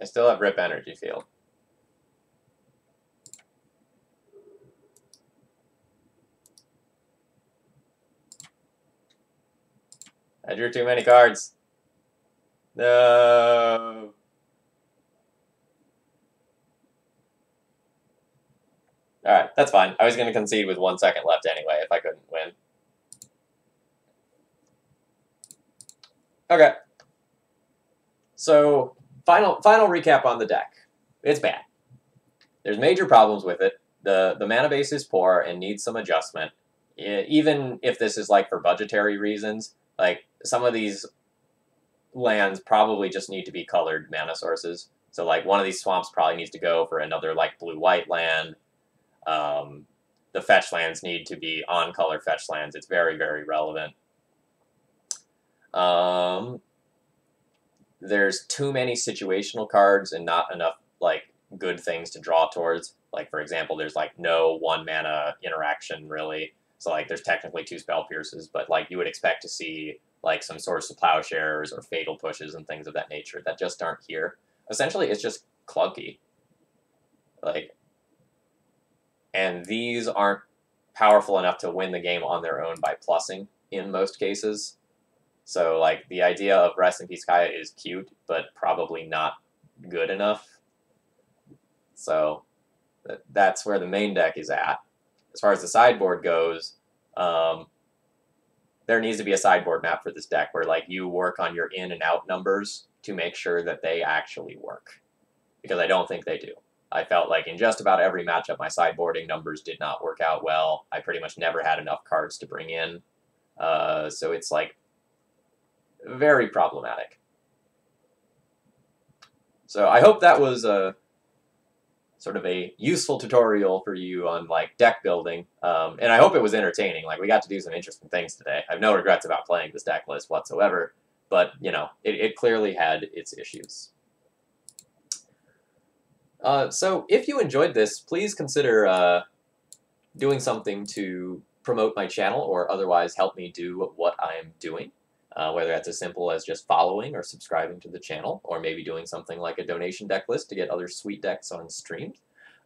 I still have Rip Energy Field. I drew too many cards. No. Alright, that's fine. I was going to concede with 1 second left anyway if I couldn't win. Okay. So, final recap on the deck. It's bad. There's major problems with it. The mana base is poor and needs some adjustment. Even if this is like for budgetary reasons, like some of these lands probably just need to be colored mana sources. So like one of these swamps probably needs to go for another like blue-white land. The fetch lands need to be on-color fetch lands. It's very, very relevant. There's too many situational cards and not enough like good things to draw towards. Like for example, there's like no 1 mana interaction really. So like there's technically 2 spell pierces, but like you would expect to see like some Source of Plowshares or Fatal Pushes and things of that nature that just aren't here. Essentially, it's just clunky. Like, and these aren't powerful enough to win the game on their own by plussing in most cases. So, like, the idea of Rest in Peace Kaya is cute, but probably not good enough. So, that's where the main deck is at. As far as the sideboard goes, there needs to be a sideboard map for this deck where, like, you work on your in and out numbers to make sure that they actually work. Because I don't think they do. I felt like in just about every matchup, my sideboarding numbers did not work out well. I pretty much never had enough cards to bring in. So it's, like, very problematic. So I hope that was a sort of a useful tutorial for you on like deck building, and I hope it was entertaining. Like we got to do some interesting things today. I have no regrets about playing this deck list whatsoever, but you know it clearly had its issues. So if you enjoyed this, please consider doing something to promote my channel or otherwise help me do what I am doing. Whether that's as simple as just following or subscribing to the channel, or maybe doing something like a donation deck list to get other sweet decks on streams.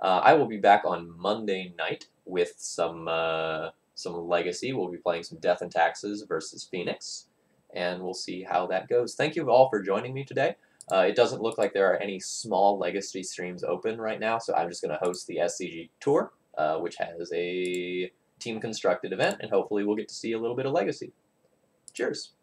I will be back on Monday night with some Legacy. We'll be playing some Death and Taxes versus Phoenix, and we'll see how that goes. Thank you all for joining me today. It doesn't look like there are any small Legacy streams open right now, so I'm just going to host the SCG Tour, which has a team-constructed event, and hopefully we'll get to see a little bit of Legacy. Cheers!